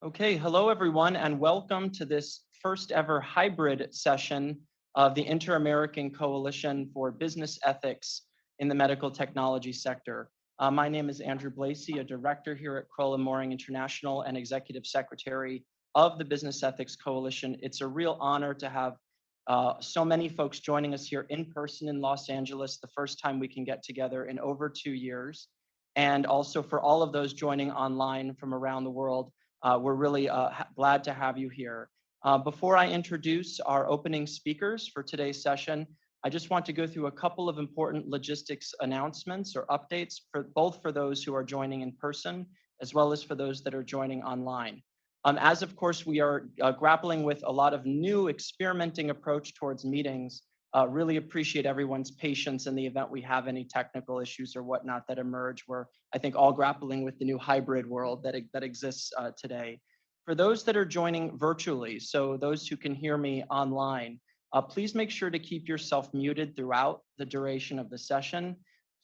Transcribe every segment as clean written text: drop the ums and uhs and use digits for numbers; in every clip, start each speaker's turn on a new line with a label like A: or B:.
A: Okay, hello everyone, and welcome to this first ever hybrid session of the Inter-American Coalition for Business Ethics in the Medical Technology Sector. My name is Andrew Blasey, a director here at Crowell & Moring International and executive secretary of the Business Ethics Coalition. It's a real honor to have so many folks joining us here in person in Los Angeles, the first time we can get together in over 2 years. And also for all of those joining online from around the world. We're really glad to have you here. Before I introduce our opening speakers for today's session, I just want to go through a couple of important logistics announcements or updates for both for those who are joining in person, as well as for those that are joining online. As of course, we are grappling with a lot of new experimenting approach towards meetings. Really appreciate everyone's patience in the event we have any technical issues or whatnot that emerge. We're, I think, all grappling with the new hybrid world that exists today. For those that are joining virtually, so those who can hear me online, please make sure to keep yourself muted throughout the duration of the session.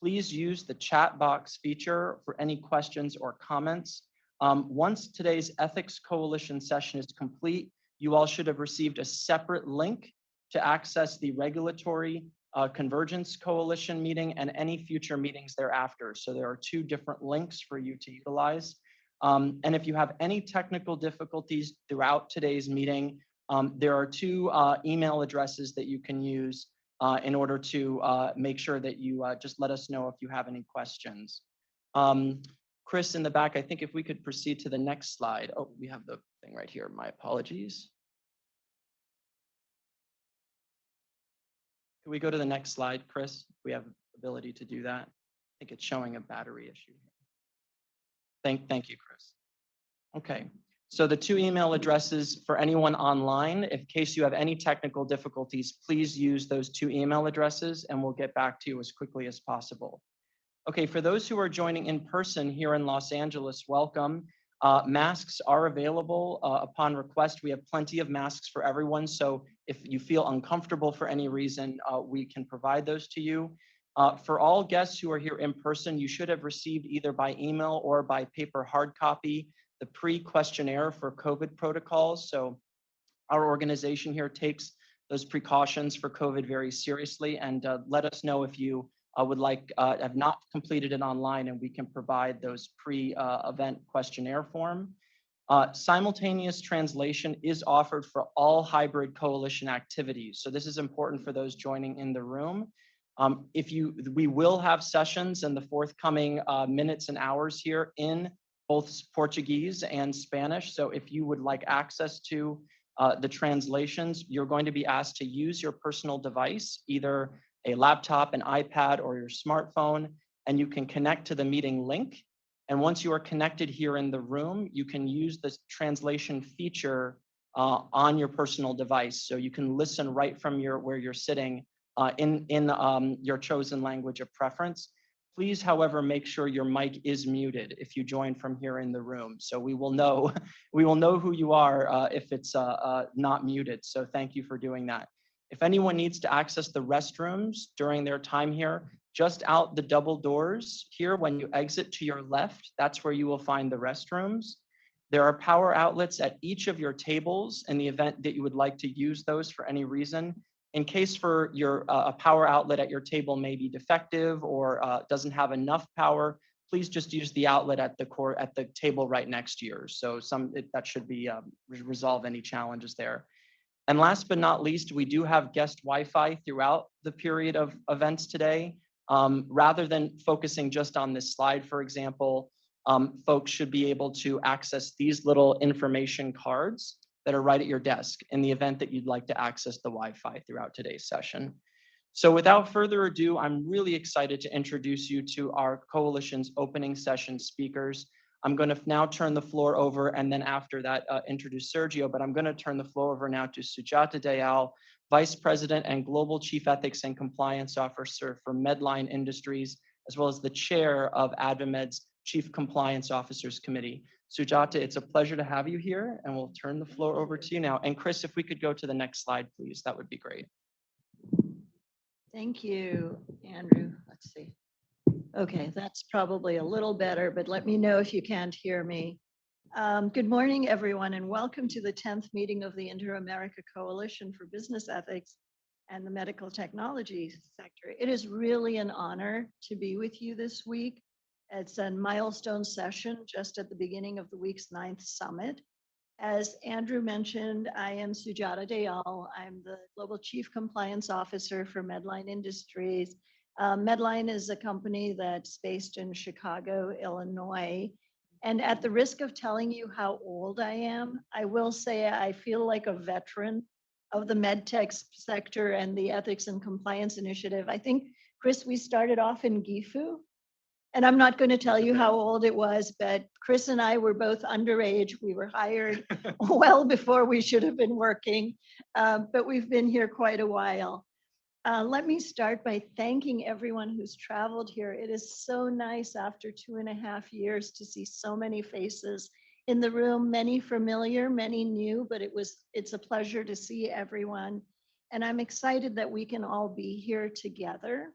A: Please use the chat box feature for any questions or comments. Once today's Ethics Coalition session is complete, you all should have received a separate link to access the Regulatory Convergence Coalition meeting and any future meetings thereafter. So there are 2 different links for you to utilize. And if you have any technical difficulties throughout today's meeting, there are 2 email addresses that you can use in order to make sure that you just let us know if you have any questions. Chris in the back, I think if we could proceed to the next slide. Oh, we have the thing right here. My apologies. Can we go to the next slide, Chris? If we have ability to do that. I think it's showing a battery issue. Thank you, Chris. Okay, so the 2 email addresses for anyone online, in case you have any technical difficulties, please use those 2 email addresses and we'll get back to you as quickly as possible. Okay, for those who are joining in person here in Los Angeles, welcome. Masks are available upon request. We have plenty of masks for everyone. So if you feel uncomfortable for any reason, we can provide those to you. For all guests who are here in person, you should have received either by email or by paper hard copy the pre-questionnaire for COVID protocols. So our organization here takes those precautions for COVID very seriously, and let us know if you would like, have not completed it online, and we can provide those pre-event questionnaire form. Simultaneous translation is offered for all hybrid coalition activities. So this is important for those joining in the room. We will have sessions in the forthcoming minutes and hours here in both Portuguese and Spanish. So if you would like access to the translations, you're going to be asked to use your personal device, either a laptop, an iPad, or your smartphone, and you can connect to the meeting link. And once you are connected here in the room, you can use the translation feature on your personal device. So you can listen right from where you're sitting in your chosen language of preference. Please, however, make sure your mic is muted if you join from here in the room. So we will know who you are if it's not muted. So thank you for doing that. If anyone needs to access the restrooms during their time here, just out the double doors here, when you exit to your left, that's where you will find the restrooms. There are power outlets at each of your tables in the event that you would like to use those for any reason. In case for your a power outlet at your table may be defective or doesn't have enough power, please just use the outlet at the table right next to yours. So that should be resolve any challenges there. And last but not least, we do have guest Wi-Fi throughout the period of events today. Rather than focusing just on this slide, for example, folks should be able to access these little information cards that are right at your desk in the event that you'd like to access the Wi-Fi throughout today's session. So without further ado, I'm really excited to introduce you to our coalition's opening session speakers. I'm going to now turn the floor over, and then after that, introduce Sergio, but I'm going to turn the floor over now to Sujata Dayal, Vice President and Global Chief Ethics and Compliance Officer for Medline Industries, as well as the Chair of AdvaMed's Chief Compliance Officers Committee. Sujata, it's a pleasure to have you here, and we'll turn the floor over to you now. And Chris, if we could go to the next slide, please, that would be great.
B: Thank you, Andrew. Let's see. Okay, that's probably a little better, but let me know if you can't hear me. Good morning, everyone, and welcome to the 10th meeting of the Inter-America Coalition for Business Ethics and the Medical Technology Sector. It is really an honor to be with you this week. It's a milestone session just at the beginning of the week's 9th summit. As Andrew mentioned, I am Sujata Dayal. I'm the Global Chief Compliance Officer for Medline Industries. Medline is a company that's based in Chicago, Illinois. And at the risk of telling you how old I am, I will say I feel like a veteran of the medtech sector and the Ethics and Compliance Initiative. I think, Chris, we started off in Gifu. And I'm not going to tell you how old it was, but Chris and I were both underage. We were hired well before we should have been working, but we've been here quite a while. Let me start by thanking everyone who's traveled here. It is so nice after 2.5 years to see so many faces in the room, many familiar, many new, but it's a pleasure to see everyone. And I'm excited that we can all be here together.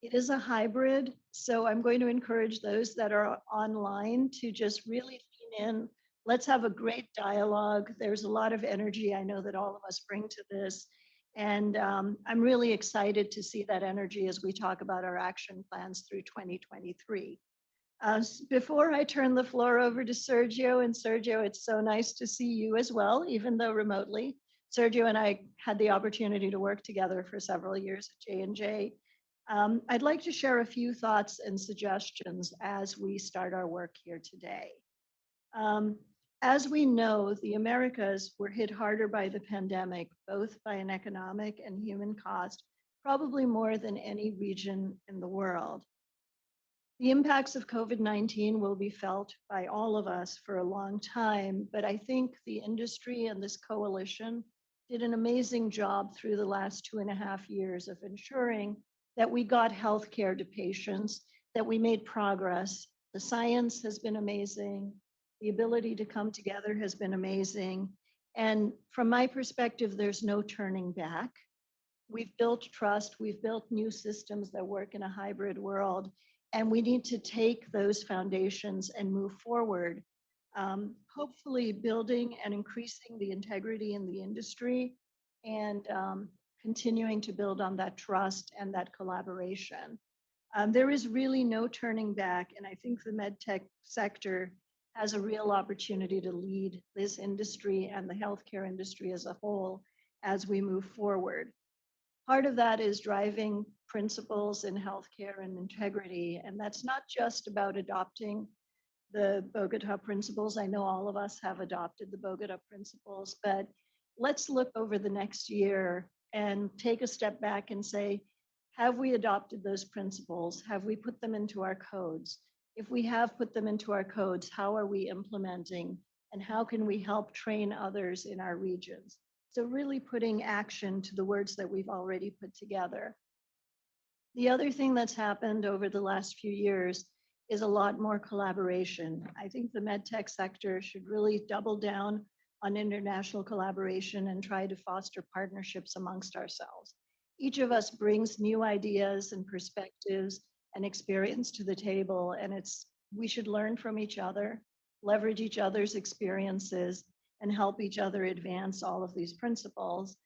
B: It is a hybrid, so I'm going to encourage those that are online to just really lean in. Let's have a great dialogue. There's a lot of energy I know that all of us bring to this. And I'm really excited to see that energy as we talk about our action plans through 2023. Before I turn the floor over to Sergio, and Sergio, it's so nice to see you as well, even though remotely. Sergio and I had the opportunity to work together for several years at J&J. I'd like to share a few thoughts and suggestions as we start our work here today. As we know, the Americas were hit harder by the pandemic, both by an economic and human cost, probably more than any region in the world. The impacts of COVID-19 will be felt by all of us for a long time, but I think the industry and this coalition did an amazing job through the last 2.5 years of ensuring that we got healthcare to patients, that we made progress. The science has been amazing. The ability to come together has been amazing. And from my perspective, there's no turning back. We've built trust. We've built new systems that work in a hybrid world. And we need to take those foundations and move forward, hopefully building and increasing the integrity in the industry and continuing to build on that trust and that collaboration. There is really no turning back, and I think the medtech sector has a real opportunity to lead this industry and the healthcare industry as a whole as we move forward. Part of that is driving principles in healthcare and integrity, and that's not just about adopting the Bogota principles. I know all of us have adopted the Bogota principles, but let's look over the next year and take a step back and say, have we adopted those principles? Have we put them into our codes? If we have put them into our codes, how are we implementing? And how can we help train others in our regions? So really putting action to the words that we've already put together. The other thing that's happened over the last few years is a lot more collaboration. I think the medtech sector should really double down on international collaboration and try to foster partnerships amongst ourselves. Each of us brings new ideas and perspectives and experience to the table, and we should learn from each other, leverage each other's experiences, and help each other advance all of these principles.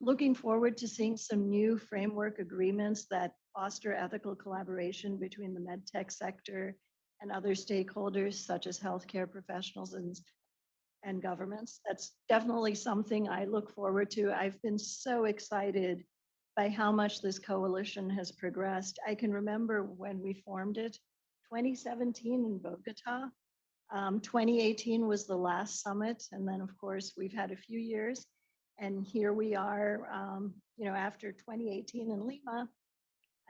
B: Looking forward to seeing some new framework agreements that foster ethical collaboration between the medtech sector and other stakeholders, such as healthcare professionals and governments. That's definitely something I look forward to. I've been so excited by how much this coalition has progressed. I can remember when we formed it, 2017 in Bogota. 2018 was the last summit. And then of course, we've had a few years. And here we are, after 2018 in Lima,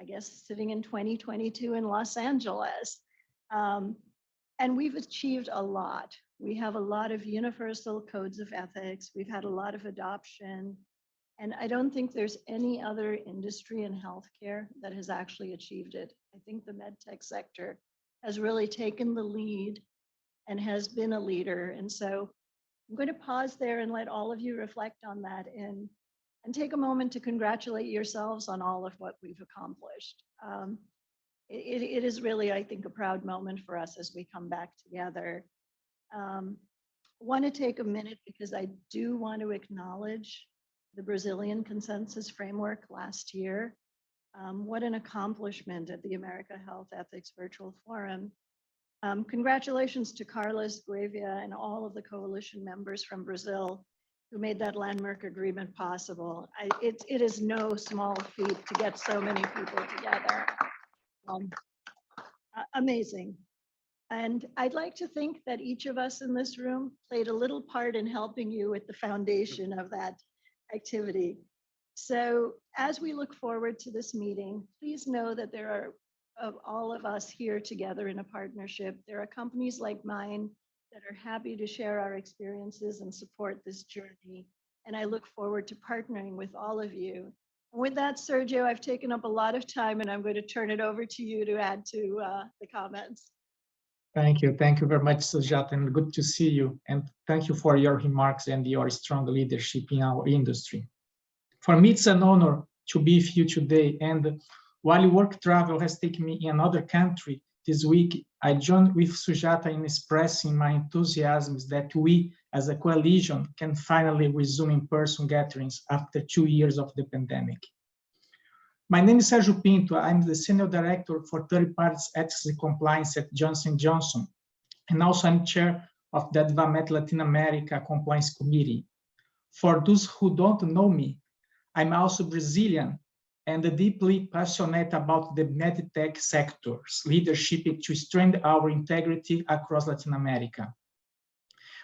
B: I guess sitting in 2022 in Los Angeles. And we've achieved a lot. We have a lot of universal codes of ethics. We've had a lot of adoption. And I don't think there's any other industry in healthcare that has actually achieved it. I think the medtech sector has really taken the lead and has been a leader. And so I'm going to pause there and let all of you reflect on that and take a moment to congratulate yourselves on all of what we've accomplished. It is really, I think, a proud moment for us as we come back together. Want to take a minute because I do want to acknowledge the Brazilian Consensus Framework last year. What an accomplishment at the America Health Ethics Virtual Forum. Congratulations to Carlos Guevia and all of the coalition members from Brazil who made that landmark agreement possible. It is no small feat to get so many people together. Amazing. And I'd like to think that each of us in this room played a little part in helping you with the foundation of that activity. So as we look forward to this meeting, please know that there are of all of us here together in a partnership. There are companies like mine that are happy to share our experiences and support this journey. And I look forward to partnering with all of you. And with that, Sergio, I've taken up a lot of time and I'm going to turn it over to you to add to the comments.
C: Thank you very much, Sujata, and good to see you. And thank you for your remarks and your strong leadership in our industry. For me, it's an honor to be with you today. And while work travel has taken me in another country this week, I joined with Sujata in expressing my enthusiasm that we, as a coalition, can finally resume in-person gatherings after 2 years of the pandemic. My name is Sergio Pinto. I'm the Senior Director for Third Parties Ethics and Compliance at Johnson & Johnson, and also I'm Chair of the ADVAMET Latin America Compliance Committee. For those who don't know me, I'm also Brazilian and deeply passionate about the medtech sector's leadership to strengthen our integrity across Latin America.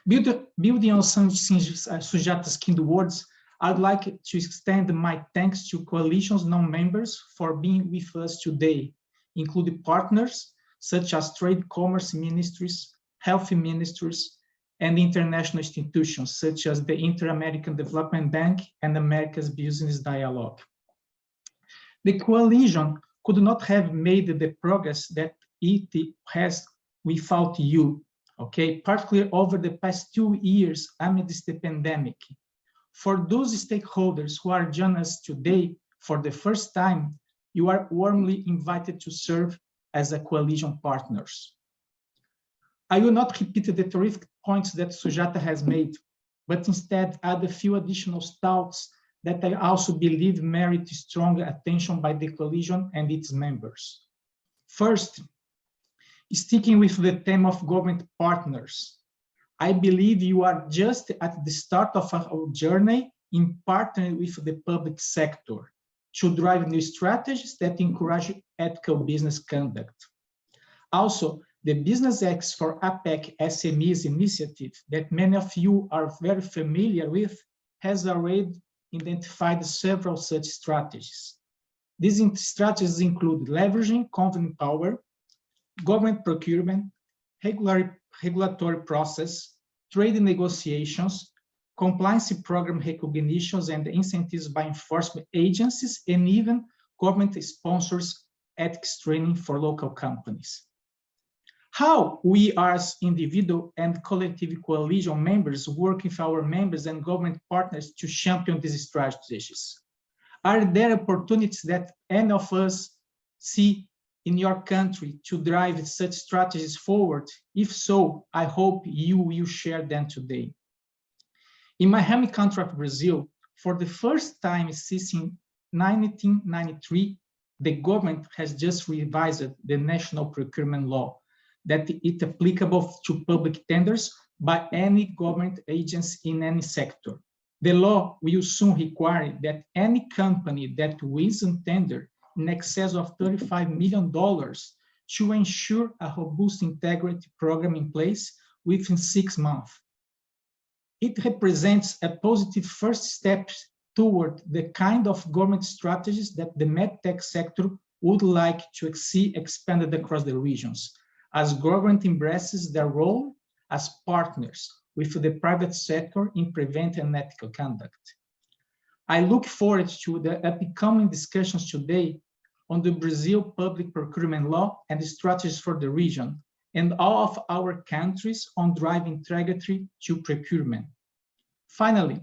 C: Building on Sujata's kind words, I'd like to extend my thanks to coalition's non-members for being with us today, including partners such as trade commerce ministries, health ministries, and international institutions such as the Inter-American Development Bank and America's Business Dialogue. The coalition could not have made the progress that it has without you, okay, particularly over the past 2 years amidst the pandemic. For those stakeholders who are joining us today for the first time, you are warmly invited to serve as a coalition partners. I will not repeat the terrific points that Sujata has made, but instead add a few additional thoughts that I also believe merit strong attention by the coalition and its members. First, sticking with the theme of government partners, I believe you are just at the start of our journey in partnering with the public sector to drive new strategies that encourage ethical business conduct. Also, the Business X for APEC SMEs initiative that many of you are very familiar with has already identified several such strategies. These strategies include leveraging company power, government procurement, regulatory process, trade negotiations, compliance program recognitions and incentives by enforcement agencies, and even government sponsors ethics training for local companies. How we as individual and collective coalition members work with our members and government partners to champion these strategies? Are there opportunities that any of us see in your country to drive such strategies forward? If so, I hope you will share them today. In my home country of Brazil, for the first time since 1993, the government has just revised the national procurement law that it's applicable to public tenders by any government agency in any sector. The law will soon require that any company that wins a tender in excess of $35 million to ensure a robust integrity program in place within 6 months. It represents a positive first step toward the kind of government strategies that the medtech sector would like to see expanded across the regions, as government embraces their role as partners with the private sector in preventing ethical conduct. I look forward to the upcoming discussions today on the Brazil public procurement law and the strategies for the region, and all of our countries on driving integrity to procurement. Finally,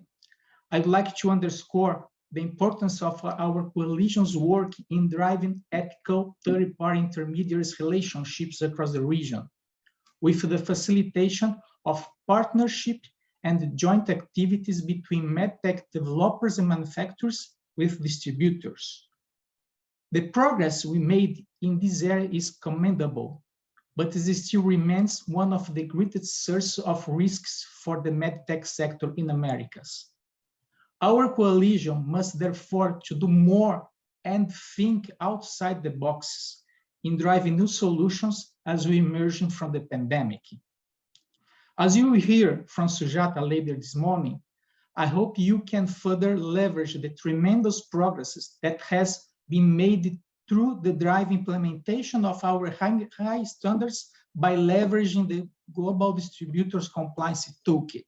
C: I'd like to underscore the importance of our coalition's work in driving ethical third-party intermediaries relationships across the region, with the facilitation of partnership and joint activities between medtech developers and manufacturers with distributors. The progress we made in this area is commendable, but it still remains one of the greatest sources of risks for the medtech sector in Americas. Our coalition must therefore to do more and think outside the boxes in driving new solutions as we emerge from the pandemic. As you will hear from Sujata later this morning, I hope you can further leverage the tremendous progresses that has been made through the drive implementation of our high standards by leveraging the Global Distributors Compliance Toolkit.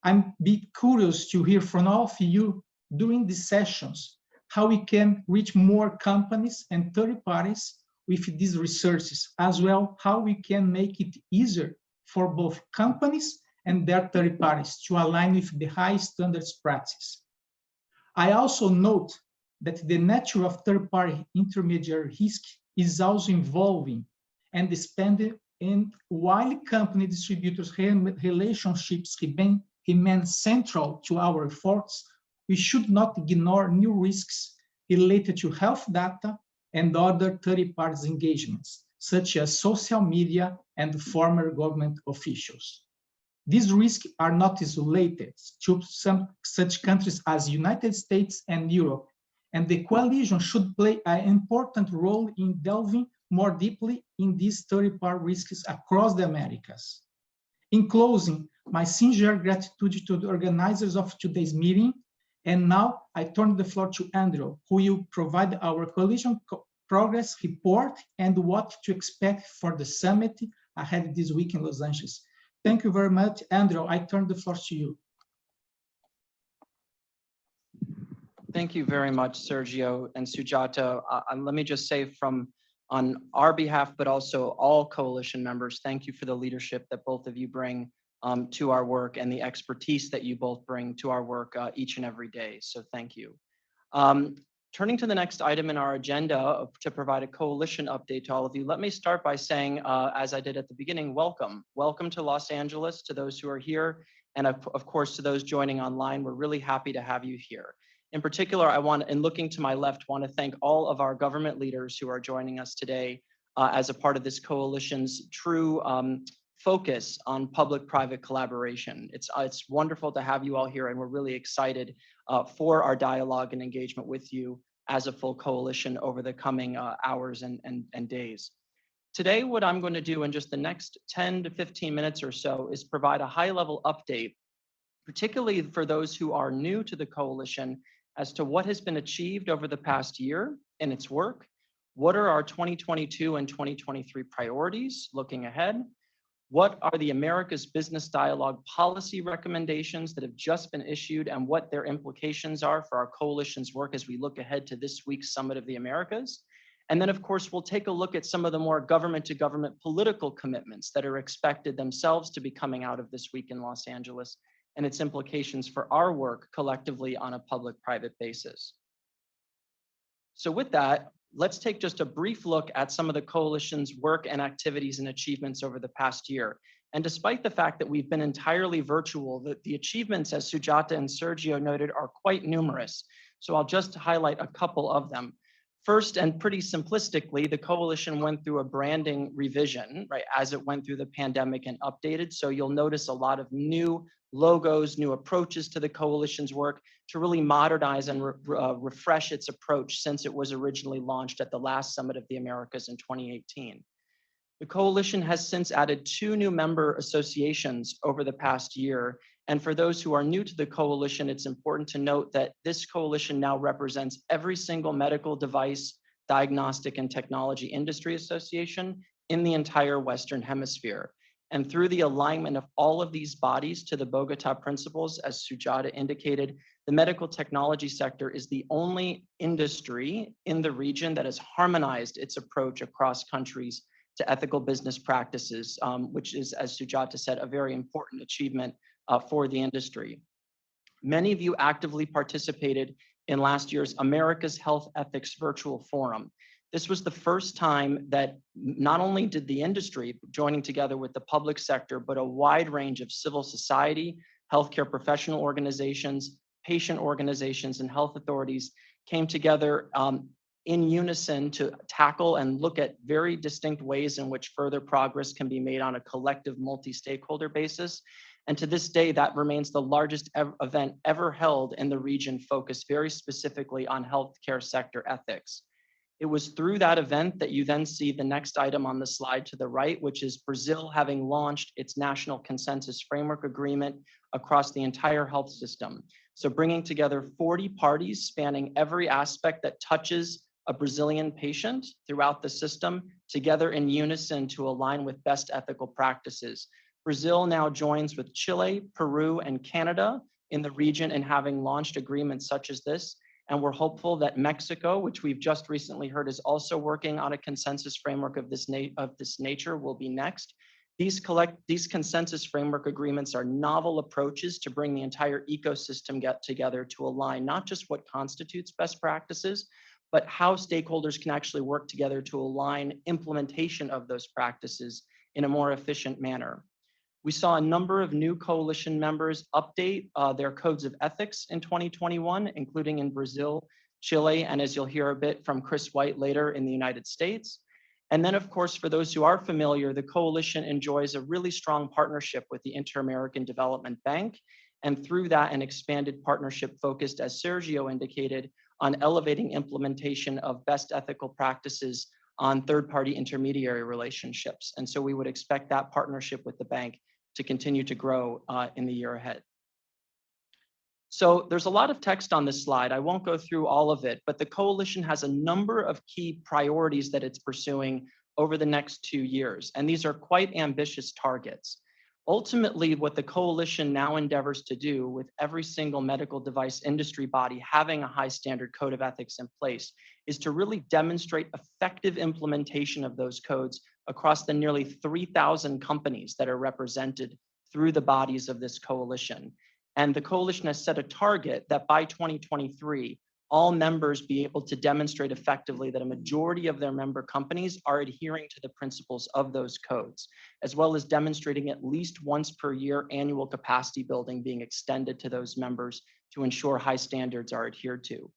C: I'm be curious to hear from all of you during these sessions how we can reach more companies and third parties with these resources, as well how we can make it easier for both companies and their third parties to align with the high standards practice. I also note that the nature of third-party intermediary risk is also evolving and expanding, and while company distributors relationships remain central to our efforts, we should not ignore new risks related to health data and other third parties engagements, such as social media and former government officials. These risks are not isolated to some such countries as United States and Europe, and the coalition should play an important role in delving more deeply in these third-party risks across the Americas. In closing, my sincere gratitude to the organizers of today's meeting, and now I turn the floor to Andrew, who will provide our coalition progress report and what to expect for the summit ahead this week in Los Angeles. Thank you very much. Andrew, I turn the floor to you.
A: Thank you very much, Sergio and Sujata. Let me just say on our behalf, but also all coalition members, thank you for the leadership that both of you bring to our work and the expertise that you both bring to our work each and every day. So thank you. Turning to the next item in our agenda to provide a coalition update to all of you, let me start by saying, as I did at the beginning, welcome. Welcome to Los Angeles, to those who are here, and of course to those joining online. We're really happy to have you here. In particular, I want, in looking to my left, want to thank all of our government leaders who are joining us today as a part of this coalition's true focus on public-private collaboration. It's wonderful to have you all here, and we're really excited for our dialogue and engagement with you as a full coalition over the coming hours and days. Today, what I'm going to do in just the next 10 to 15 minutes or so is provide a high-level update, particularly for those who are new to the coalition, as to what has been achieved over the past year in its work, what are our 2022 and 2023 priorities looking ahead, what are the Americas Business Dialogue policy recommendations that have just been issued and what their implications are for our coalition's work as we look ahead to this week's Summit of the Americas. And then, of course, we'll take a look at some of the more government-to-government political commitments that are expected themselves to be coming out of this week in Los Angeles and its implications for our work collectively on a public-private basis. So with that, let's take just a brief look at some of the coalition's work and activities and achievements over the past year. And despite the fact that we've been entirely virtual, the achievements, as Sujata and Sergio noted, are quite numerous. So I'll just highlight a couple of them. First, and pretty simplistically, the coalition went through a branding revision, right, as it went through the pandemic and updated. So you'll notice a lot of new logos, new approaches to the coalition's work to really modernize and refresh its approach since it was originally launched at the last Summit of the Americas in 2018. The coalition has since added 2 new member associations over the past year. And for those who are new to the coalition, it's important to note that this coalition now represents every single medical device, diagnostic, and technology industry association in the entire Western Hemisphere. And through the alignment of all of these bodies to the Bogota Principles, as Sujata indicated, the medical technology sector is the only industry in the region that has harmonized its approach across countries to ethical business practices, which is, as Sujata said, a very important achievement for the industry. Many of you actively participated in last year's America's Health Ethics Virtual Forum. This was the first time that not only did the industry joining together with the public sector, but a wide range of civil society, healthcare professional organizations, patient organizations, and health authorities came together in unison to tackle and look at very distinct ways in which further progress can be made on a collective multi-stakeholder basis. And to this day, that remains the largest event ever held in the region, focused very specifically on healthcare sector ethics. It was through that event that you then see the next item on the slide to the right, which is Brazil having launched its National Consensus Framework Agreement across the entire health system. So bringing together 40 parties spanning every aspect that touches a Brazilian patient throughout the system together in unison to align with best ethical practices. Brazil now joins with Chile, Peru, and Canada in the region in having launched agreements such as this. And we're hopeful that Mexico, which we've just recently heard is also working on a consensus framework of this nature, will be next. These consensus framework agreements are novel approaches to bring the entire ecosystem together to align not just what constitutes best practices, but how stakeholders can actually work together to align implementation of those practices in a more efficient manner. We saw a number of new coalition members update their codes of ethics in 2021, including in Brazil, Chile, and as you'll hear a bit from Chris White later, in the United States. And then, of course, for those who are familiar, the coalition enjoys a really strong partnership with the Inter-American Development Bank, and through that, an expanded partnership focused, as Sergio indicated, on elevating implementation of best ethical practices on third-party intermediary relationships. And so we would expect that partnership with the bank to continue to grow in the year ahead. So there's a lot of text on this slide. I won't go through all of it, but the coalition has a number of key priorities that it's pursuing over the next 2 years. And these are quite ambitious targets. Ultimately, what the coalition now endeavors to do with every single medical device industry body having a high standard code of ethics in place is to really demonstrate effective implementation of those codes across the nearly 3,000 companies that are represented through the bodies of this coalition. And the coalition has set a target that by 2023, all members be able to demonstrate effectively that a majority of their member companies are adhering to the principles of those codes, as well as demonstrating at least once per year annual capacity building being extended to those members to ensure high standards are adhered to.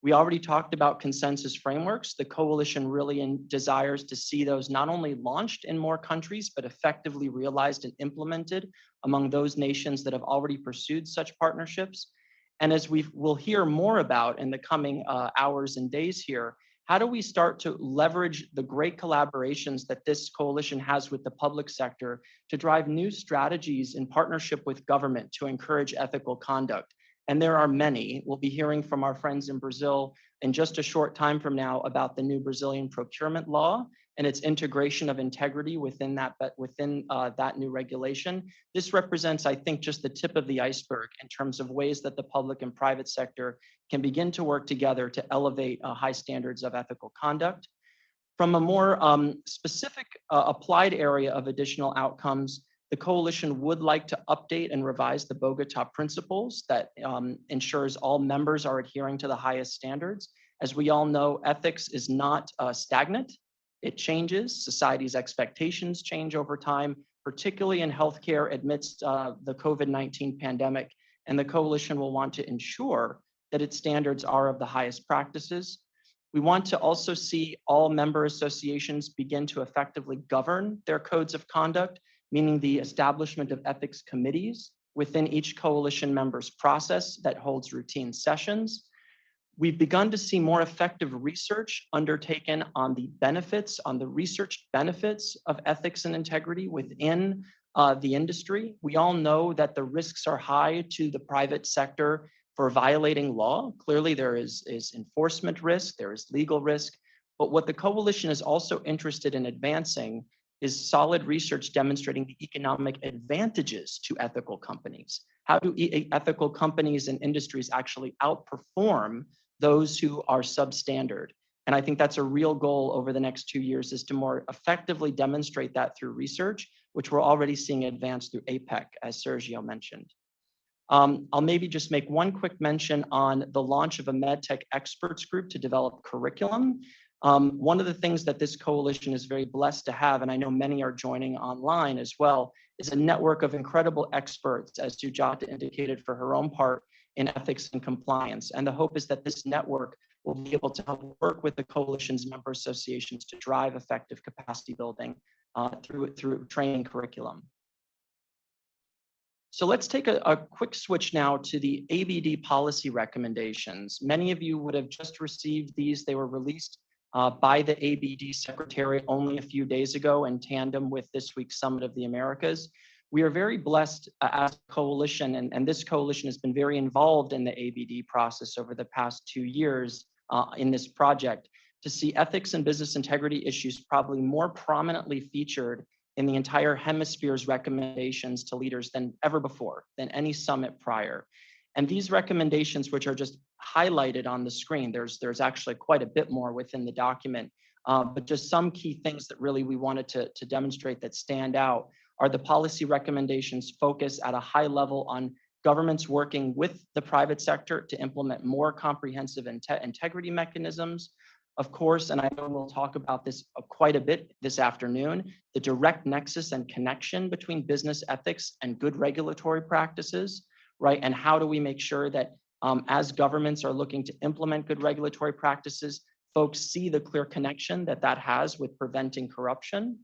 A: We already talked about consensus frameworks. The coalition really desires to see those not only launched in more countries, but effectively realized and implemented among those nations that have already pursued such partnerships. And as we'll hear more about in the coming hours and days here, how do we start to leverage the great collaborations that this coalition has with the public sector to drive new strategies in partnership with government to encourage ethical conduct? And there are many. We'll be hearing from our friends in Brazil in just a short time from now about the new Brazilian procurement law and its integration of integrity within that new regulation. This represents, I think, just the tip of the iceberg in terms of ways that the public and private sector can begin to work together to elevate high standards of ethical conduct. From a more specific applied area of additional outcomes, the coalition would like to update and revise the Bogota Principles that ensures all members are adhering to the highest standards. As we all know, ethics is not stagnant. It changes. Society's expectations change over time, particularly in healthcare amidst the COVID-19 pandemic. And the coalition will want to ensure that its standards are of the highest practices. We want to also see all member associations begin to effectively govern their codes of conduct, meaning the establishment of ethics committees within each coalition member's process that holds routine sessions. We've begun to see more effective research undertaken on the benefits, on the researched benefits of ethics and integrity within the industry. We all know that the risks are high to the private sector for violating law. Clearly, there is enforcement risk, there is legal risk, but what the coalition is also interested in advancing is solid research demonstrating the economic advantages to ethical companies. How do ethical companies and industries actually outperform those who are substandard? And I think that's a real goal over the next 2 years, is to more effectively demonstrate that through research, which we're already seeing advance through APEC, as Sergio mentioned. I'll maybe just make one quick mention on the launch of a MedTech experts group to develop curriculum. One of the things that this coalition is very blessed to have, and I know many are joining online as well, is a network of incredible experts, as Sujata indicated for her own part, in ethics and compliance. And the hope is that this network will be able to help work with the coalition's member associations to drive effective capacity building through training curriculum. So let's take a quick switch now to the ABD policy recommendations. Many of you would have just received these. They were released by the ABD Secretary only a few days ago in tandem with this week's Summit of the Americas. We are very blessed as a coalition, and this coalition has been very involved in the ABD process over the past 2 years in this project, to see ethics and business integrity issues probably more prominently featured in the entire hemisphere's recommendations to leaders than ever before, than any summit prior. And these recommendations, which are just highlighted on the screen, there's actually quite a bit more within the document, but just some key things that really we wanted to demonstrate that stand out are the policy recommendations focus at a high level on governments working with the private sector to implement more comprehensive integrity mechanisms. Of course, and I know we'll talk about this quite a bit this afternoon, the direct nexus and connection between business ethics and good regulatory practices, right? And how do we make sure that as governments are looking to implement good regulatory practices, folks see the clear connection that has with preventing corruption.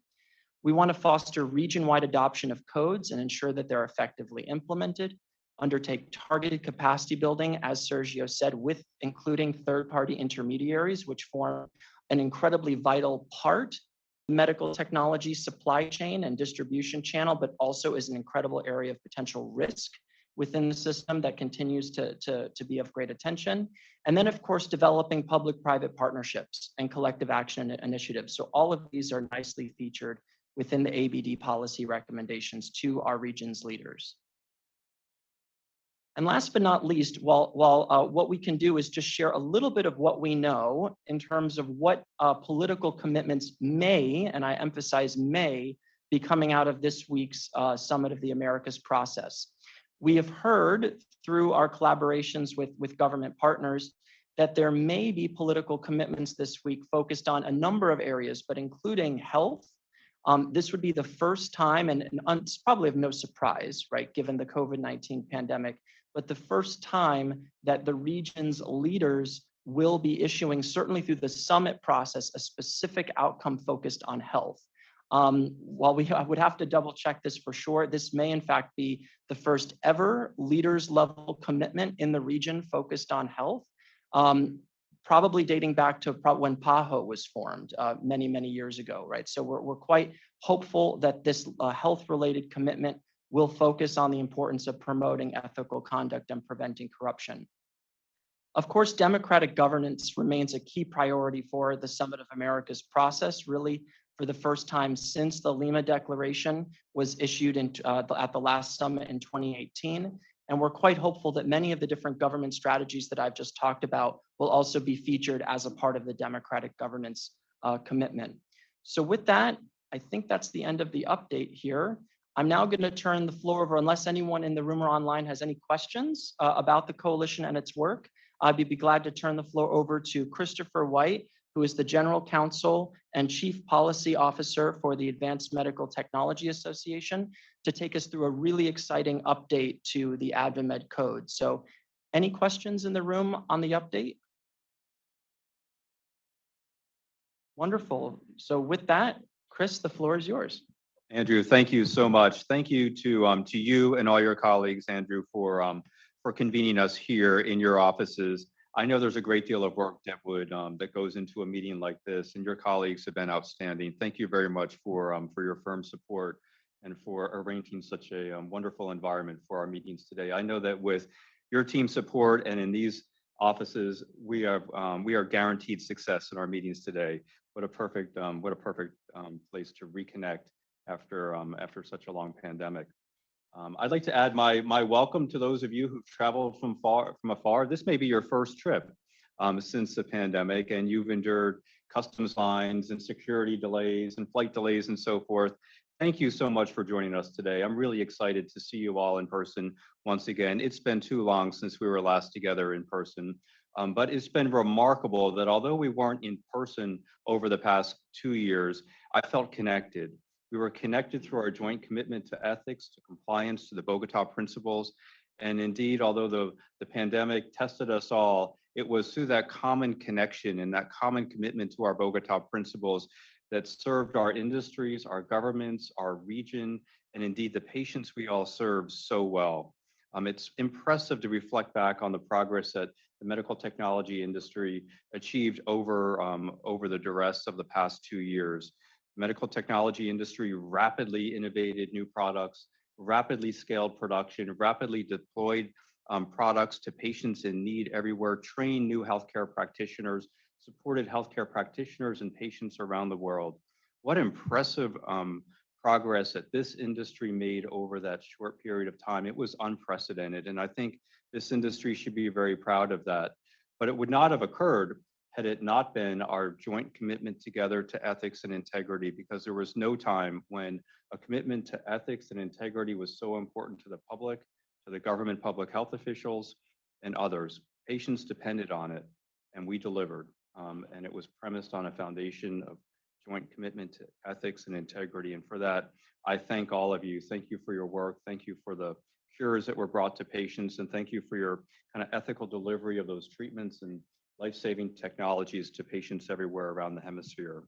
A: We want to foster region-wide adoption of codes and ensure that they're effectively implemented, undertake targeted capacity building, as Sergio said, with including third-party intermediaries, which form an incredibly vital part of the medical technology supply chain and distribution channel, but also is an incredible area of potential risk within the system that continues to be of great attention. And then, of course, developing public-private partnerships and collective action initiatives. So all of these are nicely featured within the ABD policy recommendations to our region's leaders. And last but not least, while what we can do is just share a little bit of what we know in terms of what political commitments may, and I emphasize may, be coming out of this week's Summit of the Americas process. We have heard through our collaborations with government partners that there may be political commitments this week focused on a number of areas, but including health. This would be the first time, and it's probably of no surprise, right, given the COVID-19 pandemic, but the first time that the region's leaders will be issuing, certainly through the summit process, a specific outcome focused on health. While I would have to double check this for sure, this may in fact be the first ever leaders level commitment in the region focused on health, probably dating back to when PAHO was formed many, many years ago, right? So we're quite hopeful that this health-related commitment will focus on the importance of promoting ethical conduct and preventing corruption. Of course, democratic governance remains a key priority for the Summit of Americas process, really for the first time since the Lima Declaration was issued at the last summit in 2018. And we're quite hopeful that many of the different government strategies that I've just talked about will also be featured as a part of the democratic governance commitment. So with that, I think that's the end of the update here. I'm now going to turn the floor over, unless anyone in the room or online has any questions about the coalition and its work. I'd be glad to turn the floor over to Christopher White, who is the General Counsel and Chief Policy Officer for the Advanced Medical Technology Association, to take us through a really exciting update to the AdvaMed code. So any questions in the room on the update? Wonderful. So with that, Chris, the floor is yours.
D: Andrew, thank you so much. Thank you to you and all your colleagues, Andrew, for convening us here in your offices. I know there's a great deal of work that goes into a meeting like this, and your colleagues have been outstanding. Thank you very much for your firm support and for arranging such a wonderful environment for our meetings today. I know that with your team support and in these offices, we are guaranteed success in our meetings today. What a perfect place to reconnect after such a long pandemic. I'd like to add my welcome to those of you who've traveled from afar. This may be your first trip since the pandemic, and you've endured customs lines and security delays and flight delays and so forth. Thank you so much for joining us today. I'm really excited to see you all in person once again. It's been too long since we were last together in person. But it's been remarkable that although we weren't in person over the past 2 years, I felt connected. We were connected through our joint commitment to ethics, to compliance, to the Bogota principles. And indeed, although the pandemic tested us all, it was through that common connection and that common commitment to our Bogota principles that served our industries, our governments, our region, and indeed the patients we all serve so well. It's impressive to reflect back on the progress that the medical technology industry achieved over the duress of the past 2 years. The medical technology industry rapidly innovated new products, rapidly scaled production, rapidly deployed products to patients in need everywhere, trained new healthcare practitioners, supported healthcare practitioners and patients around the world. What impressive progress that this industry made over that short period of time. It was unprecedented, and I think this industry should be very proud of that. But it would not have occurred had it not been our joint commitment together to ethics and integrity, because there was no time when a commitment to ethics and integrity was so important to the public, to the government public health officials, and others. Patients depended on it, and we delivered. And it was premised on a foundation of joint commitment to ethics and integrity. And for that, I thank all of you. Thank you for your work. Thank you for the cures that were brought to patients. And thank you for your kind of ethical delivery of those treatments and life-saving technologies to patients everywhere around the hemisphere.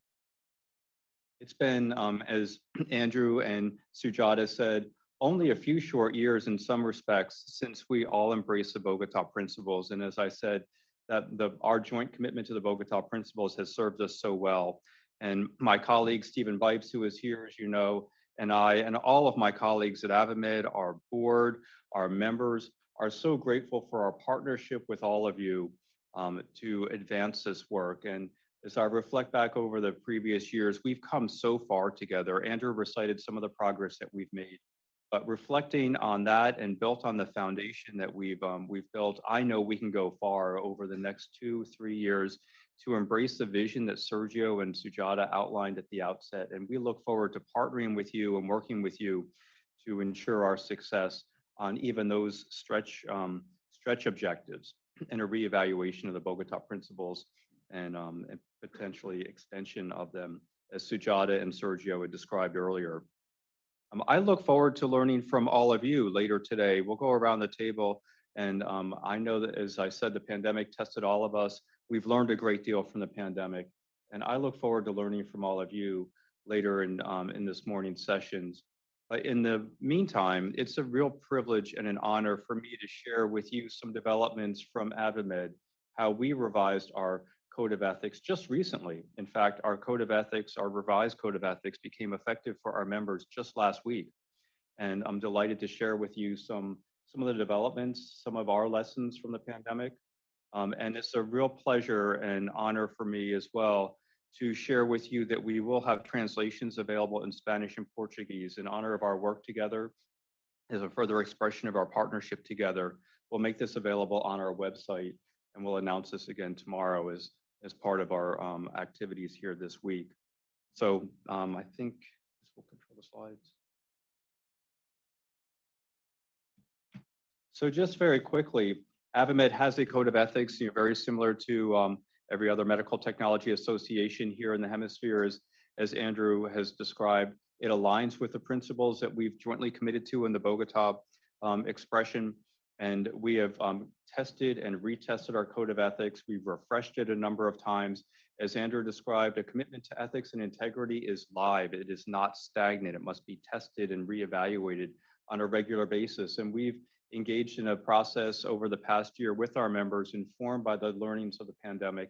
D: It's been, as Andrew and Sujata said, only a few short years in some respects since we all embraced the Bogota principles. And as I said, that our joint commitment to the Bogota principles has served us so well. And my colleague, Stephen Bipes, who is here, as you know, and I, and all of my colleagues at AdvaMed, our board, our members, are so grateful for our partnership with all of you to advance this work. And as I reflect back over the previous years, we've come so far together. Andrew recited some of the progress that we've made. But reflecting on that and built on the foundation that we've built, I know we can go far over the next 2-3 years to embrace the vision that Sergio and Sujata outlined at the outset. And we look forward to partnering with you and working with you to ensure our success on even those stretch objectives and a reevaluation of the Bogota principles and potentially extension of them, as Sujata and Sergio had described earlier. I look forward to learning from all of you later today. We'll go around the table, and I know that, as I said, the pandemic tested all of us. We've learned a great deal from the pandemic, and I look forward to learning from all of you later in this morning's sessions. But in the meantime, it's a real privilege and an honor for me to share with you some developments from AdvaMed, how we revised our Code of Ethics just recently. In fact, our Code of Ethics, our revised Code of Ethics, became effective for our members just last week. And I'm delighted to share with you some of the developments, some of our lessons from the pandemic. And it's a real pleasure and honor for me as well to share with you that we will have translations available in Spanish and Portuguese in honor of our work together, as a further expression of our partnership together. We'll make this available on our website, and we'll announce this again tomorrow as part of our activities here this week. So I think this will control the slides. So just very quickly, AdvaMed has a code of ethics, very similar to every other medical technology association here in the hemisphere, as Andrew has described. It aligns with the principles that we've jointly committed to in the Bogota expression. And we have tested and retested our code of ethics. We've refreshed it a number of times. As Andrew described, a commitment to ethics and integrity is live. It is not stagnant. It must be tested and reevaluated on a regular basis. And we've engaged in a process over the past year with our members, informed by the learnings of the pandemic,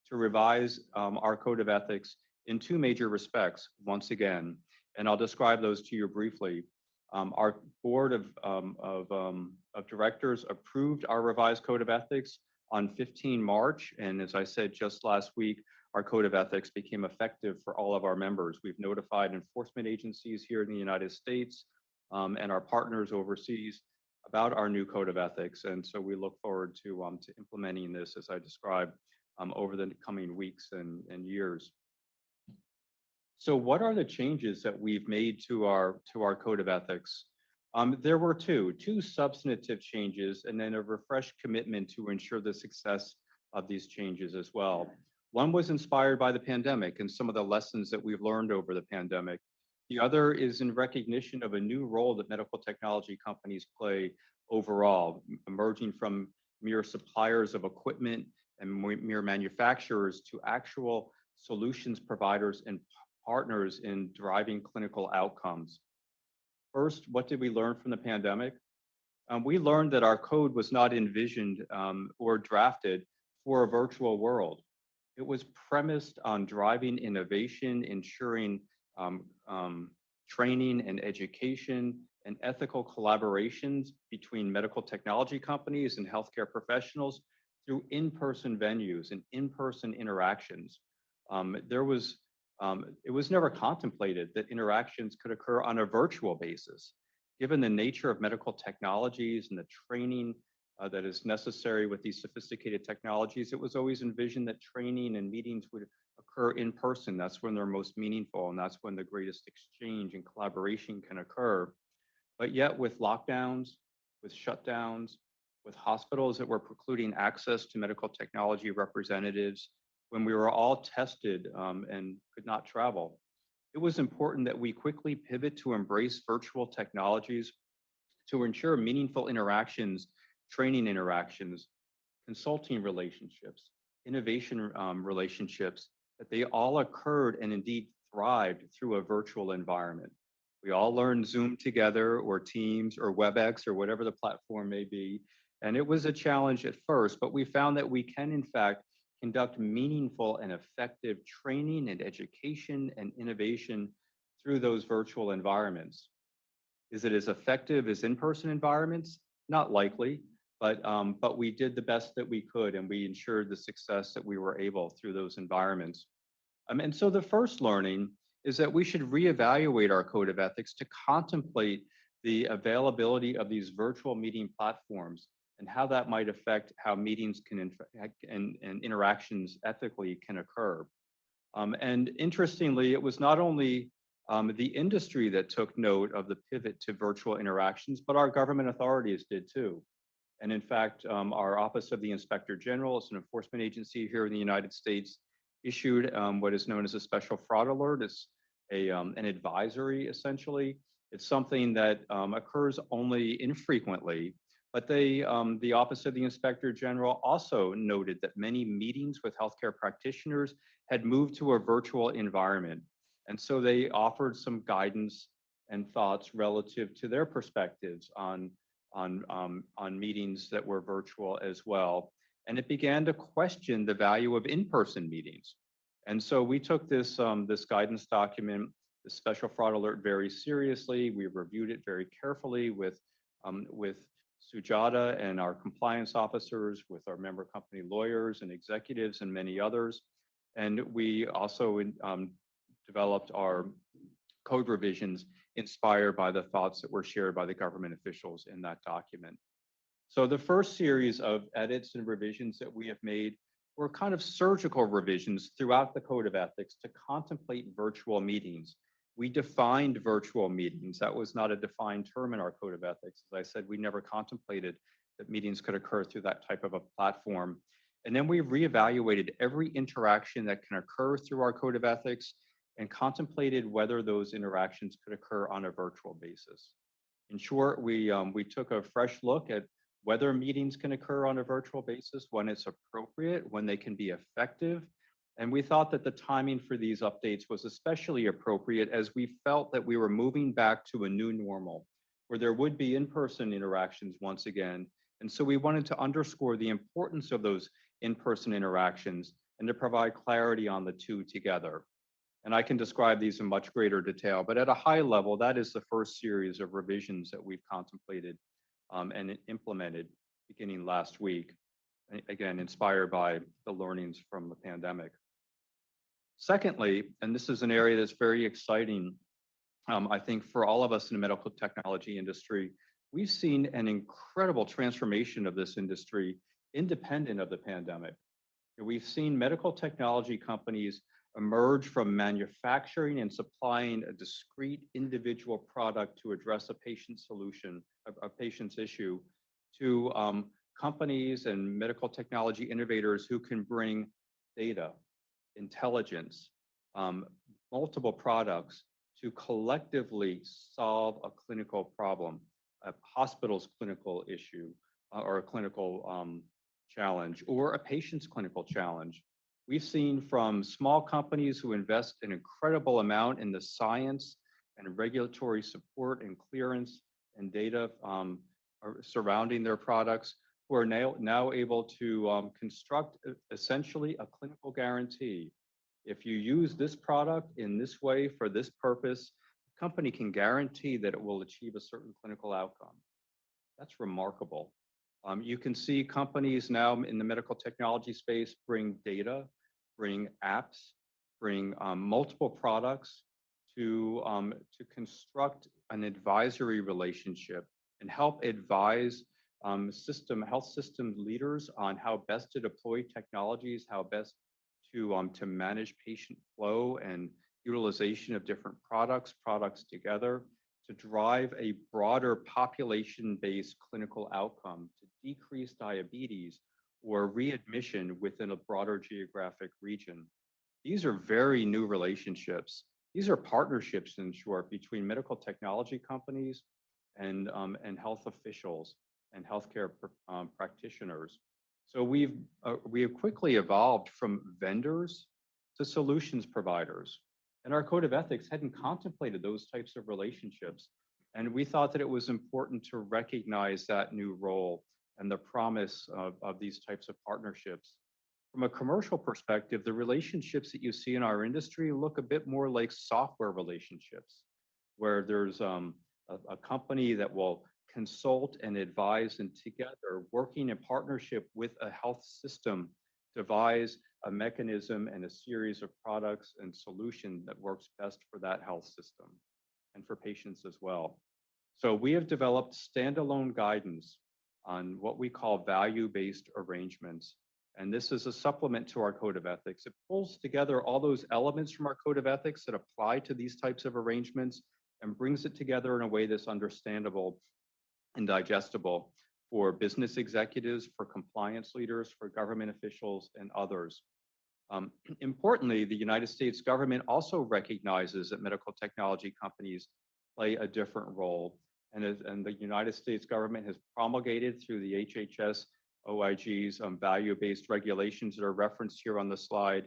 D: to revise our code of ethics in two major respects, once again. And I'll describe those to you briefly. Our board of directors approved our revised code of ethics on 15 March. And as I said just last week, our code of ethics became effective for all of our members. We've notified enforcement agencies here in the United States and our partners overseas about our new code of ethics. And so we look forward to implementing this, as I described, over the coming weeks and years. So what are the changes that we've made to our code of ethics? There were two substantive changes, and then a refreshed commitment to ensure the success of these changes as well. One was inspired by the pandemic and some of the lessons that we've learned over the pandemic. The other is in recognition of a new role that medical technology companies play overall, emerging from mere suppliers of equipment and mere manufacturers to actual solutions providers and partners in driving clinical outcomes. First, what did we learn from the pandemic? We learned that our code was not envisioned or drafted for a virtual world. It was premised on driving innovation, ensuring training and education and ethical collaborations between medical technology companies and healthcare professionals through in-person venues and in-person interactions. It was never contemplated that interactions could occur on a virtual basis. Given the nature of medical technologies and the training that is necessary with these sophisticated technologies, it was always envisioned that training and meetings would occur in person. That's when they're most meaningful, and that's when the greatest exchange and collaboration can occur. But yet with lockdowns, with shutdowns, with hospitals that were precluding access to medical technology representatives, when we were all tested and could not travel, it was important that we quickly pivot to embrace virtual technologies to ensure meaningful interactions, training interactions, consulting relationships, innovation relationships, that they all occurred and indeed thrived through a virtual environment. We all learned Zoom together or Teams or WebEx or whatever the platform may be. And it was a challenge at first, but we found that we can in fact conduct meaningful and effective training and education and innovation through those virtual environments. Is it as effective as in-person environments? Not likely, but we did the best that we could, and we ensured the success that we were able through those environments. And so the first learning is that we should reevaluate our code of ethics to contemplate the availability of these virtual meeting platforms and how that might affect how meetings can and interactions ethically can occur. And interestingly, it was not only the industry that took note of the pivot to virtual interactions, but our government authorities did too. And in fact, our Office of the Inspector General, it's an enforcement agency here in the United States, issued what is known as a special fraud alert. It's an advisory, essentially. It's something that occurs only infrequently, but the Office of the Inspector General also noted that many meetings with healthcare practitioners had moved to a virtual environment. And so they offered some guidance and thoughts relative to their perspectives on meetings that were virtual as well. And it began to question the value of in-person meetings. And so we took this guidance document, the special fraud alert, very seriously. We reviewed it very carefully with Sujata and our compliance officers, with our member company lawyers and executives and many others. And we also developed our code revisions inspired by the thoughts that were shared by the government officials in that document. So the first series of edits and revisions that we have made were kind of surgical revisions throughout the code of ethics to contemplate virtual meetings. We defined virtual meetings. That was not a defined term in our code of ethics. As I said, we never contemplated that meetings could occur through that type of a platform. And then we reevaluated every interaction that can occur through our code of ethics and contemplated whether those interactions could occur on a virtual basis. In short, we took a fresh look at whether meetings can occur on a virtual basis, when it's appropriate, when they can be effective. And we thought that the timing for these updates was especially appropriate as we felt that we were moving back to a new normal where there would be in-person interactions once again. And so we wanted to underscore the importance of those in-person interactions and to provide clarity on the two together. And I can describe these in much greater detail, but at a high level, that is the first series of revisions that we've contemplated and implemented beginning last week, again, inspired by the learnings from the pandemic. Secondly, and this is an area that's very exciting, I think for all of us in the medical technology industry, we've seen an incredible transformation of this industry independent of the pandemic. We've seen medical technology companies emerge from manufacturing and supplying a discrete individual product to address a patient solution, a patient's issue, to companies and medical technology innovators who can bring data, intelligence, um, multiple products to collectively solve a clinical problem, a hospital's clinical issue, or a clinical challenge, or a patient's clinical challenge. We've seen from small companies who invest an incredible amount in the science and regulatory support and clearance and data surrounding their products, who are now able to construct essentially a clinical guarantee. If you use this product in this way for this purpose, the company can guarantee that it will achieve a certain clinical outcome. That's remarkable. You can see companies now in the medical technology space bring data, bring apps, bring multiple products to construct an advisory relationship and help advise health system leaders on how best to deploy technologies, how best to manage patient flow and utilization of different products together to drive a broader population-based clinical outcome to decrease diabetes or readmission within a broader geographic region. These are very new relationships. These are partnerships, in short, between medical technology companies and health officials and healthcare practitioners. So we have quickly evolved from vendors to solutions providers. And our code of ethics hadn't contemplated those types of relationships. And we thought that it was important to recognize that new role and the promise of these types of partnerships. From a commercial perspective, the relationships that you see in our industry look a bit more like software relationships, where there's a company that will consult and advise, and together, working in partnership with a health system, devise a mechanism and a series of products and solutions that works best for that health system and for patients as well. So we have developed standalone guidance on what we call value-based arrangements. And this is a supplement to our code of ethics. It pulls together all those elements from our code of ethics that apply to these types of arrangements and brings it together in a way that's understandable and digestible for business executives, for compliance leaders, for government officials, and others. Importantly, the United States government also recognizes that medical technology companies play a different role. And the United States government has promulgated through the HHS OIG's value-based regulations that are referenced here on the slide,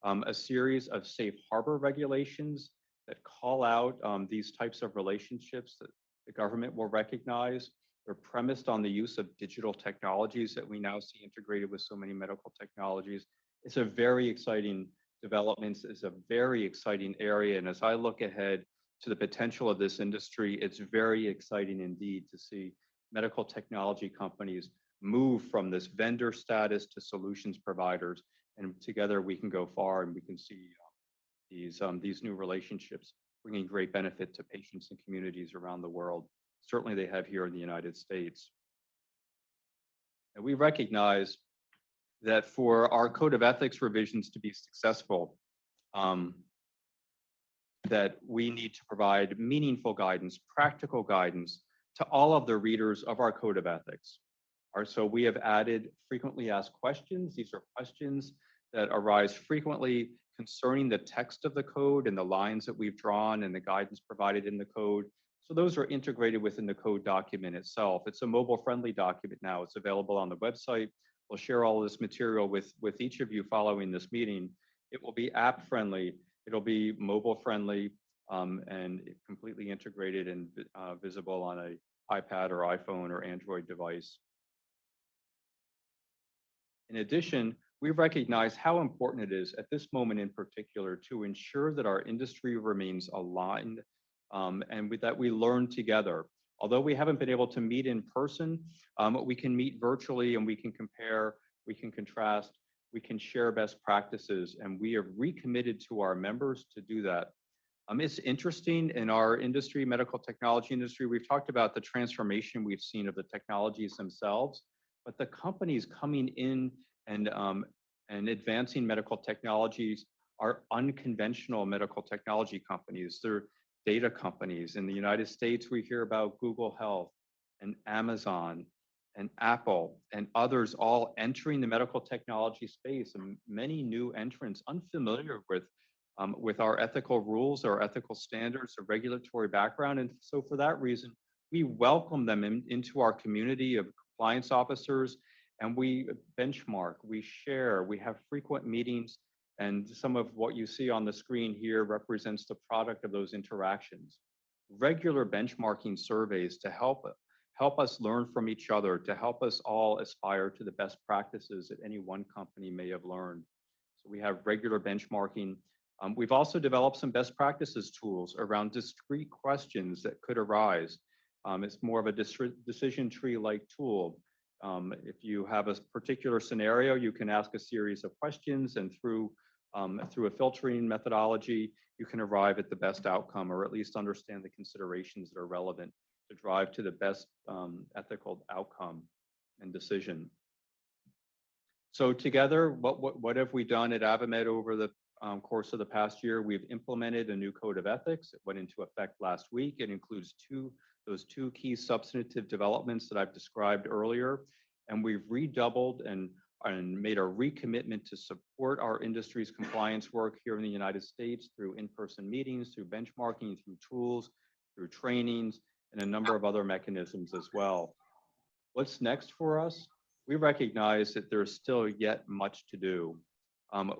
D: a series of safe harbor regulations that call out these types of relationships that the government will recognize. They're premised on the use of digital technologies that we now see integrated with so many medical technologies. It's a very exciting development. It's a very exciting area. And as I look ahead to the potential of this industry, it's very exciting indeed to see medical technology companies move from this vendor status to solutions providers. And together we can go far, and we can see these new relationships bringing great benefit to patients and communities around the world. Certainly they have here in the United States. And we recognize that for our code of ethics revisions to be successful, that we need to provide meaningful guidance, practical guidance to all of the readers of our code of ethics. So we have added frequently asked questions. These are questions that arise frequently concerning the text of the code and the lines that we've drawn and the guidance provided in the code. So those are integrated within the code document itself. It's a mobile-friendly document now. It's available on the website. We'll share all of this material with each of you following this meeting. It will be app-friendly. It'll be mobile-friendly and completely integrated and visible on an iPad or iPhone or Android device. In addition, we recognize how important it is at this moment in particular to ensure that our industry remains aligned and that we learn together. Although we haven't been able to meet in person, we can meet virtually and we can compare, we can contrast, we can share best practices, and we have recommitted to our members to do that. It's interesting in our industry, medical technology industry, we've talked about the transformation we've seen of the technologies themselves, but the companies coming in and advancing medical technologies are unconventional medical technology companies. They're data companies. In the United States, we hear about Google Health and Amazon and Apple and others all entering the medical technology space, and many new entrants unfamiliar with our ethical rules, our ethical standards, our regulatory background. And so for that reason, we welcome them into our community of compliance officers, and we benchmark, we share, we have frequent meetings, and some of what you see on the screen here represents the product of those interactions. Regular benchmarking surveys to help us learn from each other, to help us all aspire to the best practices that any one company may have learned. So we have regular benchmarking. We've also developed some best practices tools around discrete questions that could arise. It's more of a decision tree-like tool. If you have a particular scenario, you can ask a series of questions, and through a filtering methodology, you can arrive at the best outcome, or at least understand the considerations that are relevant to drive to the best ethical outcome and decision. So together, what have we done at AdvaMed over the course of the past year? We've implemented a new code of ethics. It went into effect last week. It includes those two key substantive developments that I've described earlier. And we've redoubled and made a recommitment to support our industry's compliance work here in the United States through in-person meetings, through benchmarking, through tools, through trainings, and a number of other mechanisms as well. What's next for us? We recognize that there's still yet much to do.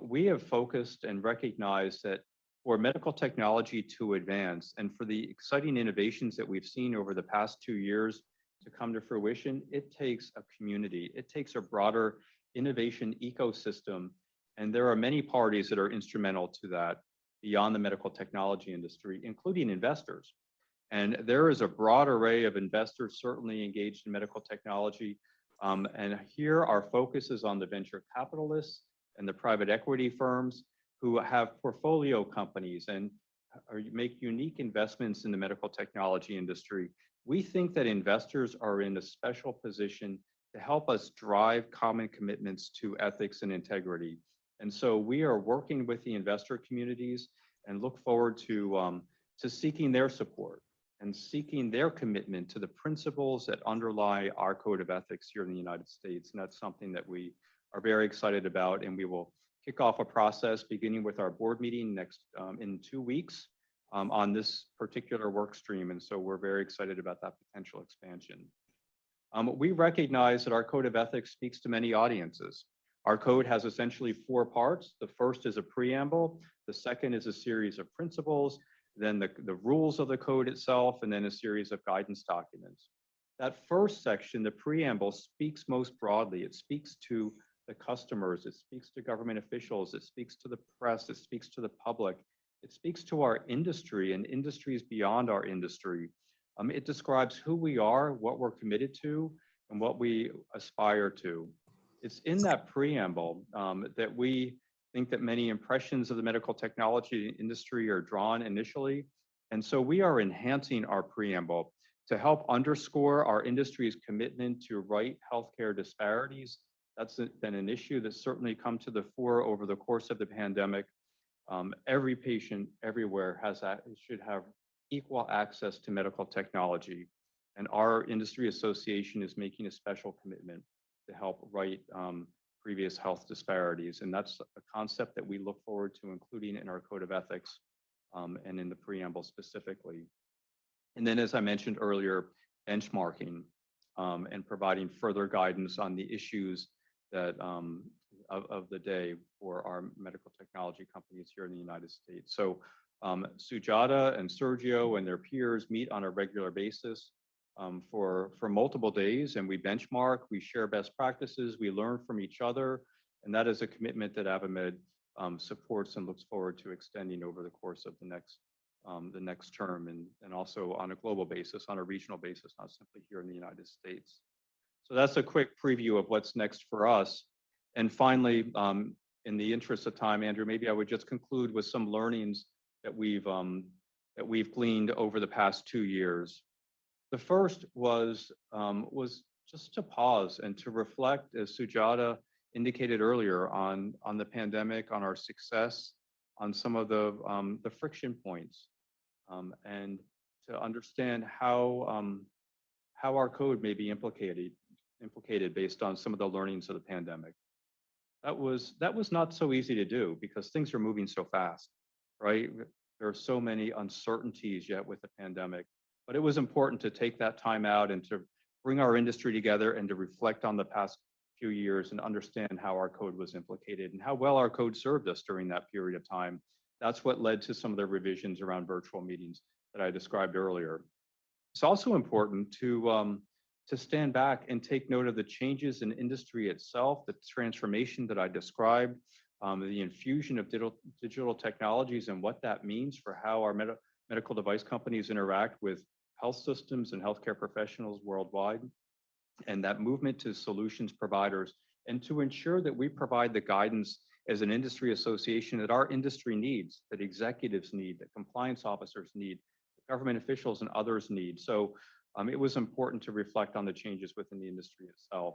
D: We have focused and recognized that for medical technology to advance and for the exciting innovations that we've seen over the past 2 years to come to fruition, it takes a community. It takes a broader innovation ecosystem. And there are many parties that are instrumental to that beyond the medical technology industry, including investors. And there is a broad array of investors certainly engaged in medical technology. And here our focus is on the venture capitalists and the private equity firms who have portfolio companies and make unique investments in the medical technology industry. We think that investors are in a special position to help us drive common commitments to ethics and integrity. And so we are working with the investor communities and look forward to seeking their support and seeking their commitment to the principles that underlie our code of ethics here in the United States. And that's something that we are very excited about, and we will kick off a process beginning with our board meeting in 2 weeks on this particular work stream. And so we're very excited about that potential expansion. We recognize that our code of ethics speaks to many audiences. Our code has essentially 4 parts. The first is a preamble. The second is a series of principles, then the rules of the code itself, and then a series of guidance documents. That first section, the preamble, speaks most broadly. It speaks to the customers, it speaks to government officials, it speaks to the press, it speaks to the public, it speaks to our industry and industries beyond our industry. It describes who we are, what we're committed to, and what we aspire to. It's in that preamble that we think that many impressions of the medical technology industry are drawn initially. And so we are enhancing our preamble to help underscore our industry's commitment to right healthcare disparities. That's been an issue that's certainly come to the fore over the course of the pandemic. Every patient everywhere should have equal access to medical technology. And our industry association is making a special commitment to help right previous health disparities. And that's a concept that we look forward to including in our code of ethics and in the preamble specifically. And then, as I mentioned earlier, benchmarking and providing further guidance on the issues that of the day for our medical technology companies here in the United States. So Sujata and Sergio and their peers meet on a regular basis for multiple days, and we benchmark, we share best practices, we learn from each other, and that is a commitment that AdvaMed supports and looks forward to extending over the course of the next term, and also on a global basis, on a regional basis, not simply here in the United States. So that's a quick preview of what's next for us. And finally, in the interest of time, Andrew, maybe I would just conclude with some learnings that we've gleaned over the past 2 years. The first was just to pause and to reflect, as Sujata indicated earlier, on the pandemic, on our success, on some of the friction points, and to understand how our code may be implicated implicated based on some of the learnings of the pandemic. That was not so easy to do because things are moving so fast, right? There are so many uncertainties yet with the pandemic, but it was important to take that time out and to bring our industry together and to reflect on the past few years and understand how our code was implicated and how well our code served us during that period of time. That's what led to some of the revisions around virtual meetings that I described earlier. It's also important to stand back and take note of the changes in industry itself, the transformation that I described, the infusion of digital technologies and what that means for how our medical device companies interact with health systems and healthcare professionals worldwide, and that movement to solutions providers, and to ensure that we provide the guidance as an industry association that our industry needs, that executives need, that compliance officers need, government officials and others need. So it was important to reflect on the changes within the industry itself.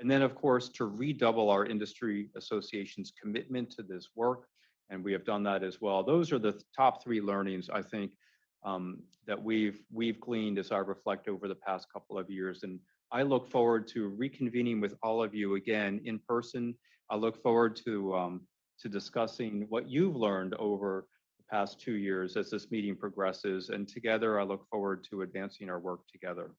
D: And then, of course, to redouble our industry association's commitment to this work, and we have done that as well. Those are the top three learnings, I think, that we've gleaned as I reflect over the past couple of years. And I look forward to reconvening with all of you again in person. I look forward to discussing what you've learned over past 2 years as this meeting progresses. And together, I look forward to advancing our work together.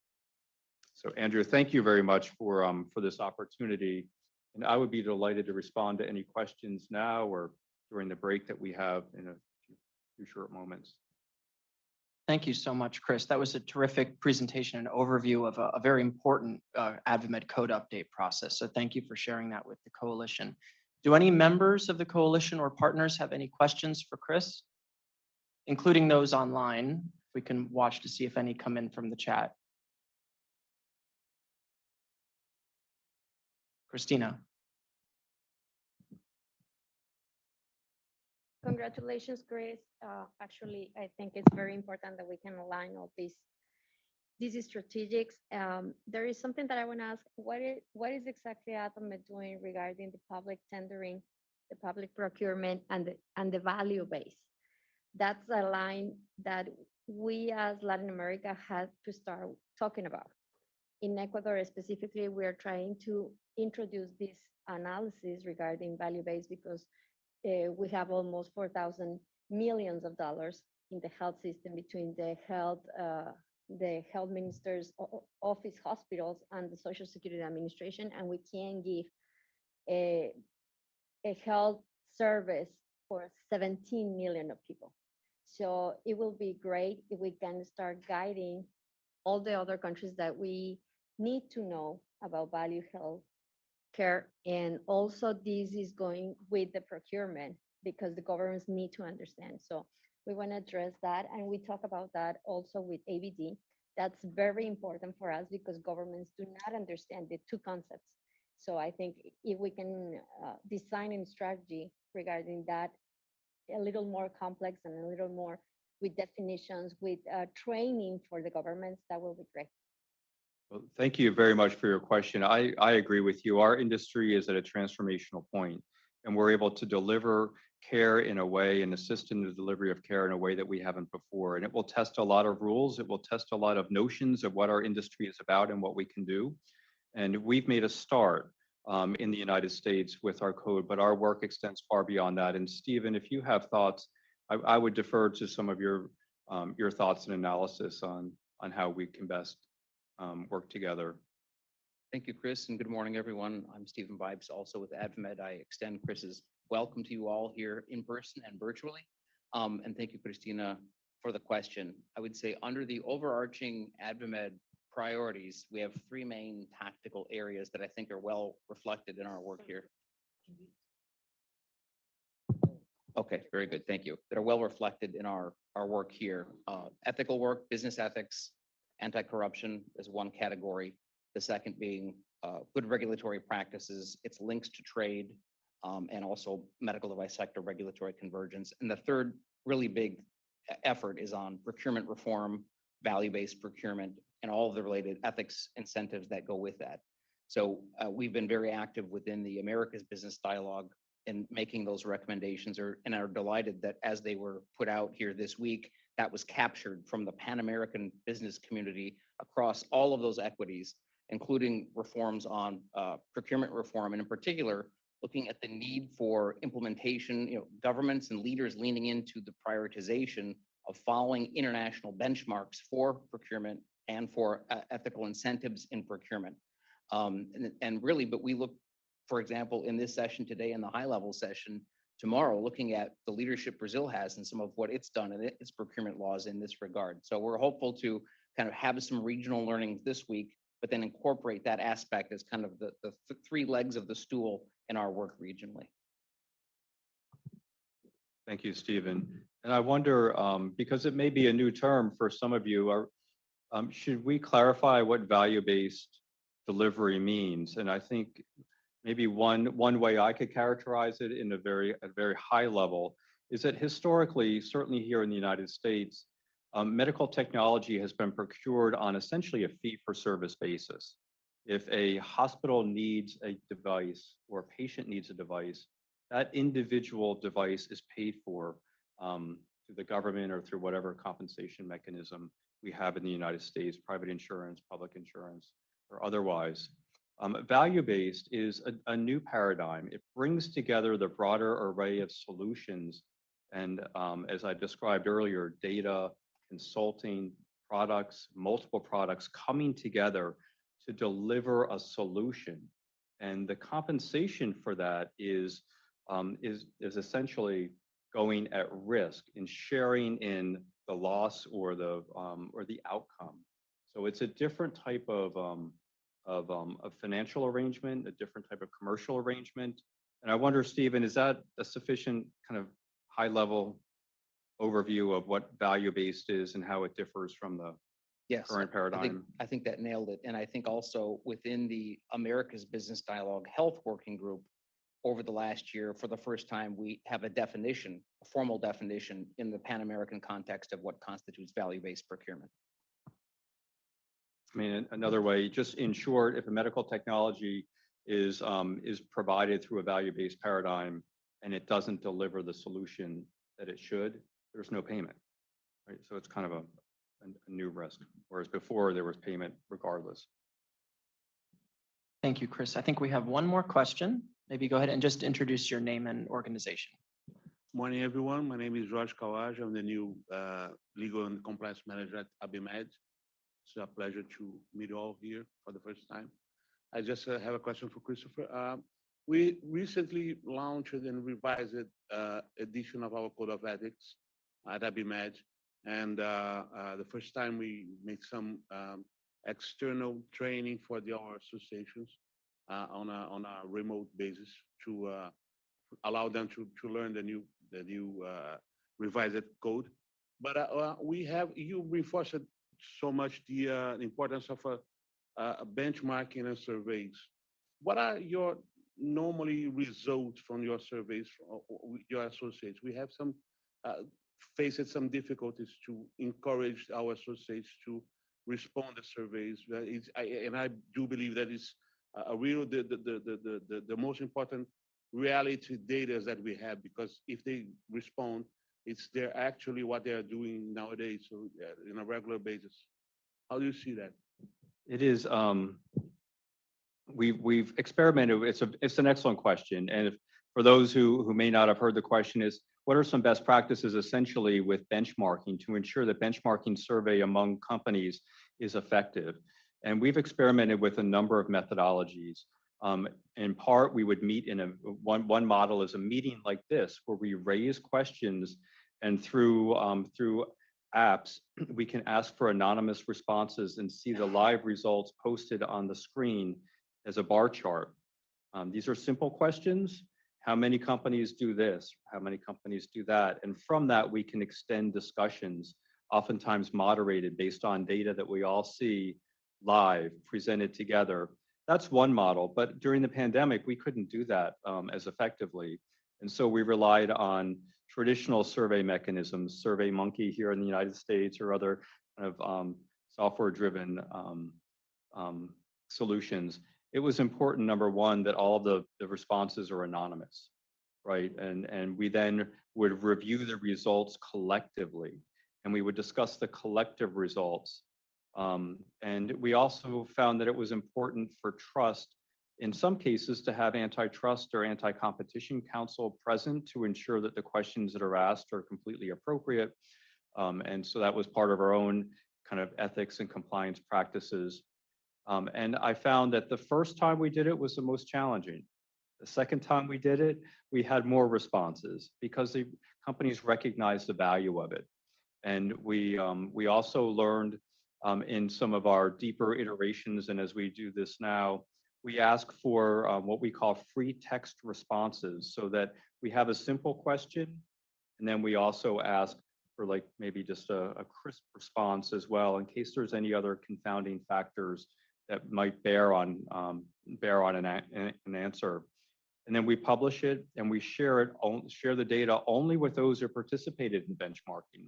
D: So Andrew, thank you very much for this opportunity. And I would be delighted to respond to any questions now or during the break that we have in a few short moments.
A: Thank you so much, Chris. That was a terrific presentation and overview of a very important AdvaMed code update process. So thank you for sharing that with the coalition. Do any members of the coalition or partners have any questions for Chris? Including those online. We can watch to see if any come in from the chat. Christina.
E: Congratulations, Chris. Actually, I think it's very important that we can align all these strategics. There is something that I want to ask. What is exactly AdvaMed doing regarding the public tendering, the public procurement, and the value base? That's a line that we as Latin America had to start talking about. In Ecuador specifically, we are trying to introduce this analysis regarding value-based because we have almost $4,000 million in the health system between the health minister's office, hospitals, and the Social Security Administration, and we can give a health service for 17 million of people. So it will be great if we can start guiding all the other countries that we need to know about value health care. And also this is going with the procurement because the governments need to understand. So we want to address that. And we talk about that also with ABD. That's very important for us because governments do not understand the two concepts. So I think if we can design a strategy regarding that, a little more complex and a little more with definitions, with training for the governments, that will be great.
D: Well, thank you very much for your question. I agree with you. Our industry is at a transformational point, and we're able to deliver care in a way and assist in the delivery of care in a way that we haven't before. And it will test a lot of rules. It will test a lot of notions of what our industry is about and what we can do. And we've made a start in the United States with our code, but our work extends far beyond that. And Stephen, if you have thoughts, I would defer to some of your thoughts and analysis on how we can best work together.
F: Thank you, Chris, and good morning, everyone. I'm Stephen Bibes, also with AdvaMed. I extend Chris's welcome to you all here in person and virtually. And thank you, Christina, for the question. I would say under the overarching AdvaMed priorities, we have three main tactical areas that I think are well reflected in our work here. Okay, very good, thank you. That are well reflected in our work here. Ethical work, business ethics, anti-corruption is one category. The second being good regulatory practices, its links to trade, and also medical device sector regulatory convergence. And the third really big effort is on procurement reform, value-based procurement, and all of the related ethics incentives that go with that. So we've been very active within the Americas Business Dialogue in making those recommendations, and are delighted that as they were put out here this week, that was captured from the Pan-American business community across all of those equities, including reforms on procurement reform, and in particular, looking at the need for implementation, governments and leaders leaning into the prioritization of following international benchmarks for procurement and for ethical incentives in procurement. And really, but we look, for example, in this session today and the high level session tomorrow, looking at the leadership Brazil has and some of what it's done and its procurement laws in this regard. So we're hopeful to kind of have some regional learnings this week, but then incorporate that aspect as kind of the three legs of the stool in our work regionally.
D: Thank you, Stephen. And I wonder, because it may be a new term for some of you, should we clarify what value-based delivery means? And I think maybe one way I could characterize it in a very high level is that historically, certainly here in the United States, medical technology has been procured on essentially a fee-for-service basis. If a hospital needs a device or a patient needs a device, that individual device is paid for through the government or through whatever compensation mechanism we have in the United States, private insurance, public insurance, or otherwise. Value-based is a new paradigm. It brings together the broader array of solutions and, as I described earlier, data, consulting, products, multiple products coming together to deliver a solution. And the compensation for that is essentially going at risk in sharing in the loss or the outcome. So it's a different type of financial arrangement, a different type of commercial arrangement. And I wonder, Stephen, is that a sufficient kind of high level overview of what value-based is and how it differs from the
F: Yes,
D: current paradigm?
F: I think that nailed it. And I think also within the America's Business Dialogue Health Working Group over the last year, for the first time, we have a definition, a formal definition in the Pan-American context of what constitutes value-based procurement.
D: I mean, another way, just in short, if a medical technology is provided through a value-based paradigm and it doesn't deliver the solution that it should, there's no payment, right? So it's kind of a new risk, whereas before there was payment regardless.
A: Thank you, Chris. I think we have one more question. Maybe go ahead and just introduce your name and organization.
G: Morning, everyone. My name is Raj Kawaj. I'm the new Legal and Compliance Manager at ABIMED. It's a pleasure to meet you all here for the first time. I just have a question for Christopher. We recently launched and revised edition of our Code of Ethics at ABIMED. And the first time we made some external training for our associations on a remote basis to allow them to learn the new revised code. But you reinforced so much the importance of benchmarking and surveys. What are your normally results from your surveys, your associates? We have some faced some difficulties to encourage our associates to respond to surveys. And I do believe that is a real the most important reality data that we have, because if they respond, it's they're actually what they are doing nowadays, so in a regular basis. How do you see that?
D: It is, we've experimented. It's an excellent question. And for those who may not have heard the question is, what are some best practices essentially with benchmarking to ensure that benchmarking survey among companies is effective? And we've experimented with a number of methodologies. In part, we would meet in one model is a meeting like this, where we raise questions, and through apps, we can ask for anonymous responses and see the live results posted on the screen as a bar chart. These are simple questions. How many companies do this? How many companies do that? And from that, we can extend discussions, oftentimes moderated based on data that we all see live, presented together. That's one model, but during the pandemic, we couldn't do that as effectively. And so we relied on traditional survey mechanisms, SurveyMonkey here in the United States, or other kind of software-driven solutions. It was important, number one, that all of the responses are anonymous, right? And we then would review the results collectively, and we would discuss the collective results And we also found that it was important for trust, in some cases, to have antitrust or anti-competition counsel present to ensure that the questions that are asked are completely appropriate. And so that was part of our own kind of ethics and compliance practices. And I found that the first time we did it was the most challenging. The second time we did it, we had more responses because the companies recognized the value of it. And we also learned in some of our deeper iterations, and as we do this now, we ask for what we call free text responses, so that we have a simple question, and then we also ask for like maybe just a crisp response as well, in case there's any other confounding factors that might bear on an answer. And then we publish it and we share the data only with those who participated in benchmarking.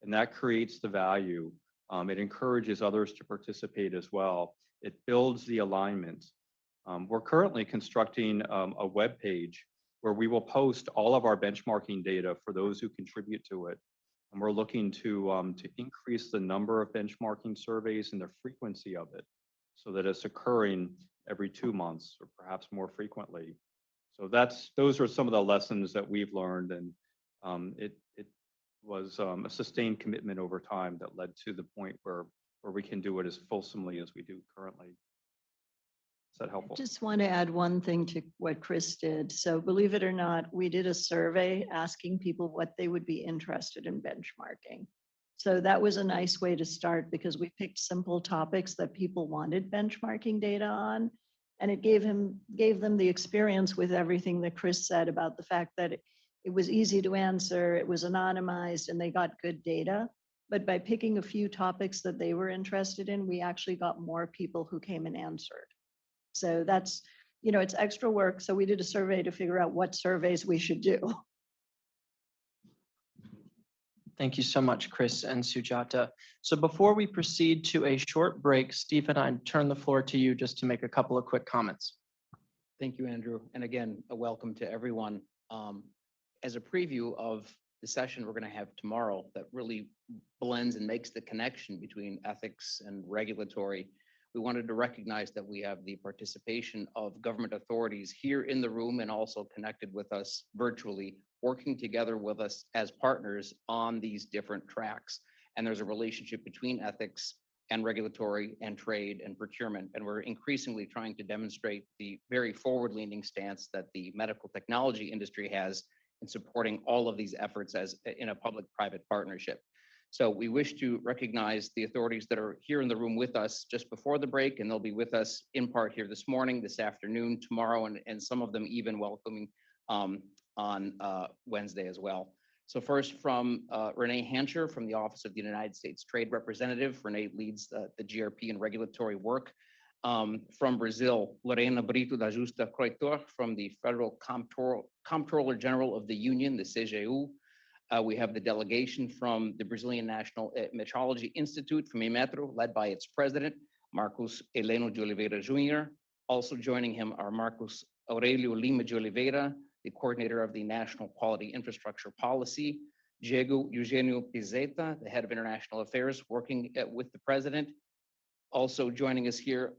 D: And that creates the value. It encourages others to participate as well. It builds the alignment. We're currently constructing a web page where we will post all of our benchmarking data for those who contribute to it. And we're looking to increase the number of benchmarking surveys and the frequency of it, so that it's occurring every 2 months or perhaps more frequently. So those are some of the lessons that we've learned, and it was a sustained commitment over time that led to the point where we can do it as fulsomely as we do currently. Is that helpful?
B: Just want to add one thing to what Chris did. So believe it or not, we did a survey asking people what they would be interested in benchmarking. So that was a nice way to start, because we picked simple topics that people wanted benchmarking data on. And it gave them the experience with everything that Chris said about the fact that it was easy to answer, it was anonymized, and they got good data. But by picking a few topics that they were interested in, we actually got more people who came and answered. So that's, it's extra work. So we did a survey to figure out what surveys we should do.
A: Thank you so much, Chris and Sujata. So before we proceed to a short break, Stephen, I turn the floor to you just to make a couple of quick comments.
F: Thank you, Andrew. And again, a welcome to everyone. As a preview of the session we're going to have tomorrow that really blends and makes the connection between ethics and regulatory, we wanted to recognize that we have the participation of government authorities here in the room and also connected with us virtually, working together with us as partners on these different tracks. And there's a relationship between ethics and regulatory and trade and procurement. And we're increasingly trying to demonstrate the very forward-leaning stance that the medical technology industry has in supporting all of these efforts as in a public-private partnership. So we wish to recognize the authorities that are here in the room with us just before the break, and they'll be with us in part here this morning, this afternoon, tomorrow, and some of them even welcoming on Wednesday as well. So first from Renee Hancher from the Office of the United States Trade Representative. Renee leads the GRP and regulatory work. From Brazil, Lorena Brito da Justa Croitor from the Federal Comptroller General of the Union, the CGU. We have the delegation from the Brazilian National Metrology Institute, from IMETRO, led by its president, Marcos Heleno de Oliveira Jr. Also joining him are Marcos Aurelio Lima de Oliveira, the coordinator of the National Quality Infrastructure Policy, Diego Eugenio Pizeta, the head of international affairs, working with the president. Also joining us here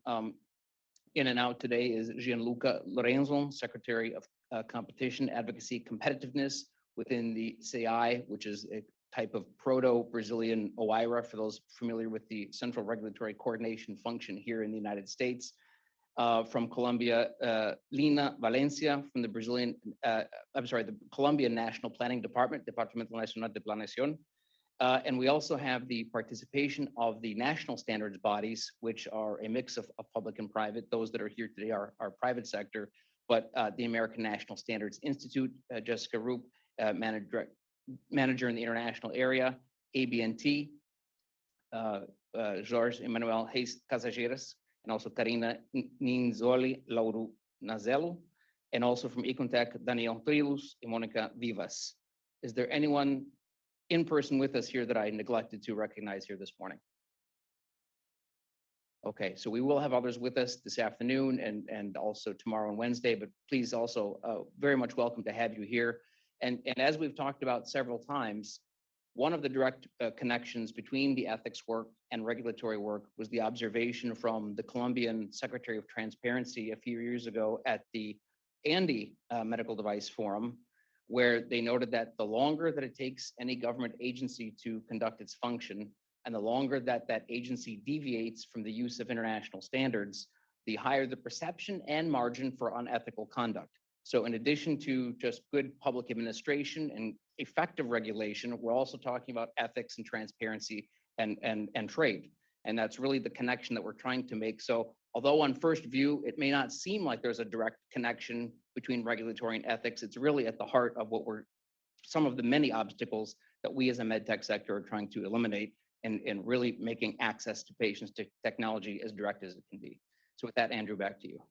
F: in and out today is Gianluca Lorenzo, Secretary of Competition, Advocacy, Competitiveness within the CI, which is a type of proto-Brazilian OIRA for those familiar with the Central Regulatory Coordination function here in the United States. From Colombia, Lina Valencia from the the Colombian National Planning Department, Departamento Nacional de Planeación. And we also have the participation of the national standards bodies, which are a mix of public and private. Those that are here today are private sector, but the American National Standards Institute, Jessica Roop, manager in the international area, ABNT, Jorge Emmanuel Reis Casageras, and also Karina Ninzoli Lauro Nazello, and also from Econtech, Daniel Trilus and Monica Vivas. Is there anyone in person with us here that I neglected to recognize here this morning? Okay, so we will have others with us this afternoon and also tomorrow and Wednesday, but please also very much welcome to have you here. And as we've talked about several times, One of the direct connections between the ethics work and regulatory work was the observation from the Colombian Secretary of Transparency a few years ago at the Andy Medical Device Forum, where they noted that the longer that it takes any government agency to conduct its function, and the longer that that agency deviates from the use of international standards, the higher the perception and margin for unethical conduct. So in addition to just good public administration and effective regulation, we're also talking about ethics and transparency and trade. And that's really the connection that we're trying to make. So although on first view, it may not seem like there's a direct connection between regulatory and ethics, it's really at the heart of what some of the many obstacles that we as a medtech sector are trying to eliminate and really making access to patients to technology as direct as it can be. So with that, Andrew, back to you.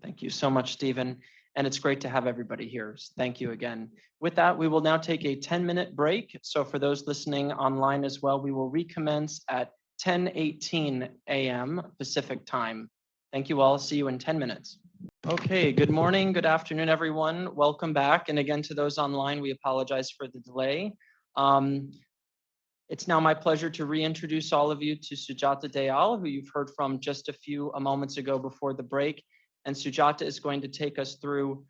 A: Thank you so much, Stephen. And it's great to have everybody here. Thank you again. With that, we will now take a 10-minute break. So for those listening online as well, we will recommence at 10:18 a.m. Pacific time. Thank you all. See you in 10 minutes. Okay, good morning, good afternoon, everyone. Welcome back. And again, to those online, we apologize for the delay. It's now my pleasure to reintroduce all of you to Sujata Dayal, who you've heard from just a few moments ago before the break. And Sujata is going to take us through,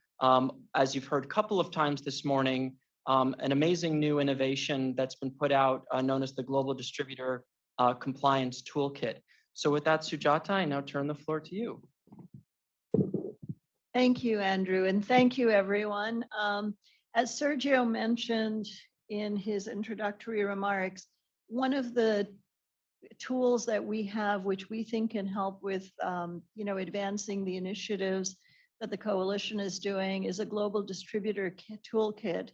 A: as you've heard a couple of times this morning, an amazing new innovation that's been put out known as the Global Distributor Compliance Toolkit. So with that, Sujata, I now turn the floor to you.
B: Thank you, Andrew, and thank you, everyone. As Sergio mentioned in his introductory remarks, one of the tools that we have, which we think can help with, advancing the initiatives that the coalition is doing, is a global distributor toolkit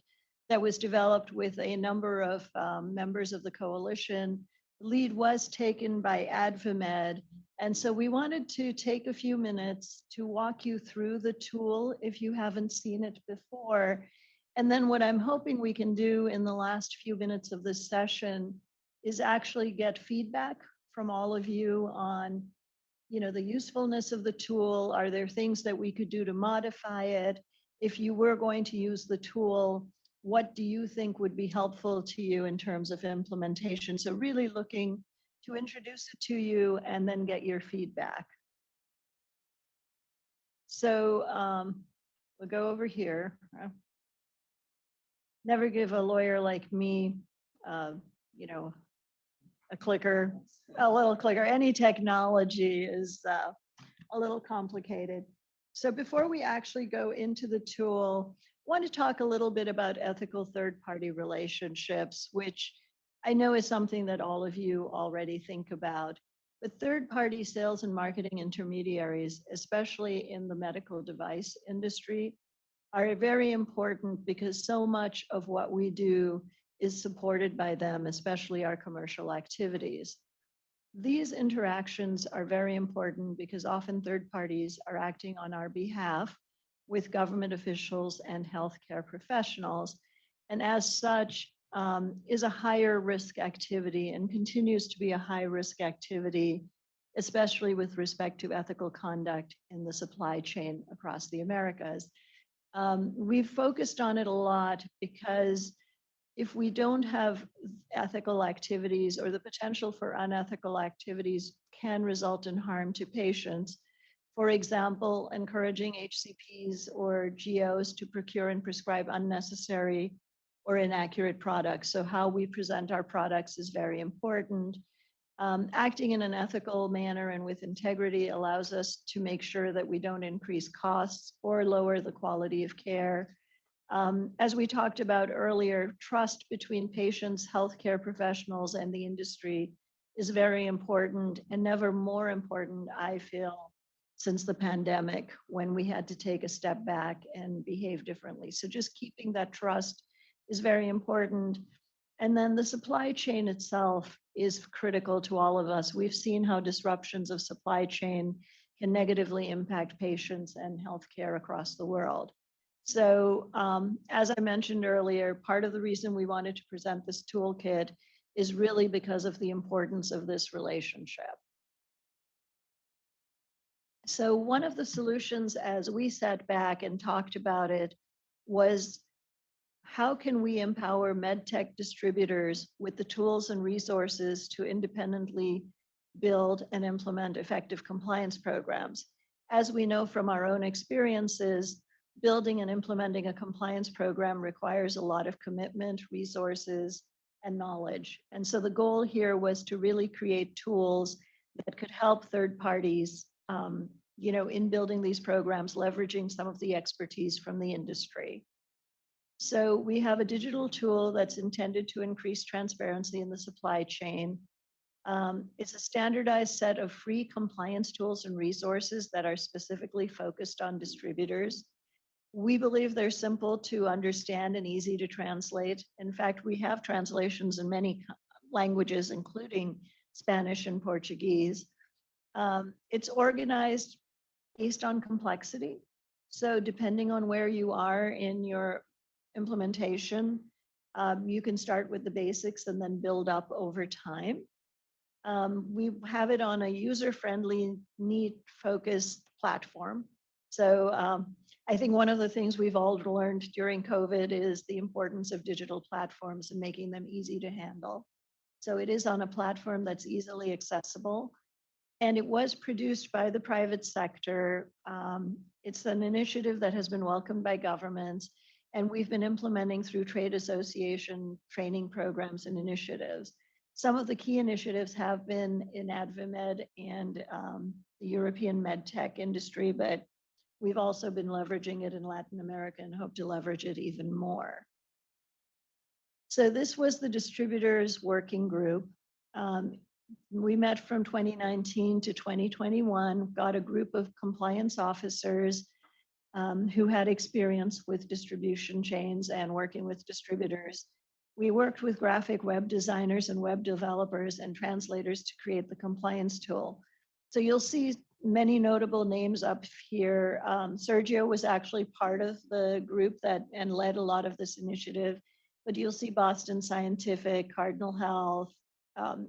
B: that was developed with a number of members of the coalition. The lead was taken by AdvaMed. And so we wanted to take a few minutes to walk you through the tool if you haven't seen it before. And then what I'm hoping we can do in the last few minutes of this session is actually get feedback from all of you on, the usefulness of the tool. Are there things that we could do to modify it? If you were going to use the tool, what do you think would be helpful to you in terms of implementation? So really looking to introduce it to you and then get your feedback. So we'll go over here. Never give a lawyer like me, a clicker, a little clicker. Any technology is a little complicated. So before we actually go into the tool, I want to talk a little bit about ethical third-party relationships, which I know is something that all of you already think about. But third-party sales and marketing intermediaries, especially in the medical device industry, are very important because so much of what we do is supported by them, especially our commercial activities. These interactions are very important because often third parties are acting on our behalf with government officials and healthcare professionals, and as such is a higher risk activity and continues to be a high risk activity, especially with respect to ethical conduct in the supply chain across the Americas. We've focused on it a lot because if we don't have ethical activities, or the potential for unethical activities can result in harm to patients. For example, encouraging HCPs or GOs to procure and prescribe unnecessary or inaccurate products. So how we present our products is very important. Acting in an ethical manner and with integrity allows us to make sure that we don't increase costs or lower the quality of care. As we talked about earlier, trust between patients, healthcare professionals, and the industry is very important, and never more important, I feel, since the pandemic, when we had to take a step back and behave differently. So just keeping that trust is very important. And then the supply chain itself is critical to all of us. We've seen how disruptions of supply chain can negatively impact patients and healthcare across the world. So as I mentioned earlier, part of the reason we wanted to present this toolkit is really because of the importance of this relationship. So one of the solutions as we sat back and talked about it was how can we empower medtech distributors with the tools and resources to independently build and implement effective compliance programs? As we know from our own experiences, building and implementing a compliance program requires a lot of commitment, resources, and knowledge. And so the goal here was to really create tools that could help third parties, in building these programs, leveraging some of the expertise from the industry. So we have a digital tool that's intended to increase transparency in the supply chain. It's a standardized set of free compliance tools and resources that are specifically focused on distributors. We believe they're simple to understand and easy to translate. In fact, we have translations in many languages, including Spanish and Portuguese. It's organized based on complexity. So depending on where you are in your implementation, you can start with the basics and then build up over time. We have it on a user-friendly, need-focused platform. So I think one of the things we've all learned during COVID is the importance of digital platforms and making them easy to handle. So it is on a platform that's easily accessible. And it was produced by the private sector. It's an initiative that has been welcomed by governments, and we've been implementing through trade association training programs and initiatives. Some of the key initiatives have been in AdvaMed and the European medtech industry, but we've also been leveraging it in Latin America and hope to leverage it even more. So this was the distributors working group. We met from 2019 to 2021, got a group of compliance officers who had experience with distribution chains and working with distributors. We worked with graphic web designers and web developers and translators to create the compliance tool. So you'll see many notable names up here. Sergio was actually part of the group and led a lot of this initiative, but you'll see Boston Scientific, Cardinal Health,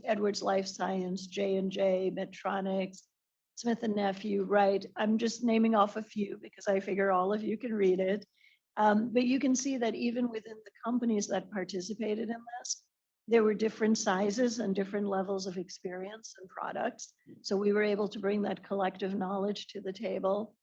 B: Edwards Life Science, J&J, Medtronic, Smith & Nephew, right? I'm just naming off a few because I figure all of you can read it. But you can see that even within the companies that participated in this, there were different sizes and different levels of experience and products. So we were able to bring that collective knowledge to the table.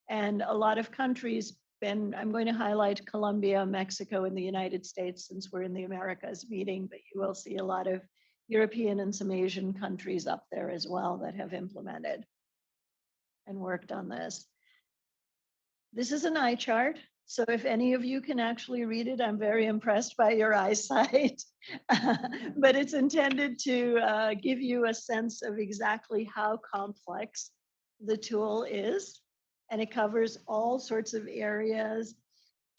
B: And a lot of countries, and I'm going to highlight Colombia, Mexico, and the United States since we're in the Americas meeting, but you will see a lot of European and some Asian countries up there as well that have implemented and worked on this. This is an eye chart. So if any of you can actually read it, I'm very impressed by your eyesight. But it's intended to give you a sense of exactly how complex the tool is. And it covers all sorts of areas,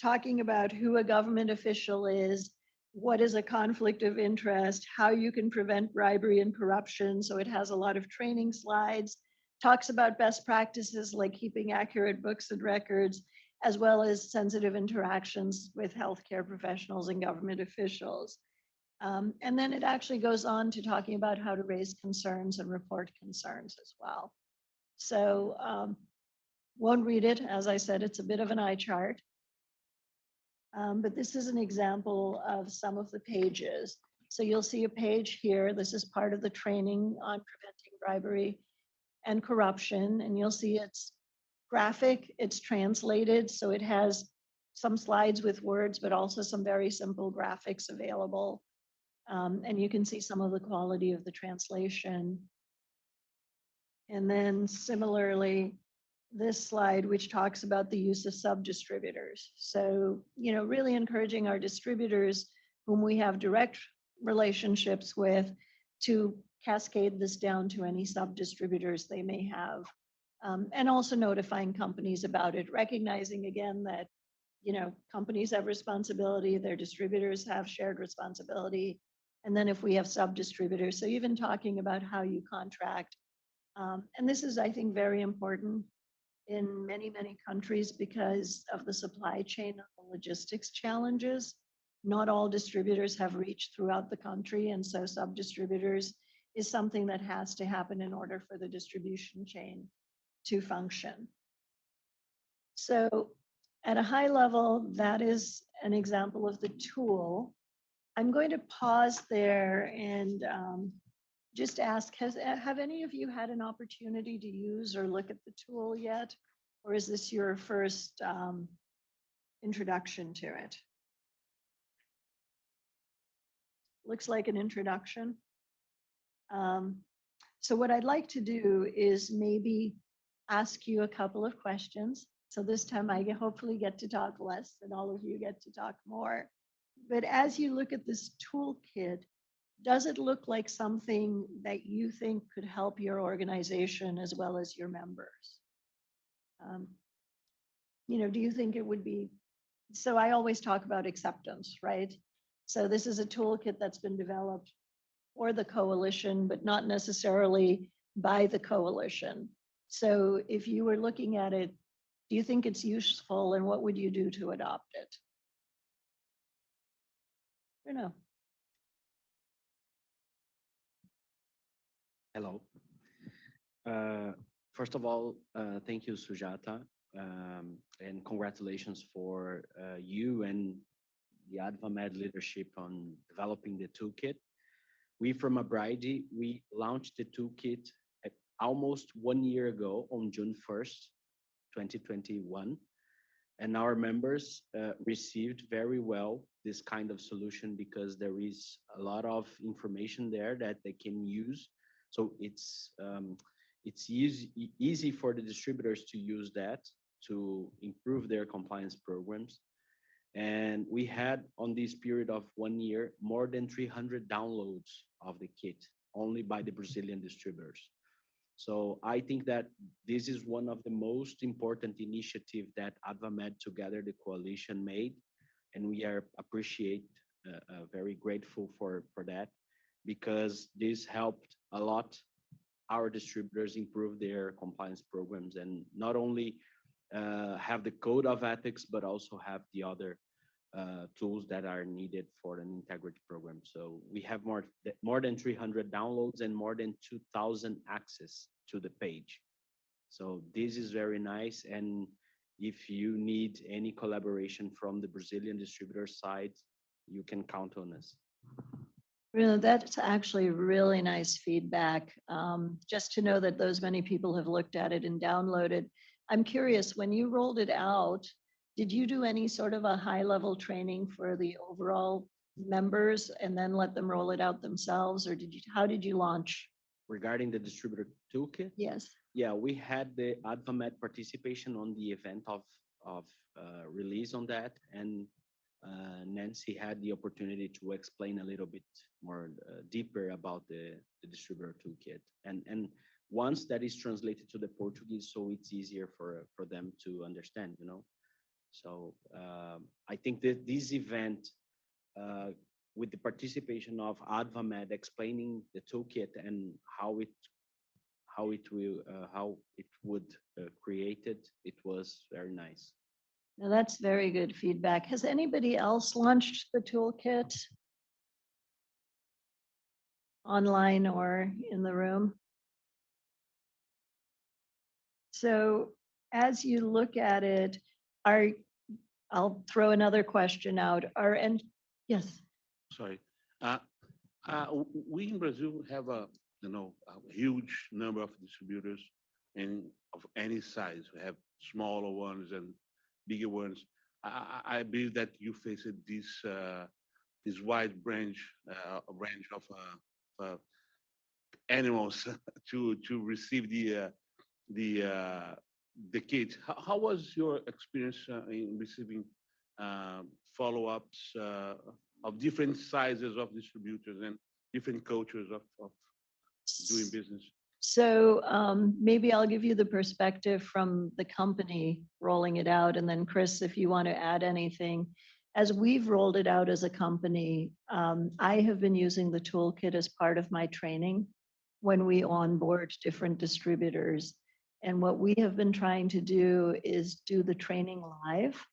B: talking about who a government official is, what is a conflict of interest, how you can prevent bribery and corruption. So it has a lot of training slides, talks about best practices like keeping accurate books and records, as well as sensitive interactions with healthcare professionals and government officials. And then it actually goes on to talking about how to raise concerns and report concerns as well. So won't read it. As I said, it's a bit of an eye chart. But this is an example of some of the pages. So you'll see a page here. This is part of the training on preventing bribery and corruption. And you'll see it's graphic, it's translated. So it has some slides with words, but also some very simple graphics available. And you can see some of the quality of the translation. And then similarly, this slide, which talks about the use of sub-distributors. So, really encouraging our distributors whom we have direct relationships with to cascade this down to any sub-distributors they may have. And also notifying companies about it, recognizing again that, companies have responsibility, their distributors have shared responsibility. And then if we have sub-distributors, so even talking about how you contract. And this is, I think, very important in many, many countries because of the supply chain and the logistics challenges. Not all distributors have reach throughout the country, and so sub-distributors is something that has to happen in order for the distribution chain to function. So At a high level, that is an example of the tool. I'm going to pause there and just ask, have any of you had an opportunity to use or look at the tool yet? Or is this your first introduction to it? Looks like an introduction. So what I'd like to do is maybe ask you a couple of questions. So this time I hopefully get to talk less and all of you get to talk more. But as you look at this toolkit, does it look like something that you think could help your organization as well as your members? Do you think it would be, so I always talk about acceptance, right? So this is a toolkit that's been developed for the coalition, but not necessarily by the coalition. So if you were looking at it, do you think it's useful and what would you do to adopt it? I don't know.
H: Hello. First of all, thank you, Sujata, and congratulations for you and the AdvaMed leadership on developing the toolkit. We from Abridee, we launched the toolkit almost 1 year ago on June 1st, 2021. And our members received very well this kind of solution because there is a lot of information there that they can use. So it's easy for the distributors to use that to improve their compliance programs. And we had on this period of 1 year, more than 300 downloads of the kit only by the Brazilian distributors. So I think that this is one of the most important initiatives that AdvaMed together, the coalition made. And we are very grateful for that because this helped a lot our distributors improve their compliance programs and not only have the code of ethics, but also have the other tools that are needed for an integrity program. So we have more than 300 downloads and more than 2,000 access to the page. So this is very nice. And if you need any collaboration from the Brazilian distributor side, you can count on us.
B: Really, that's actually really nice feedback. Just to know that those many people have looked at it and downloaded. I'm curious, when you rolled it out, did you do any sort of a high-level training for the overall members and then let them roll it out themselves, or how did you launch?
H: Regarding the distributor toolkit?
B: Yes.
H: Yeah, we had the AdvaMed participation on the event of release on that, and Nancy had the opportunity to explain a little bit more deeper about the distributor toolkit. And once that is translated to the Portuguese, so it's easier for them to understand, So I think that this event, with the participation of AdvaMed explaining the toolkit and how it would create it, it was very nice.
B: Now that's very good feedback. Has anybody else launched the toolkit online or in the room? So as you look at it, I'll throw another question out. Yes.
G: Sorry. We in Brazil have a huge number of distributors and of any size. We have smaller ones and bigger ones. I believe that you face this wide range of animals to receive the kit. How was your experience in receiving follow-ups of different sizes of distributors and different cultures of doing business?
B: So maybe I'll give you the perspective from the company rolling it out. And then Chris, if you want to add anything. As we've rolled it out as a company, I have been using the toolkit as part of my training when we onboard different distributors. And what we have been trying to do is do the training live.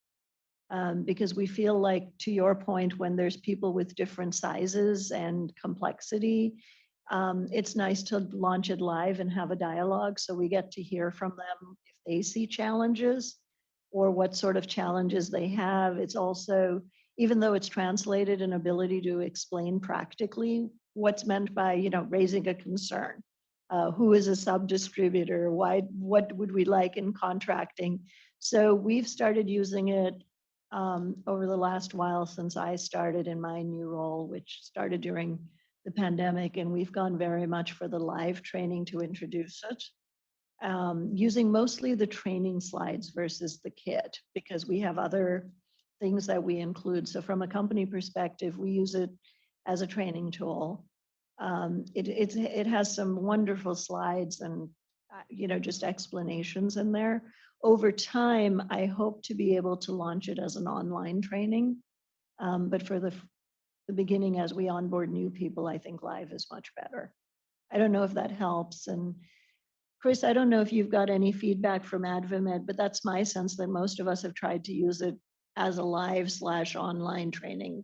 B: Because we feel like, to your point, when there's people with different sizes and complexity, it's nice to launch it live and have a dialogue so we get to hear from them if they see challenges. or what sort of challenges they have. It's also, even though it's translated, an ability to explain practically what's meant by, raising a concern. Who is a sub-distributor? Why, what would we like in contracting? So we've started using it over the last while since I started in my new role, which started during the pandemic, and we've gone very much for the live training to introduce it, using mostly the training slides versus the kit, because we have other things that we include. So from a company perspective, we use it as a training tool. It has some wonderful slides and, just explanations in there. Over time, I hope to be able to launch it as an online training. But for the beginning, as we onboard new people, I think live is much better. I don't know if that helps. And Chris, I don't know if you've got any feedback from AdvaMed, but that's my sense that most of us have tried to use it as a live/online training.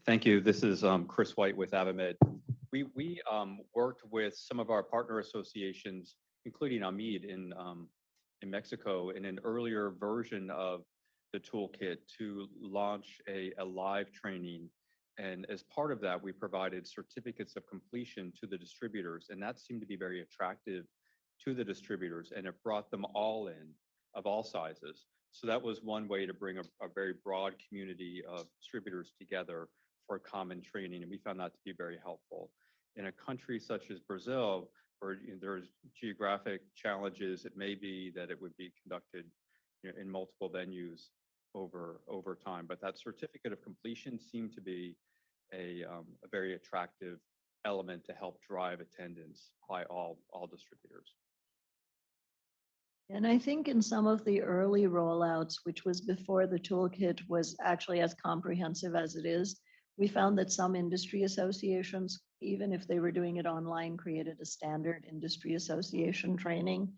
D: Thank you. This is Chris White with AdvaMed. We worked with some of our partner associations, including AMID in Mexico, in an earlier version of the toolkit to launch a live training. And as part of that, we provided certificates of completion to the distributors, and that seemed to be very attractive to the distributors, and it brought them all in, of all sizes. So that was one way to bring a very broad community of distributors together for common training, and we found that to be very helpful. In a country such as Brazil, where there's geographic challenges, it may be that it would be conducted in multiple venues over time. But that certificate of completion seemed to be a very attractive element to help drive attendance by all distributors.
B: And I think in some of the early rollouts, which was before the toolkit was actually as comprehensive as it is, we found that some industry associations, even if they were doing it online, created a standard industry association training.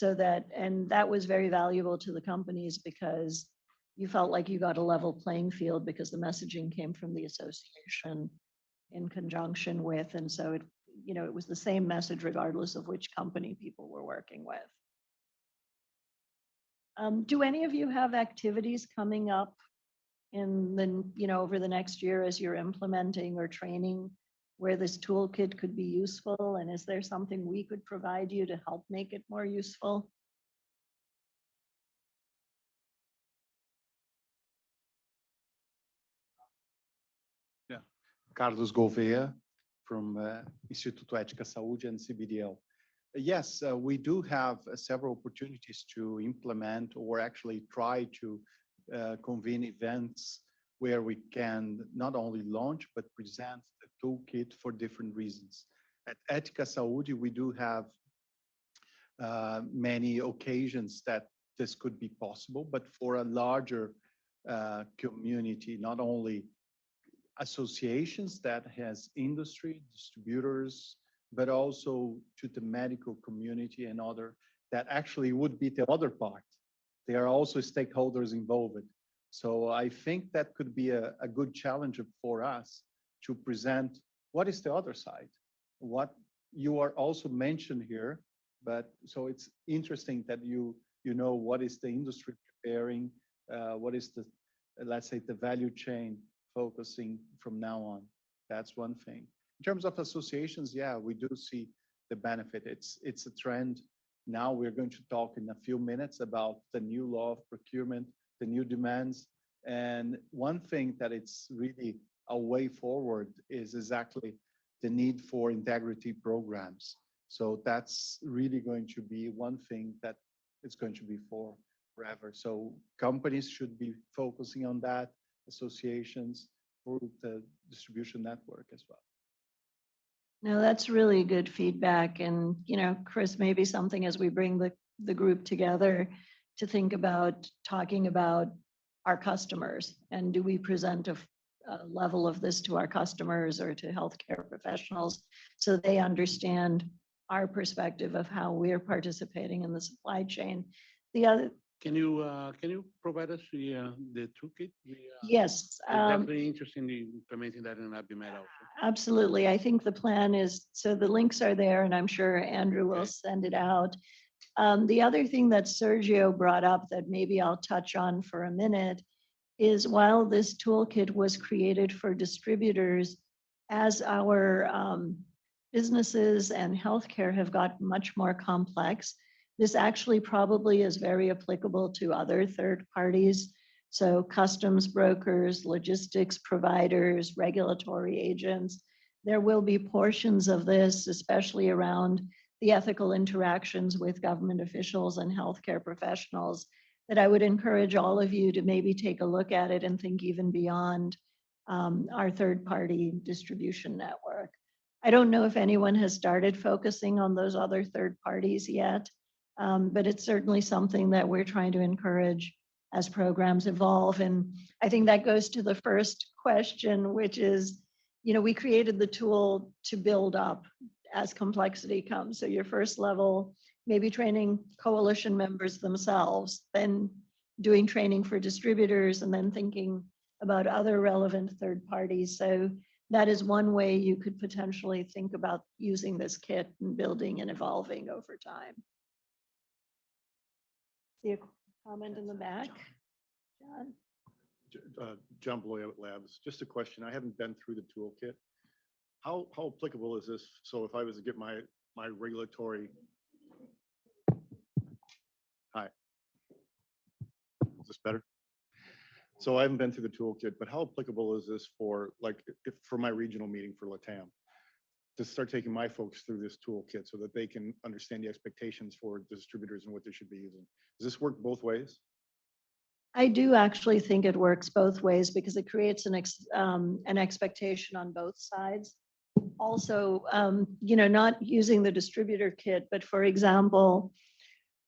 B: And that was very valuable to the companies because you felt like you got a level playing field because the messaging came from the association in conjunction with, and so it was the same message regardless of which company people were working with. Do any of you have activities coming up in the, over the next year as you're implementing or training where this toolkit could be useful? And is there something we could provide you to help make it more useful?
I: Yeah, Carlos Gouveia from Instituto Ética Saúde and CBDL. Yes, we do have several opportunities to implement or actually try to convene events where we can not only launch but present the toolkit for different reasons. At Ética Saúde, we do have many occasions that this could be possible, but for a larger community, not only associations that has industry, distributors, but also to the medical community and other that actually would be the other part. They are also stakeholders involved. So I think that could be a good challenge for us to present what is the other side, what you are also mentioned here. But so it's interesting that you know what is the industry preparing, what is the, let's say, the value chain focusing from now on. That's one thing. In terms of associations, yeah, we do see the benefit. It's a trend. Now we're going to talk in a few minutes about the new law of procurement, the new demands. And one thing that it's really a way forward is exactly the need for integrity programs. So that's really going to be one thing that it's going to be for forever. So companies should be focusing on that, associations, for the distribution network as well.
B: No, that's really good feedback. And, Chris, maybe something as we bring the group together to think about talking about our customers, and do we present a level of this to our customers or to healthcare professionals so they understand our perspective of how we're participating in the supply chain. The
G: Can you provide us the toolkit?
B: Yes.
G: We're definitely interested in implementing that in ABIMED also.
B: Absolutely. I think the plan is, so the links are there and I'm sure Andrew will
G: Okay.
B: send it out. The other thing that Sergio brought up that maybe I'll touch on for a minute is while this toolkit was created for distributors, as our businesses and healthcare have got much more complex, this actually probably is very applicable to other third parties. So customs brokers, logistics providers, regulatory agents. There will be portions of this, especially around the ethical interactions with government officials and healthcare professionals, that I would encourage all of you to maybe take a look at it and think even beyond our third-party distribution network. I don't know if anyone has started focusing on those other third parties yet, but it's certainly something that we're trying to encourage as programs evolve. And I think that goes to the first question, which is, we created the tool to build up as complexity comes. So your first level, maybe training coalition members themselves, then doing training for distributors, and then thinking about other relevant third parties. So that is one way you could potentially think about using this kit and building and evolving over time. See a comment in the back? John?
I: John Beloy at Labs. Just a question. I haven't been through the toolkit. How applicable is this? So if I was to get my regulatory. Hi. Is this better? So I haven't been through the toolkit, but how applicable is this for for my regional meeting for LATAM? To start taking my folks through this toolkit so that they can understand the expectations for distributors and what they should be using. Does this work both ways?
B: I do actually think it works both ways because it creates an expectation on both sides. Also, not using the distributor kit, but for example,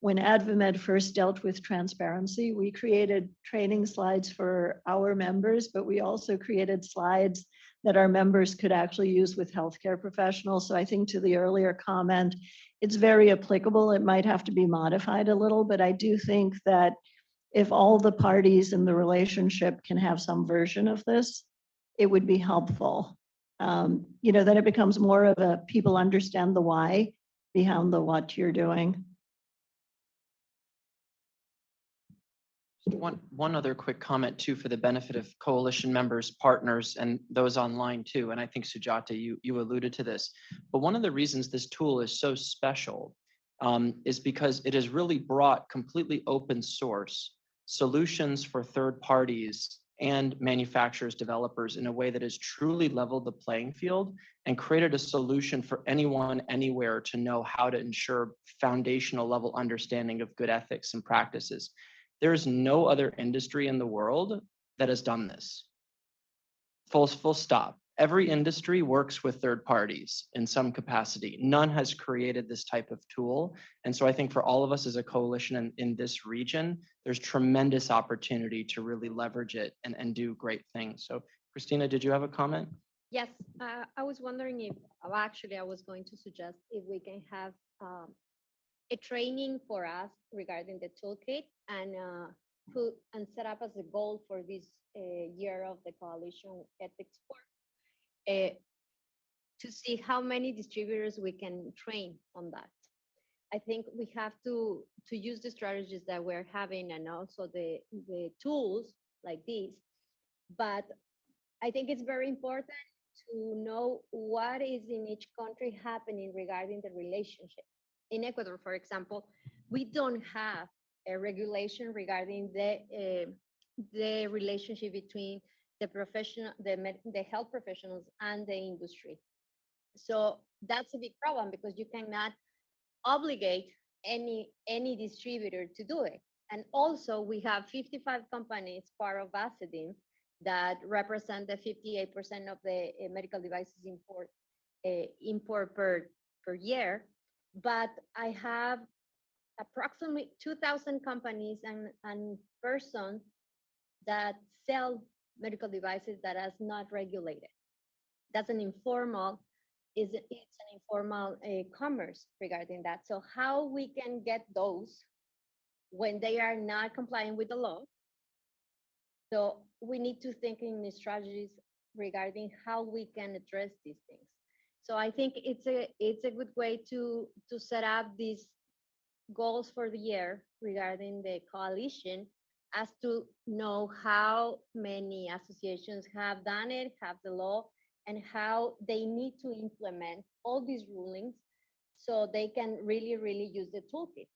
B: when AdvaMed first dealt with transparency, we created training slides for our members, but we also created slides that our members could actually use with healthcare professionals. So I think to the earlier comment, it's very applicable. It might have to be modified a little, but I do think that if all the parties in the relationship can have some version of this, it would be helpful. Then it becomes more of a people understand the why behind the what you're doing.
A: One other quick comment too, for the benefit of coalition members, partners, and those online too. And I think Sujata, you alluded to this, but one of the reasons this tool is so special is because it has really brought completely open source solutions for third parties and manufacturers, developers in a way that has truly leveled the playing field and created a solution for anyone, anywhere to know how to ensure foundational level understanding of good ethics and practices. There is no other industry in the world that has done this. Full stop. Every industry works with third parties in some capacity. None has created this type of tool. And so I think for all of us as a coalition in this region, there's tremendous opportunity to really leverage it and do great things. So Christina, did you have a comment?
E: Yes, I was wondering if, actually, I was going to suggest if we can have a training for us regarding the toolkit and put and set up as a goal for this year of the Coalition Ethics Work to see how many distributors we can train on that. I think we have to use the strategies that we're having and also the tools like these. But I think it's very important to know what is in each country happening regarding the relationship. In Ecuador, for example, we don't have a regulation regarding the relationship between the health professionals and the industry. So that's a big problem because you cannot obligate any distributor to do it. And also we have 55 companies part of ASEDIN that represent the 58% of the medical devices import per year. But I have approximately 2,000 companies and persons that sell medical devices that is not regulated. That's an informal, it's an informal commerce regarding that. So how we can get those when they are not complying with the law. So we need to think in the strategies regarding how we can address these things. So I think it's a good way to set up these goals for the year regarding the coalition, as to know how many associations have done it, have the law, and how they need to implement all these rulings so they can really, really use the toolkit.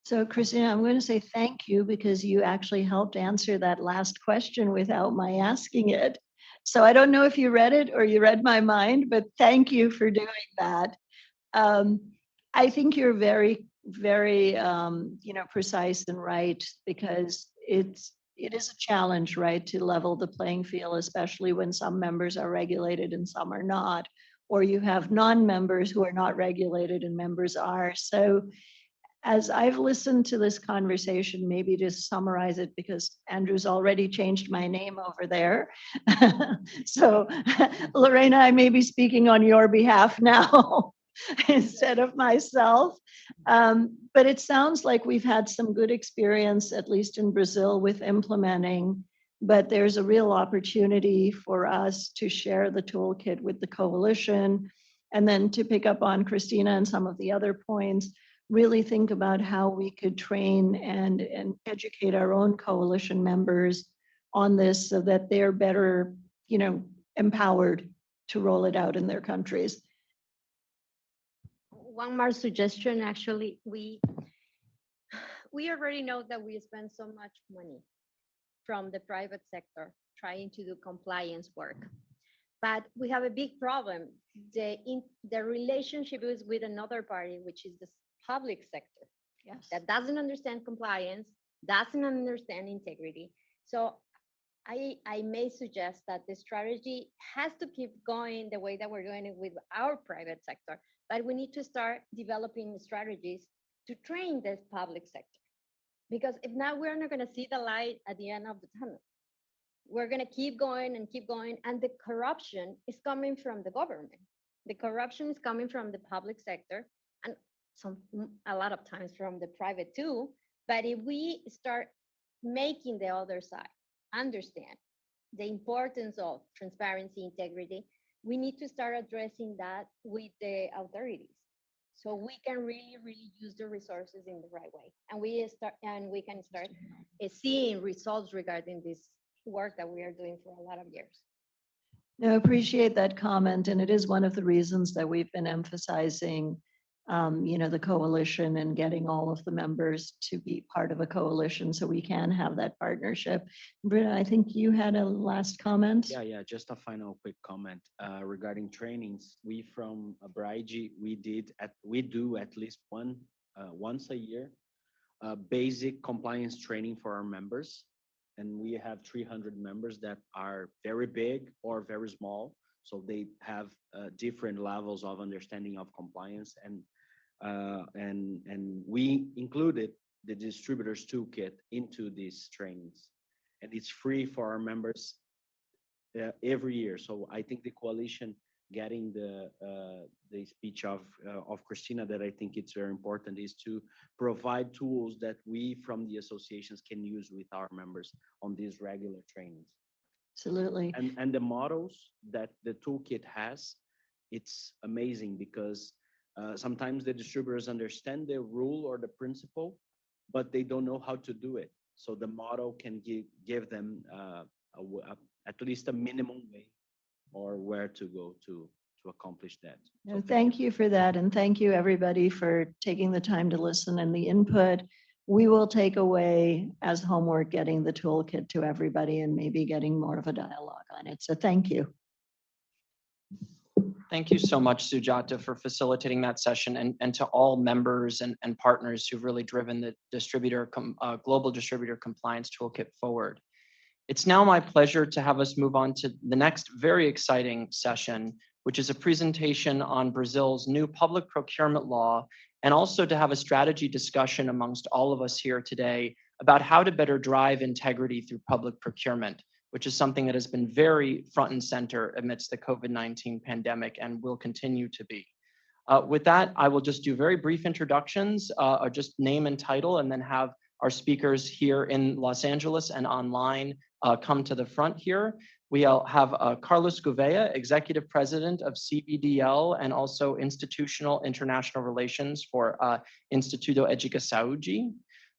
B: So Christina, I'm going to say thank you because you actually helped answer that last question without my asking it. So I don't know if you read it or you read my mind, but thank you for doing that. I think you're very, very, precise and right, because it is a challenge, right, to level the playing field, especially when some members are regulated and some are not, or you have non-members who are not regulated and members are. So as I've listened to this conversation, maybe to summarize it, because Andrew's already changed my name over there. So Lorena, I may be speaking on your behalf now instead of myself. But it sounds like we've had some good experience, at least in Brazil, with implementing, but there's a real opportunity for us to share the toolkit with the coalition. And then to pick up on Christina and some of the other points, really think about how we could train and educate our own coalition members on this so that they're better, empowered to roll it out in their countries.
E: One more suggestion, actually, we already know that we spend so much money from the private sector trying to do compliance work, but we have a big problem. The relationship is with another party, which is the public sector.
B: Yes.
E: That doesn't understand compliance, doesn't understand integrity. So I may suggest that the strategy has to keep going the way that we're doing it with our private sector, but we need to start developing strategies to train this public sector. Because if not, we're not going to see the light at the end of the tunnel. We're going to keep going, and the corruption is coming from the government. The corruption is coming from the public sector, and a lot of times from the private too. But if we start making the other side understand the importance of transparency, integrity, we need to start addressing that with the authorities, so we can really, really use the resources in the right way, and we can start seeing results regarding this work that we are doing for a lot of years.
B: No, I appreciate that comment, and it is one of the reasons that we've been emphasizing the coalition and getting all of the members to be part of a coalition so we can have that partnership. Britta, I think you had a last comment.
H: Yeah, just a final quick comment regarding trainings. We from Abraide, we do at least once a year basic compliance training for our members, and we have 300 members that are very big or very small, so they have different levels of understanding of compliance, and we included the distributors toolkit into these trainings, and it's free for our members every year. So I think the coalition getting the speech of Christina, that I think it's very important, is to provide tools that we from the associations can use with our members on these regular trainings.
B: Absolutely.
H: And the models that the toolkit has, it's amazing, because sometimes the distributors understand the rule or the principle, but they don't know how to do it. So the model can give them at least a minimum way or where to go to accomplish that.
B: No, thank you for that. And thank you everybody for taking the time to listen and the input. We will take away as homework getting the toolkit to everybody and maybe getting more of a dialogue on it. So thank you.
A: Thank you so much, Sujata, for facilitating that session, and to all members and partners who've really driven the Global Distributor Compliance Toolkit forward. It's now my pleasure to have us move on to the next very exciting session, which is a presentation on Brazil's new public procurement law, and also to have a strategy discussion amongst all of us here today about how to better drive integrity through public procurement, which is something that has been very front and center amidst the COVID-19 pandemic and will continue to be. With that, I will just do very brief introductions, or just name and title, and then have our speakers here in Los Angeles and online come to the front here. We'll have Carlos Gouveia, Executive President of CBDL and also Institutional International Relations for Instituto Ética Saúde.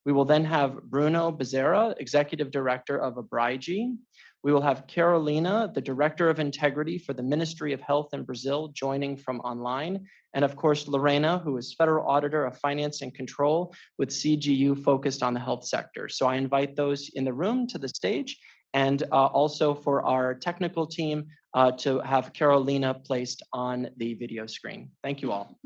A: We will then have Bruno Bezerra, Executive Director of Abraige. We will have Carolina, the Director of Integrity for the Ministry of Health in Brazil, joining from online. And of course, Lorena, who is Federal Auditor of Finance and Control with CGU focused on the health sector. So I invite those in the room to the stage, and also for our technical team to have Carolina placed on the video screen. Thank you all.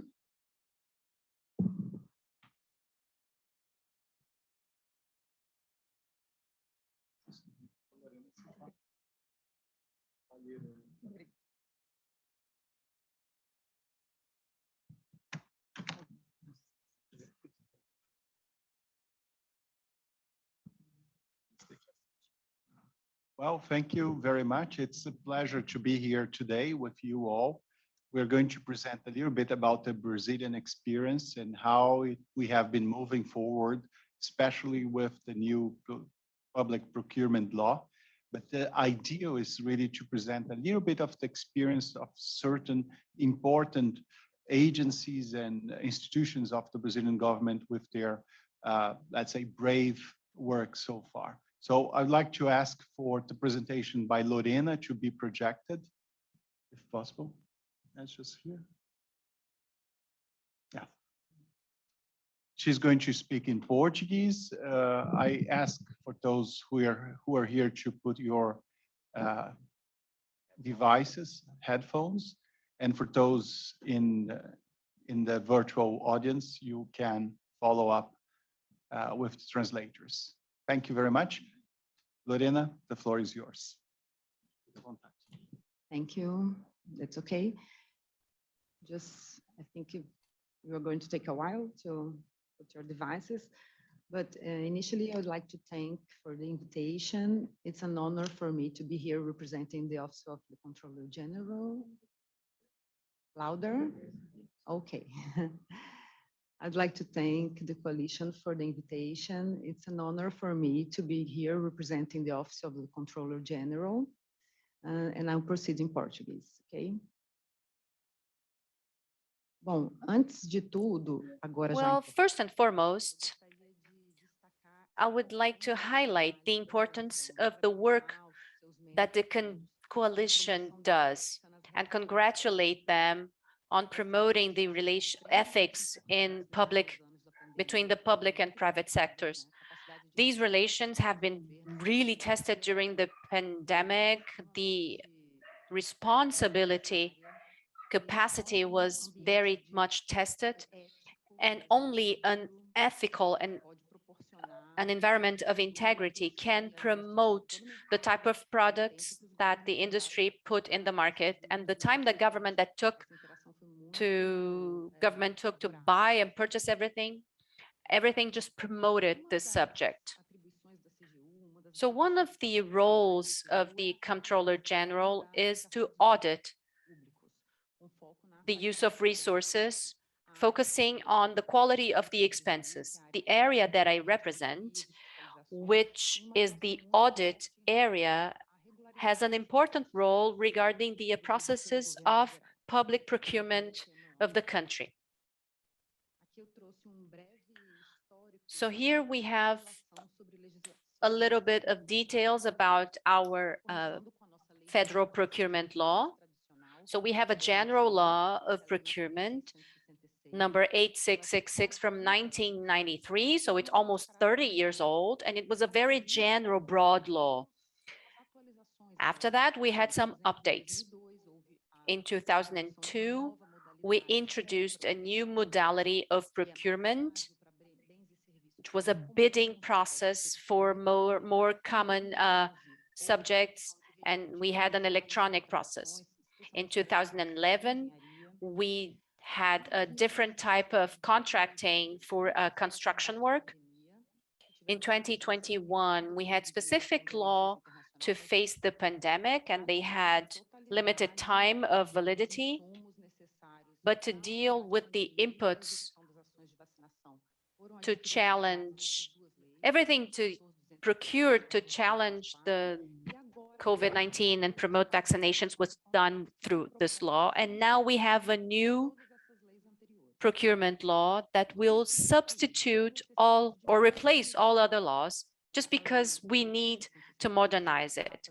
I: Well, thank you very much. It's a pleasure to be here today with you all. We're going to present a little bit about the Brazilian experience and how we have been moving forward, especially with the new public procurement law. But the idea is really to present a little bit of the experience of certain important agencies and institutions of the Brazilian government with their, let's say, brave work so far. So I'd like to ask for the presentation by Lorena to be projected, if possible. That's just here. Yeah. She's going to speak in Portuguese. I ask for those who are here to put your devices, headphones, and for those in the virtual audience, you can follow up with the translators. Thank you very much. Lorena, the floor is yours.
J: Thank you. That's okay. Just, I think you're going to take a while to put your devices, but initially I would like to thank for the invitation. It's an honor for me to be here representing the Office of the Comptroller General. Louder? Okay. I'd like to thank the coalition for the invitation. It's an honor for me to be here representing the Office of the Comptroller General, and I'll proceed in Portuguese, okay? Bom, antes de tudo, agora já.
K: Well, first and foremost, I would like to highlight the importance of the work that the coalition does and congratulate them on promoting the ethics in between the public and private sectors. These relations have been really tested during the pandemic. The responsibility capacity was very much tested, and only an ethical and an environment of integrity can promote the type of products that the industry put in the market. And the time the government took to buy and purchase everything just promoted this subject. So one of the roles of the Comptroller General is to audit the use of resources, focusing on the quality of the expenses. The area that I represent, which is the audit area, has an important role regarding the processes of public procurement of the country. So here we have a little bit of details about our federal procurement law. So we have a general law of procurement, number 8666 from 1993. So it's almost 30 years old, and it was a very general, broad law. After that, we had some updates. In 2002, we introduced a new modality of procurement, which was a bidding process for more common subjects, and we had an electronic process. In 2011, we had a different type of contracting for construction work. In 2021, we had specific law to face the pandemic, and they had limited time of validity. but to deal with the inputs to challenge everything to procure to challenge the COVID-19 and promote vaccinations was done through this law. And now we have a new procurement law that will substitute all or replace all other laws just because we need to modernize it.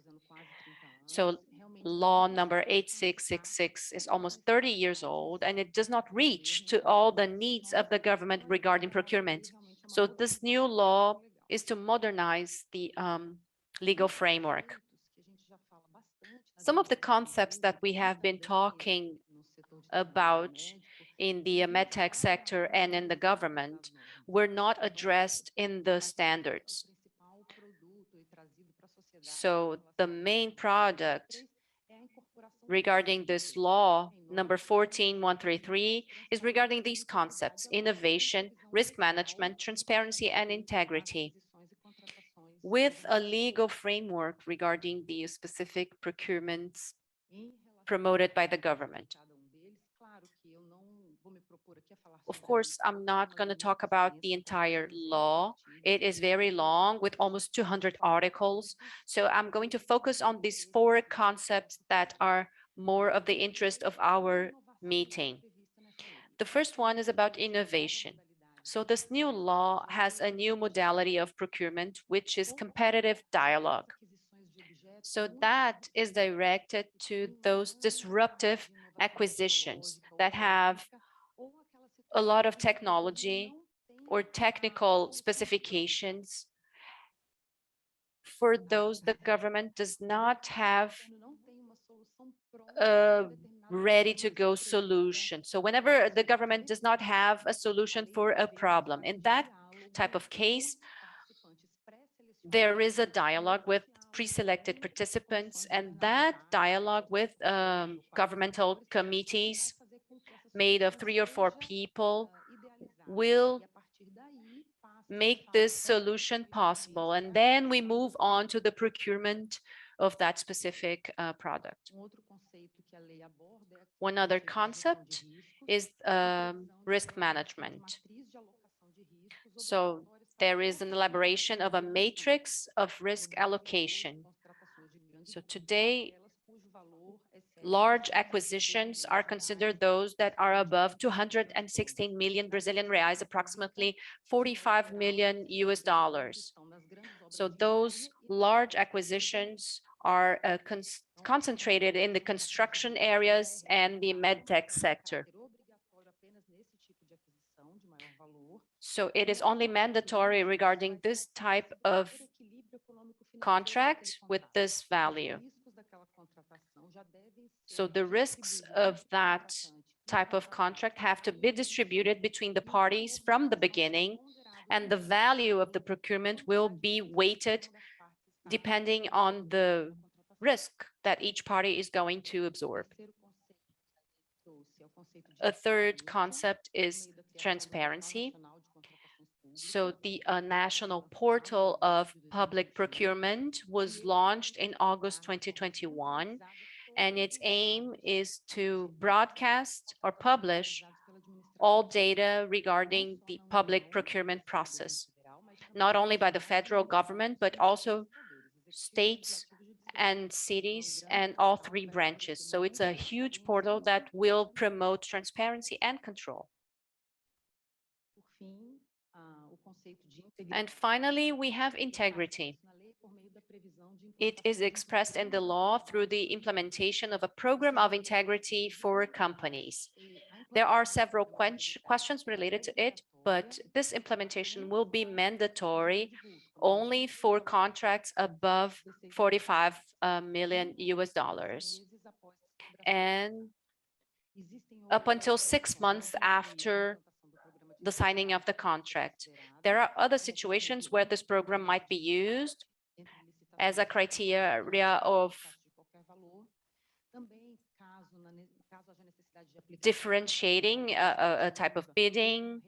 K: So law number 8666 is almost 30 years old, and it does not reach to all the needs of the government regarding procurement. So this new law is to modernize the legal framework. Some of the concepts that we have been talking about in the medtech sector and in the government were not addressed in the standards. So the main product regarding this law, number 14133, is regarding these concepts: innovation, risk management, transparency, and integrity, with a legal framework regarding the specific procurements promoted by the government. Of course, I'm not going to talk about the entire law. It is very long with almost 200 articles. So I'm going to focus on these 4 concepts that are more of the interest of our meeting. The first one is about innovation. So this new law has a new modality of procurement, which is competitive dialogue. So that is directed to those disruptive acquisitions that have a lot of technology or technical specifications for those the government does not have a ready-to-go solution. So whenever the government does not have a solution for a problem, in that type of case, there is a dialogue with pre-selected participants, and that dialogue with governmental committees made of 3 or 4 people will make this solution possible. And then we move on to the procurement of that specific product. One other concept is risk management. So there is an elaboration of a matrix of risk allocation. So today, large acquisitions are considered those that are above 216 million Brazilian reais, approximately $45 million US. So those large acquisitions are concentrated in the construction areas and the medtech sector. So it is only mandatory regarding this type of contract with this value. So the risks of that type of contract have to be distributed between the parties from the beginning, and the value of the procurement will be weighted depending on the risk that each party is going to absorb. A third concept is transparency. So the National Portal of Public Procurement was launched in August 2021, and its aim is to broadcast or publish all data regarding the public procurement process, not only by the federal government, but also states and cities and all 3 branches. So it's a huge portal that will promote transparency and control. And finally, we have integrity. It is expressed in the law through the implementation of a program of integrity for companies. There are several questions related to it, but this implementation will be mandatory only for contracts above $45 million US. And up until 6 months after the signing of the contract. There are other situations where this program might be used as a criteria of differentiating a type of bidding,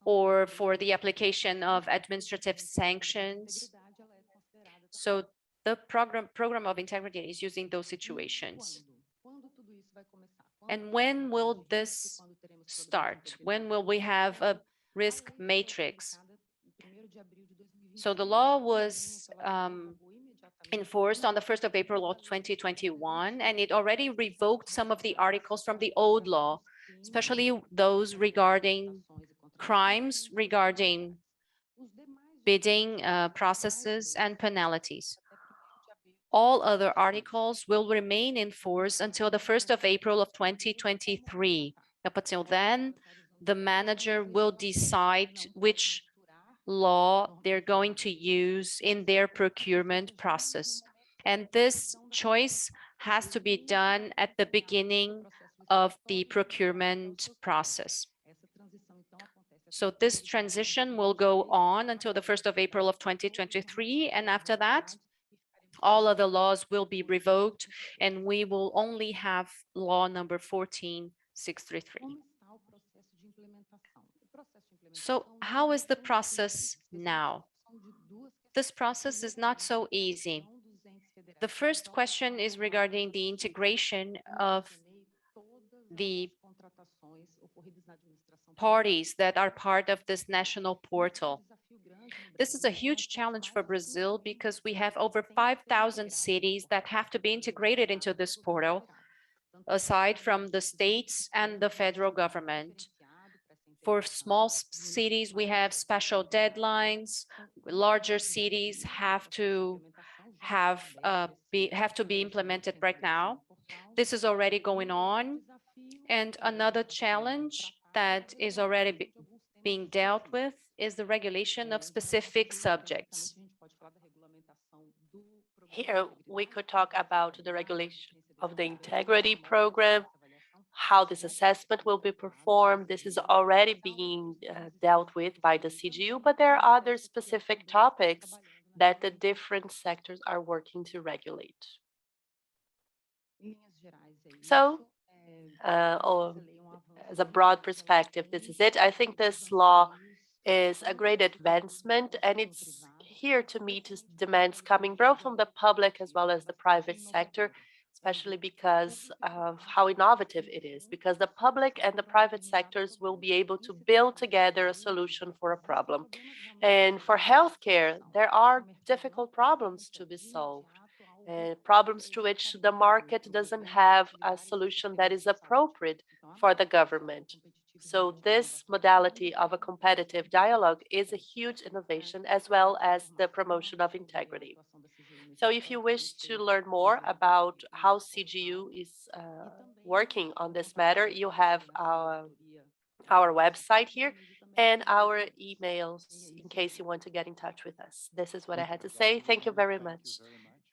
K: or for the application of administrative sanctions. So the program of integrity is using those situations. And when will this start? When will we have a risk matrix? So the law was enforced on the 1st of April of 2021, and it already revoked some of the articles from the old law, especially those regarding crimes, regarding bidding processes and penalties. All other articles will remain in force until the 1st of April of 2023. Up until then, the manager will decide which law they're going to use in their procurement process. And this choice has to be done at the beginning of the procurement process. So this transition will go on until the 1st of April of 2023. And after that, all of the laws will be revoked and we will only have law number 14633. So how is the process now? This process is not so easy. The first question is regarding the integration of the parties that are part of this national portal. This is a huge challenge for Brazil because we have over 5,000 cities that have to be integrated into this portal, aside from the states and the federal government. For small cities, we have special deadlines. Larger cities have to be implemented right now. This is already going on. And another challenge that is already being dealt with is the regulation of specific subjects.
L: Here, we could talk about the regulation of the integrity program, how this assessment will be performed. This is already being dealt with by the CGU, but there are other specific topics that the different sectors are working to regulate. So, as a broad perspective, this is it. I think this law is a great advancement, and it's here to meet demands coming both from the public as well as the private sector, especially because of how innovative it is, because the public and the private sectors will be able to build together a solution for a problem. And for healthcare, there are difficult problems to be solved. Problems to which the market doesn't have a solution that is appropriate for the government. So this modality of a competitive dialogue is a huge innovation, as well as the promotion of integrity. So if you wish to learn more about how CGU is working on this matter, you have our website here and our emails in case you want to get in touch with us. This is what I had to say. Thank you very much.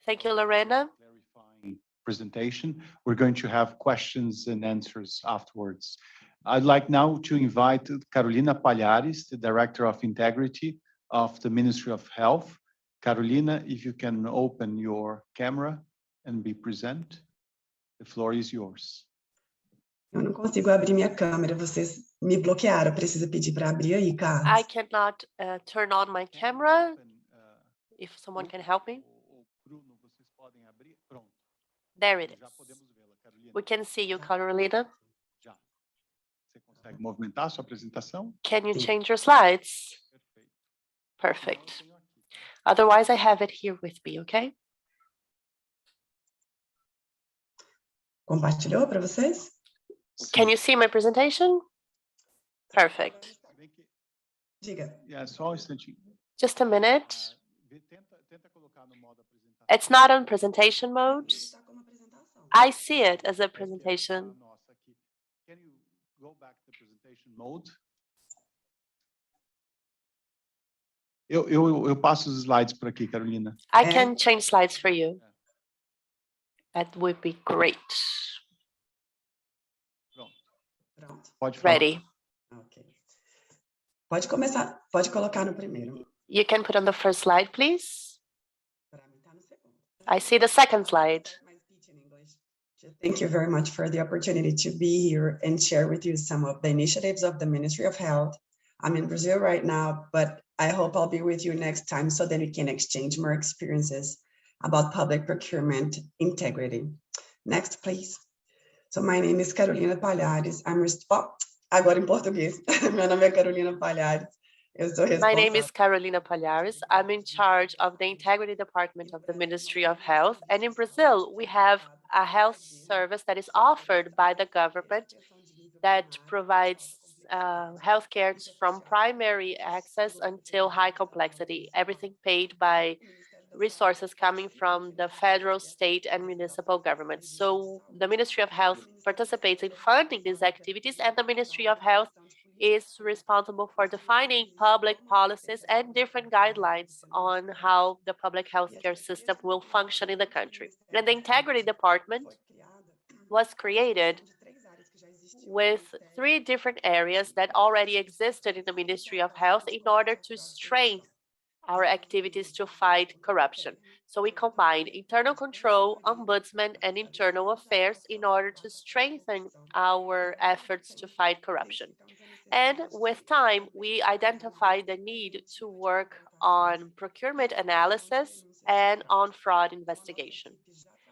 L: Thank you, Lorena.
I: Clarifying presentation. We're going to have questions and answers afterwards. I'd like now to invite Carolina Palhares, the Director of Integrity of the Ministry of Health. Carolina, if you can open your camera and be present, the floor is yours.
M: Eu não consigo abrir minha câmera, vocês me bloquearam, precisa pedir para abrir aí, Carlos.
L: I cannot turn on my camera. If someone can help me. There it is. We can see you, Carolina.
I: Você consegue movimentar a sua apresentação?
L: Can you change your slides? Perfect. Otherwise, I have it here with me, okay?
M: Compartilhou para vocês?
L: Can you see my presentation? Perfect.
M: Diga.
I: Só um instantinho.
L: Just a minute. It's not on presentation mode. I see it as a presentation.
I: Can you go back to presentation mode? Eu passo os slides por aqui, Carolina.
L: I can change slides for you. That would be great.
M: Pronto.
I: Pode falar.
L: Ready.
M: Ok. Pode começar, pode colocar no primeiro.
L: You can put on the first slide, please.
M: Para mim tá no segundo.
L: I see the second slide.
M: My speech in English. Thank you very much for the opportunity to be here and share with you some of the initiatives of the Ministry of Health. I'm in Brazil right now, but I hope I'll be with you next time so that we can exchange more experiences about public procurement integrity. Next, please. So my name is Carolina Palhares. Agora em português. Meu nome é Carolina Palhares. Eu sou
L: My name
M: responsável.
L: is Carolina Palhares. I'm in charge of the Integrity Department of the Ministry of Health. And in Brazil, we have a health service that is offered by the government that provides healthcare from primary access until high complexity, everything paid by resources coming from the federal, state, and municipal governments. So the Ministry of Health participates in funding these activities, and the Ministry of Health is responsible for defining public policies and different guidelines on how the public healthcare system will function in the country. And the Integrity Department was created with 3 different areas that already existed in the Ministry of Health in order to strengthen our activities to fight corruption. So we combined internal control, ombudsman, and internal affairs in order to strengthen our efforts to fight corruption. And with time, we identified the need to work on procurement analysis and on fraud investigation.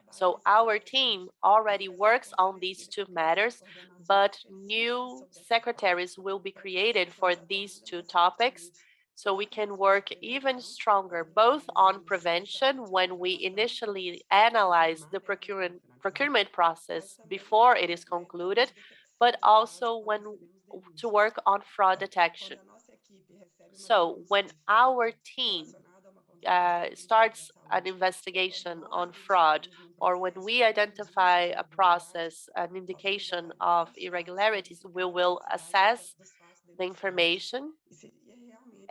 L: So our team already works on these 2 matters, but new secretaries will be created for these 2 topics, so we can work even stronger, both on prevention when we initially analyze the procurement process before it is concluded, but also when to work on fraud detection. So when our team starts an investigation on fraud, or when we identify a process, an indication of irregularities, we will assess the information.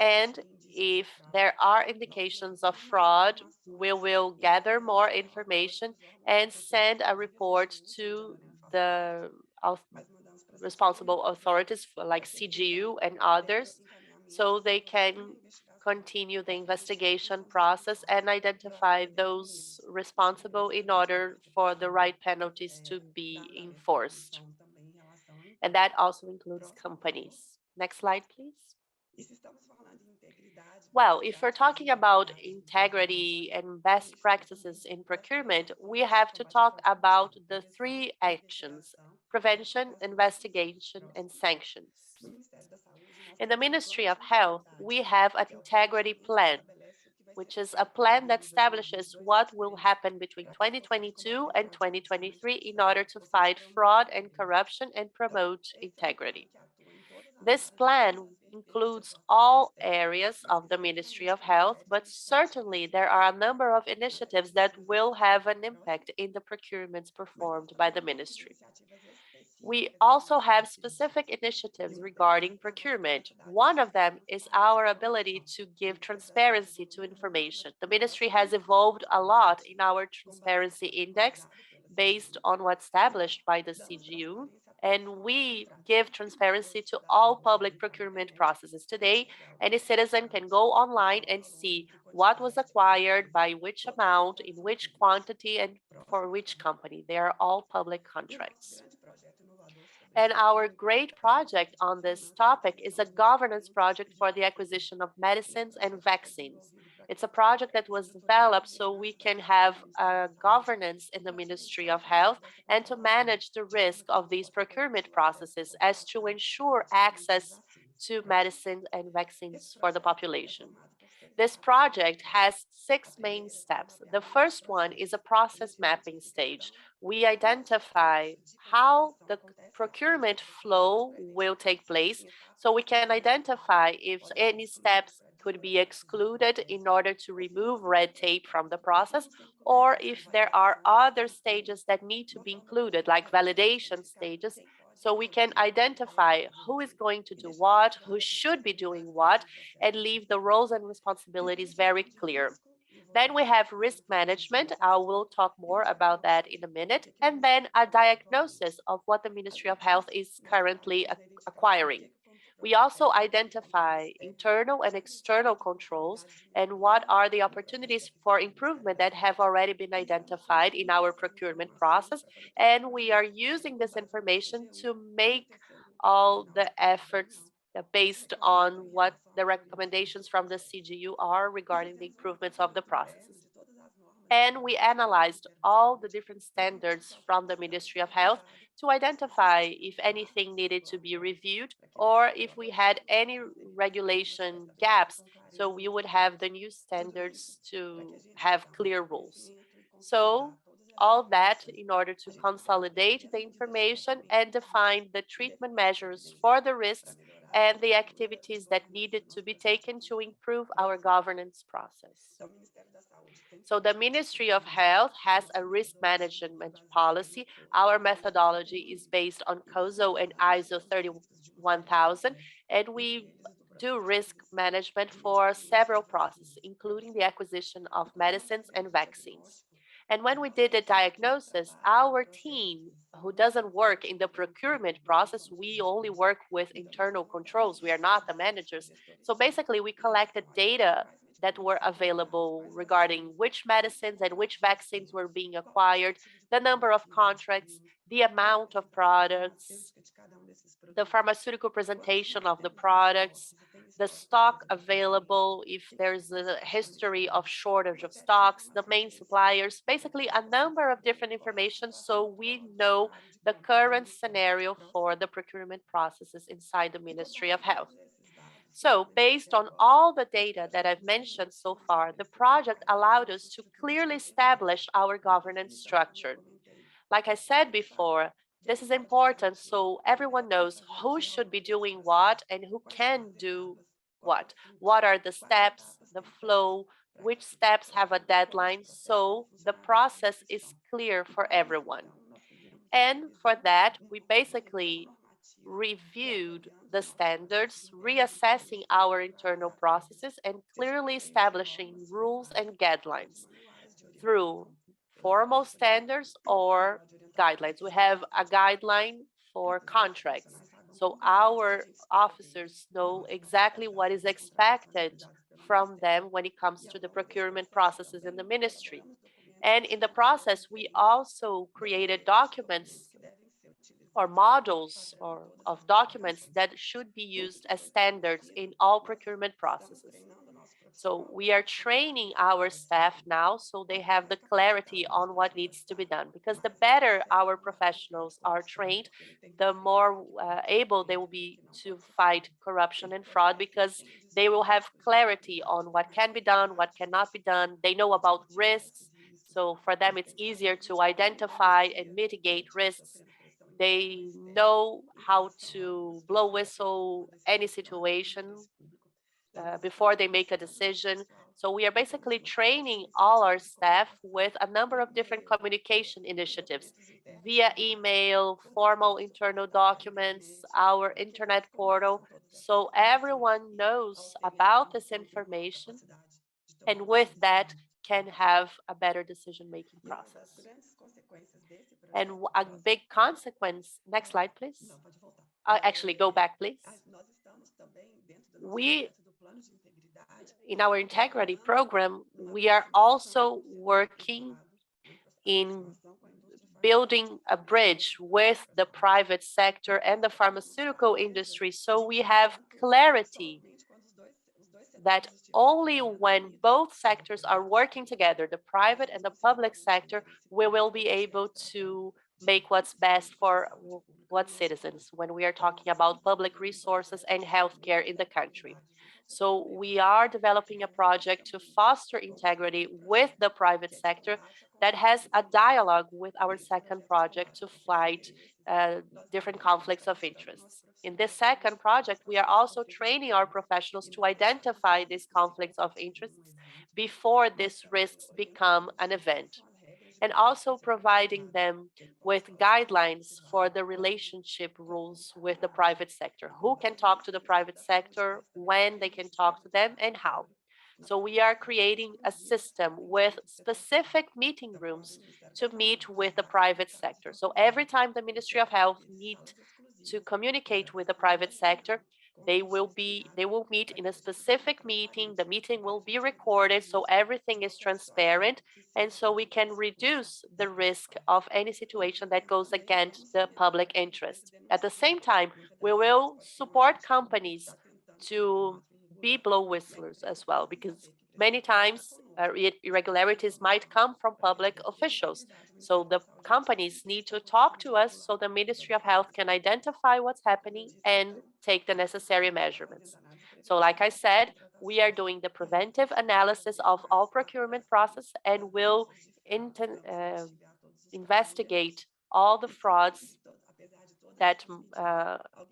L: And if there are indications of fraud, we will gather more information and send a report to the responsible authorities like CGU and others, so they can continue the investigation process and identify those responsible in order for the right penalties to be enforced. And that also includes companies. Next slide, please. Well, if we're talking about integrity and best practices in procurement, we have to talk about the 3 actions: prevention, investigation, and sanctions. In the Ministry of Health, we have an integrity plan, which is a plan that establishes what will happen between 2022 and 2023 in order to fight fraud and corruption and promote integrity. This plan includes all areas of the Ministry of Health, but certainly there are a number of initiatives that will have an impact in the procurements performed by the ministry. We also have specific initiatives regarding procurement. One of them is our ability to give transparency to information. The ministry has evolved a lot in our transparency index based on what's established by the CGU, and we give transparency to all public procurement processes. Today, any citizen can go online and see what was acquired, by which amount, in which quantity, and for which company. They are all public contracts. And our great project on this topic is a governance project for the acquisition of medicines and vaccines. It's a project that was developed so we can have governance in the Ministry of Health and to manage the risk of these procurement processes as to ensure access to medicines and vaccines for the population. This project has 6 main steps. The first one is a process mapping stage. We identify how the procurement flow will take place, so we can identify if any steps could be excluded in order to remove red tape from the process, or if there are other stages that need to be included, like validation stages, so we can identify who is going to do what, who should be doing what, and leave the roles and responsibilities very clear. Then we have risk management. I will talk more about that in a minute. And then a diagnosis of what the Ministry of Health is currently acquiring. We also identify internal and external controls and what are the opportunities for improvement that have already been identified in our procurement process. And we are using this information to make all the efforts based on what the recommendations from the CGU are regarding the improvements of the processes. And we analyzed all the different standards from the Ministry of Health to identify if anything needed to be reviewed or if we had any regulation gaps. So we would have the new standards to have clear rules. So all that in order to consolidate the information and define the treatment measures for the risks and the activities that needed to be taken to improve our governance process. So the Ministry of Health has a risk management policy. Our methodology is based on COSO and ISO 31000, and we do risk management for several processes, including the acquisition of medicines and vaccines. And when we did the diagnosis, our team, who doesn't work in the procurement process, we only work with internal controls. We are not the managers. So basically, we collected data that were available regarding which medicines and which vaccines were being acquired, the number of contracts, the amount of products, the pharmaceutical presentation of the products, the stock available, if there's a history of shortage of stocks, the main suppliers, basically a number of different information so we know the current scenario for the procurement processes inside the Ministry of Health. So based on all the data that I've mentioned so far, the project allowed us to clearly establish our governance structure. Like I said before, this is important so everyone knows who should be doing what and who can do what. What are the steps, the flow, which steps have a deadline, so the process is clear for everyone. And for that, we basically reviewed the standards, reassessing our internal processes and clearly establishing rules and guidelines through formal standards or guidelines. We have a guideline for contracts. So our officers know exactly what is expected from them when it comes to the procurement processes in the ministry. And in the process, we also created documents or models of documents that should be used as standards in all procurement processes. So we are training our staff now so they have the clarity on what needs to be done. Because the better our professionals are trained, the more able they will be to fight corruption and fraud because they will have clarity on what can be done, what cannot be done. They know about risks. So for them, it's easier to identify and mitigate risks. They know how to blow whistle any situation before they make a decision. So we are basically training all our staff with a number of different communication initiatives via email, formal internal documents, our internet portal. So everyone knows about this information and with that can have a better decision-making process. And a big consequence, next slide, please. Actually, go back, please. We, in our integrity program, we are also working in building a bridge with the private sector and the pharmaceutical industry. So we have clarity that only when both sectors are working together, the private and the public sector, we will be able to make what's best for what citizens when we are talking about public resources and healthcare in the country. So we are developing a project to foster integrity with the private sector that has a dialogue with our second project to fight different conflicts of interests. In this second project, we are also training our professionals to identify these conflicts of interests before these risks become an event, and also providing them with guidelines for the relationship rules with the private sector. Who can talk to the private sector, when they can talk to them, and how. So we are creating a system with specific meeting rooms to meet with the private sector. So every time the Ministry of Health needs to communicate with the private sector, they will meet in a specific meeting. The meeting will be recorded so everything is transparent and so we can reduce the risk of any situation that goes against the public interest. At the same time, we will support companies to be blow whistlers as well, because many times irregularities might come from public officials. So the companies need to talk to us so the Ministry of Health can identify what's happening and take the necessary measurements. So like I said, we are doing the preventive analysis of all procurement process and will investigate all the frauds that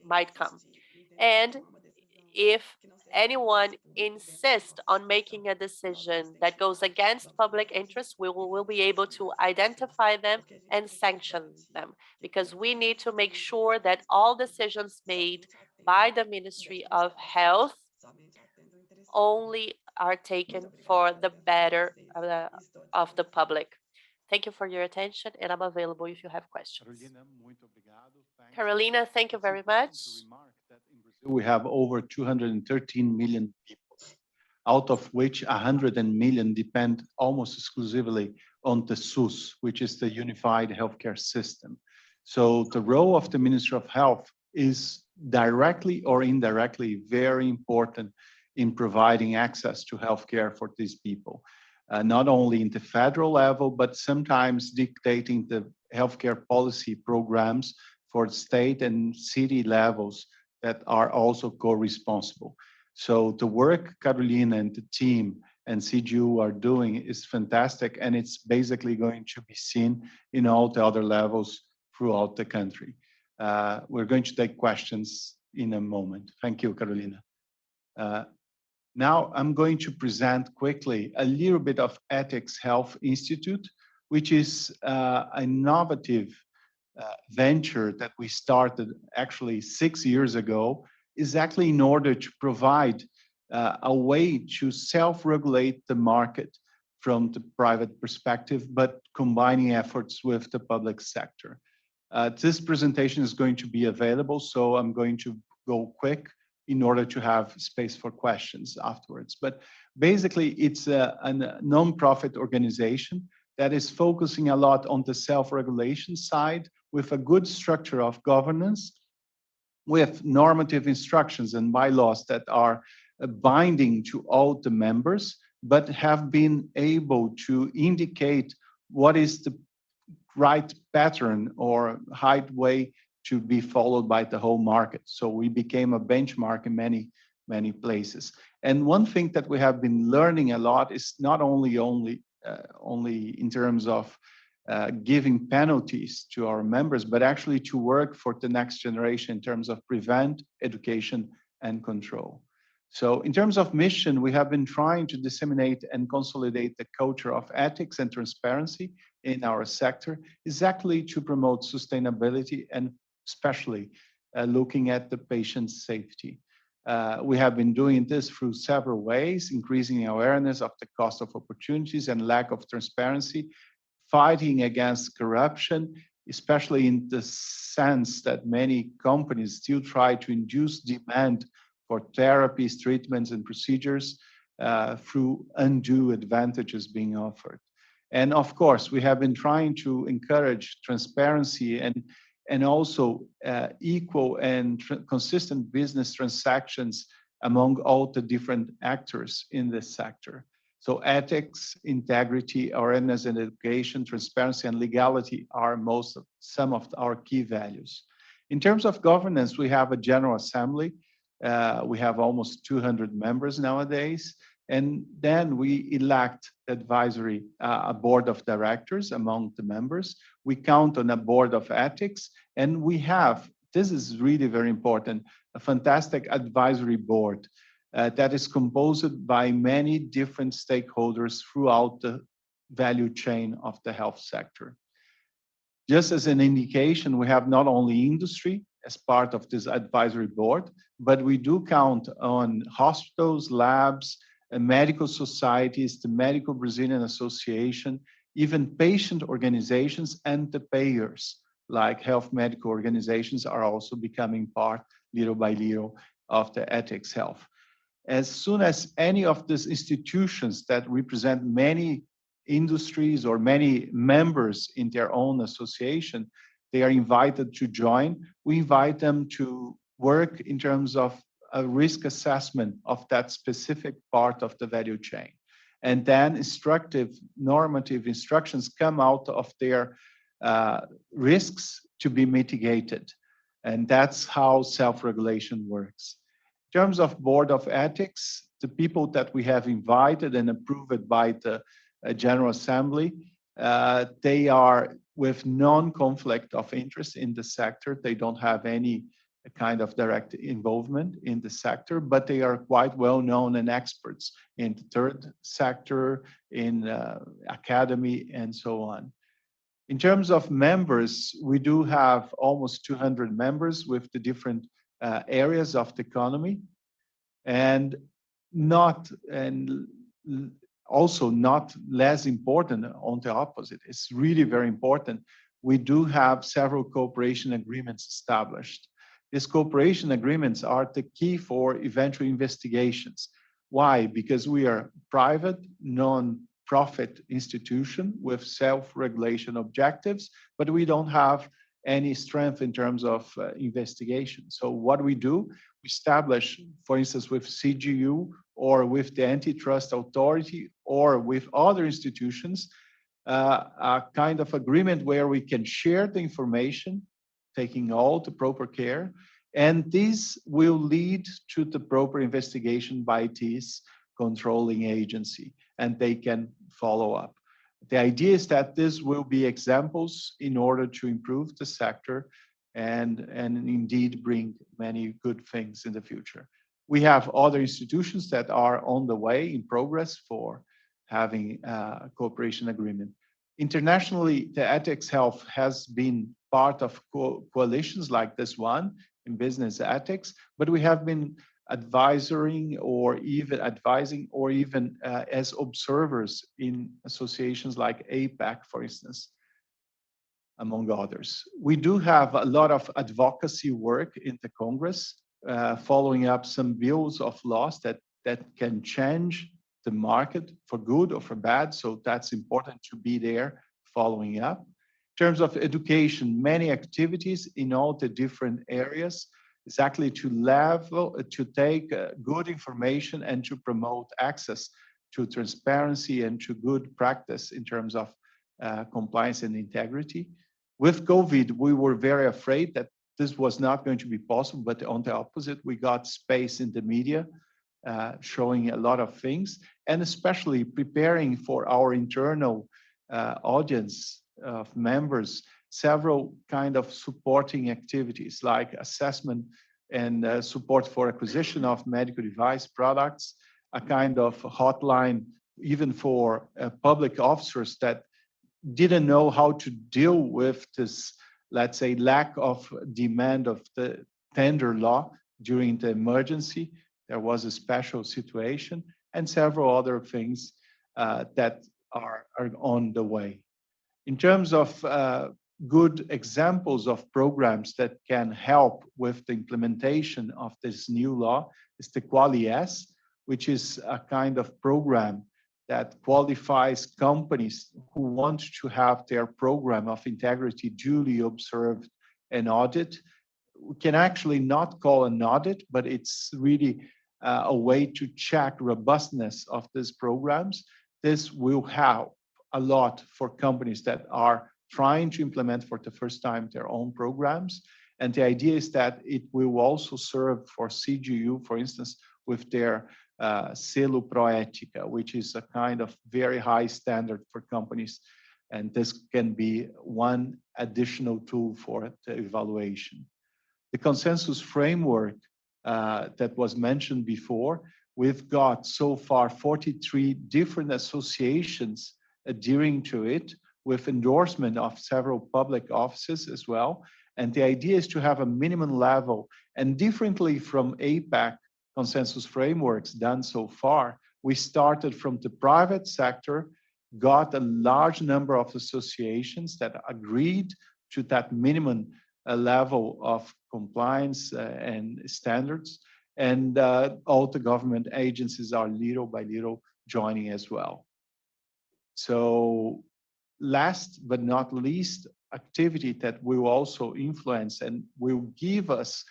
L: might come. And if anyone insists on making a decision that goes against public interest, we will be able to identify them and sanction them, because we need to make sure that all decisions made by the Ministry of Health only are taken for the better of the public. Thank you for your attention, and I'm available if you have questions. Carolina, thank you very much.
I: We have over 213 million people, out of which 100 million depend almost exclusively on the SUS, which is the Unified Healthcare System. So the role of the Ministry of Health is directly or indirectly very important in providing access to healthcare for these people, not only in the federal level, but sometimes dictating the healthcare policy programs for state and city levels that are also co-responsible. So the work Carolina and the team and CGU are doing is fantastic, and it's basically going to be seen in all the other levels throughout the country. We're going to take questions in a moment. Thank you, Carolina. Now I'm going to present quickly a little bit of Ethics Health Institute, which is an innovative venture that we started actually 6 years ago, exactly in order to provide a way to self-regulate the market from the private perspective, but combining efforts with the public sector. This presentation is going to be available, so I'm going to go quick in order to have space for questions afterwards. But basically, it's a non-profit organization that is focusing a lot on the self-regulation side with a good structure of governance, with normative instructions and bylaws that are binding to all the members, but have been able to indicate what is the right pattern or right way to be followed by the whole market. So we became a benchmark in many, many places. And one thing that we have been learning a lot is not only in terms of giving penalties to our members, but actually to work for the next generation in terms of prevent, education, and control. So in terms of mission, we have been trying to disseminate and consolidate the culture of ethics and transparency in our sector, exactly to promote sustainability and especially looking at the patient's safety. We have been doing this through several ways, increasing awareness of the cost of opportunities and lack of transparency, fighting against corruption, especially in the sense that many companies still try to induce demand for therapies, treatments, and procedures through undue advantages being offered. And of course, we have been trying to encourage transparency and also equal and consistent business transactions among all the different actors in this sector. So ethics, integrity, awareness and education, transparency and legality are some of our key values. In terms of governance, we have a General Assembly. We have almost 200 members nowadays. And then we elect advisory, a board of directors among the members. We count on a board of ethics, and we have, this is really very important, a fantastic advisory board that is composed by many different stakeholders throughout the value chain of the health sector. Just as an indication, we have not only industry as part of this advisory board, but we do count on hospitals, labs, medical societies, the Medical Brazilian Association, even patient organizations and the payers, like health medical organizations, are also becoming part, little by little, of the ethics health. As soon as any of these institutions that represent many industries or many members in their own association, they are invited to join. We invite them to work in terms of a risk assessment of that specific part of the value chain. and then instructive normative instructions come out of their risks to be mitigated. And that's how self-regulation works. In terms of Board of Ethics, the people that we have invited and approved by the General Assembly, they are with non-conflict of interest in the sector. They don't have any kind of direct involvement in the sector, but they are quite well known and experts in the third sector, in academy, and so on. In terms of members, we do have almost 200 members with the different areas of the economy, and also not less important, on the opposite. It's really very important. We do have several cooperation agreements established. These cooperation agreements are the key for eventual investigations. Why? Because we are private, non-profit institution with self-regulation objectives, but we don't have any strength in terms of investigation. So what we do, we establish, for instance, with CGU or with the antitrust authority or with other institutions, a kind of agreement where we can share the information, taking all the proper care, and this will lead to the proper investigation by this controlling agency, and they can follow up. The idea is that this will be examples in order to improve the sector and indeed bring many good things in the future. We have other institutions that are on the way in progress for having a cooperation agreement. Internationally, the ethics health has been part of coalitions like this one in business ethics, but we have been advising or even as observers in associations like APAC, for instance, among others. We do have a lot of advocacy work in the Congress, following up some bills of laws that can change the market for good or for bad. So that's important to be there following up. In terms of education, many activities in all the different areas, exactly to take good information and to promote access to transparency and to good practice in terms of compliance and integrity. With COVID, we were very afraid that this was not going to be possible, but on the opposite, we got space in the media showing a lot of things, and especially preparing for our internal audience of members, several kind of supporting activities like assessment and support for acquisition of medical device products, a kind of hotline even for public officers that didn't know how to deal with this, let's say, lack of demand of the tender law during the emergency. There was a special situation and several other things that are on the way. In terms of good examples of programs that can help with the implementation of this new law is the QualiS, which is a kind of program that qualifies companies who want to have their program of integrity duly observed and audited. We can actually not call an audit, but it's really a way to check robustness of these programs. This will help a lot for companies that are trying to implement for the first time their own programs. And the idea is that it will also serve for CGU, for instance, with their Selo Proética, which is a kind of very high standard for companies. And this can be one additional tool for the evaluation. The consensus framework that was mentioned before, we've got so far 43 different associations adhering to it with endorsement of several public offices as well. And the idea is to have a minimum level, and differently from APAC consensus frameworks done so far, we started from the private sector, got a large number of associations that agreed to that minimum level of compliance and standards, and all the government agencies are little by little joining as well. So last but not least, activity that will also influence and will give us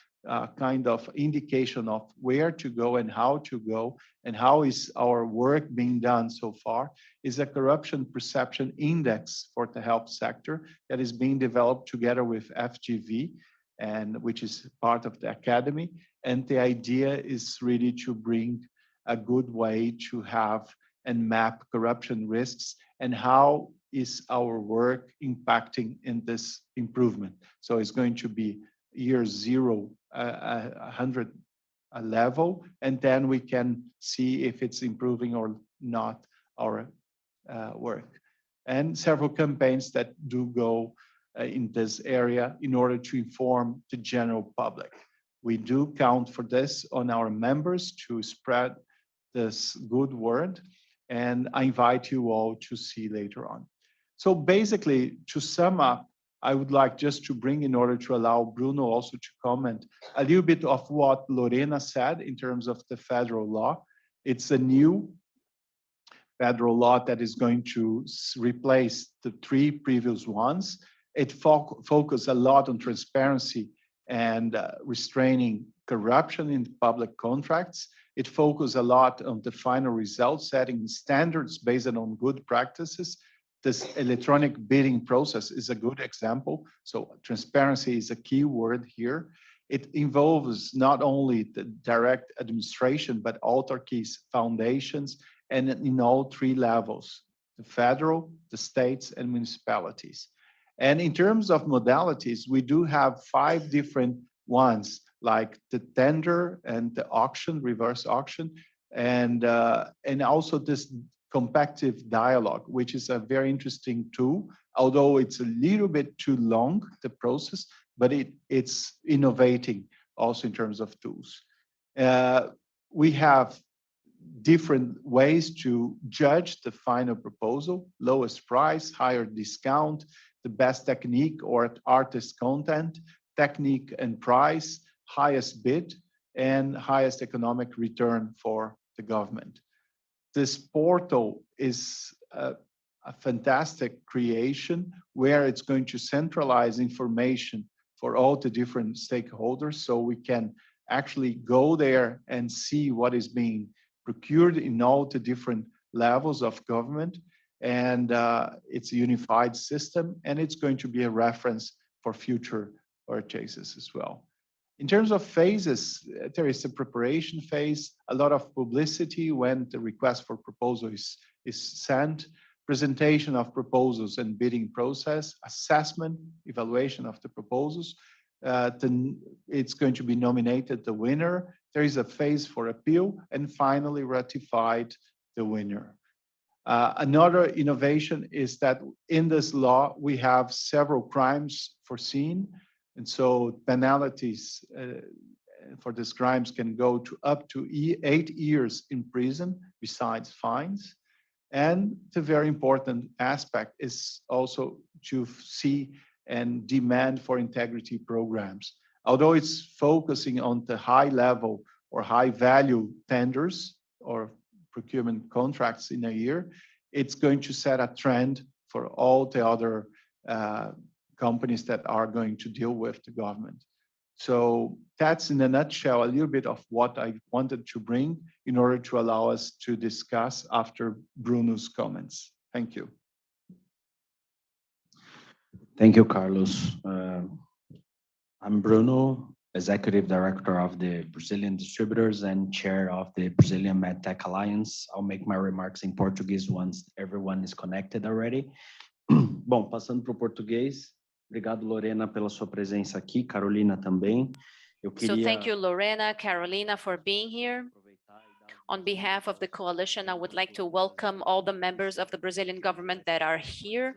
I: kind of indication of where to go and how to go and how is our work being done so far is a corruption perception index for the health sector that is being developed together with FGV, and which is part of the academy. And the idea is really to bring a good way to have and map corruption risks and how is our work impacting in this improvement. So it's going to be year zero, 100 level, and then we can see if it's improving or not our work. And several campaigns that do go in this area in order to inform the general public. We do count for this on our members to spread this good word, and I invite you all to see later on. So basically, to sum up, I would like just to bring, in order to allow Bruno also to comment, a little bit of what Lorena said in terms of the federal law. It's a new federal law that is going to replace the 3 previous ones. It focuses a lot on transparency and restraining corruption in public contracts. It focuses a lot on the final result, setting standards based on good practices. This electronic bidding process is a good example. So transparency is a key word here. It involves not only the direct administration, but autarkies, foundations, and in all 3 levels, the federal, the states, and municipalities. And in terms of modalities, we do have 5 different ones, like the tender and the auction, reverse auction, and also this compactive dialogue, which is a very interesting tool, although it's a little bit too long, the process, but it's innovating also in terms of tools. We have different ways to judge the final proposal: lowest price, higher discount, the best technique or artist content, technique and price, highest bid, and highest economic return for the government. This portal is a fantastic creation where it's going to centralize information for all the different stakeholders, so we can actually go there and see what is being procured in all the different levels of government. And it's a unified system, and it's going to be a reference for future purchases as well. In terms of phases, there is a preparation phase, a lot of publicity when the request for proposal is sent, presentation of proposals and bidding process, assessment, evaluation of the proposals. Then it's going to be nominated the winner. There is a phase for appeal, and finally ratified the winner. Another innovation is that in this law, we have several crimes foreseen. And so penalties for these crimes can go to up to 8 years in prison, besides fines. And the very important aspect is also to see and demand for integrity programs. Although it's focusing on the high level or high value tenders or procurement contracts in a year, it's going to set a trend for all the other companies that are going to deal with the government. So that's in a nutshell a little bit of what I wanted to bring in order to allow us to discuss after Bruno's comments. Thank you.
H: Thank you, Carlos. I'm Bruno, Executive Director of the Brazilian Distributors and Chair of the Brazilian MedTech Alliance. I'll make my remarks in Portuguese once everyone is connected already. Bom, passando para o português. Obrigado, Lorena, pela sua presença aqui. Carolina também.
K: So thank you, Lorena, Carolina, for being here. On behalf of the coalition, I would like to welcome all the members of the Brazilian government that are here.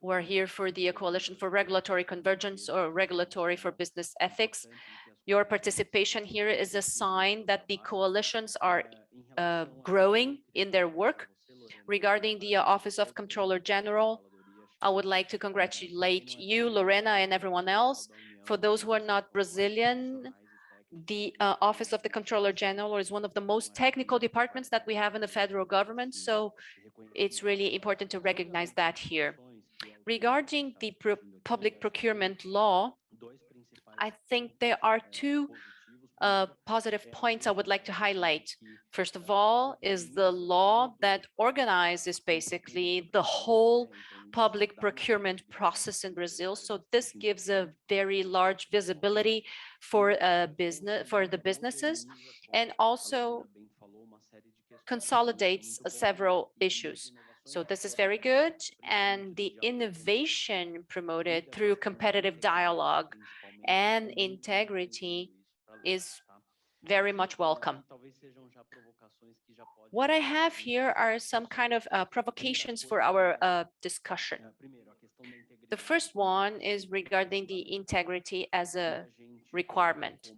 K: We're here for the Coalition for Regulatory Convergence, or Regulatory for Business Ethics. Your participation here is a sign that the coalitions are growing in their work. Regarding the Office of Comptroller General, I would like to congratulate you, Lorena, and everyone else. For those who are not Brazilian, the Office of the Comptroller General is one of the most technical departments that we have in the federal government, so it's really important to recognize that here. Regarding the public procurement law, I think there are two positive points I would like to highlight. First of all, is the law that organizes basically the whole public procurement process in Brazil. So this gives a very large visibility for the businesses, and also consolidates several issues. So this is very good, and the innovation promoted through competitive dialogue and integrity is very much welcome. What I have here are some kind of provocations for our discussion. The first one is regarding the integrity as a requirement.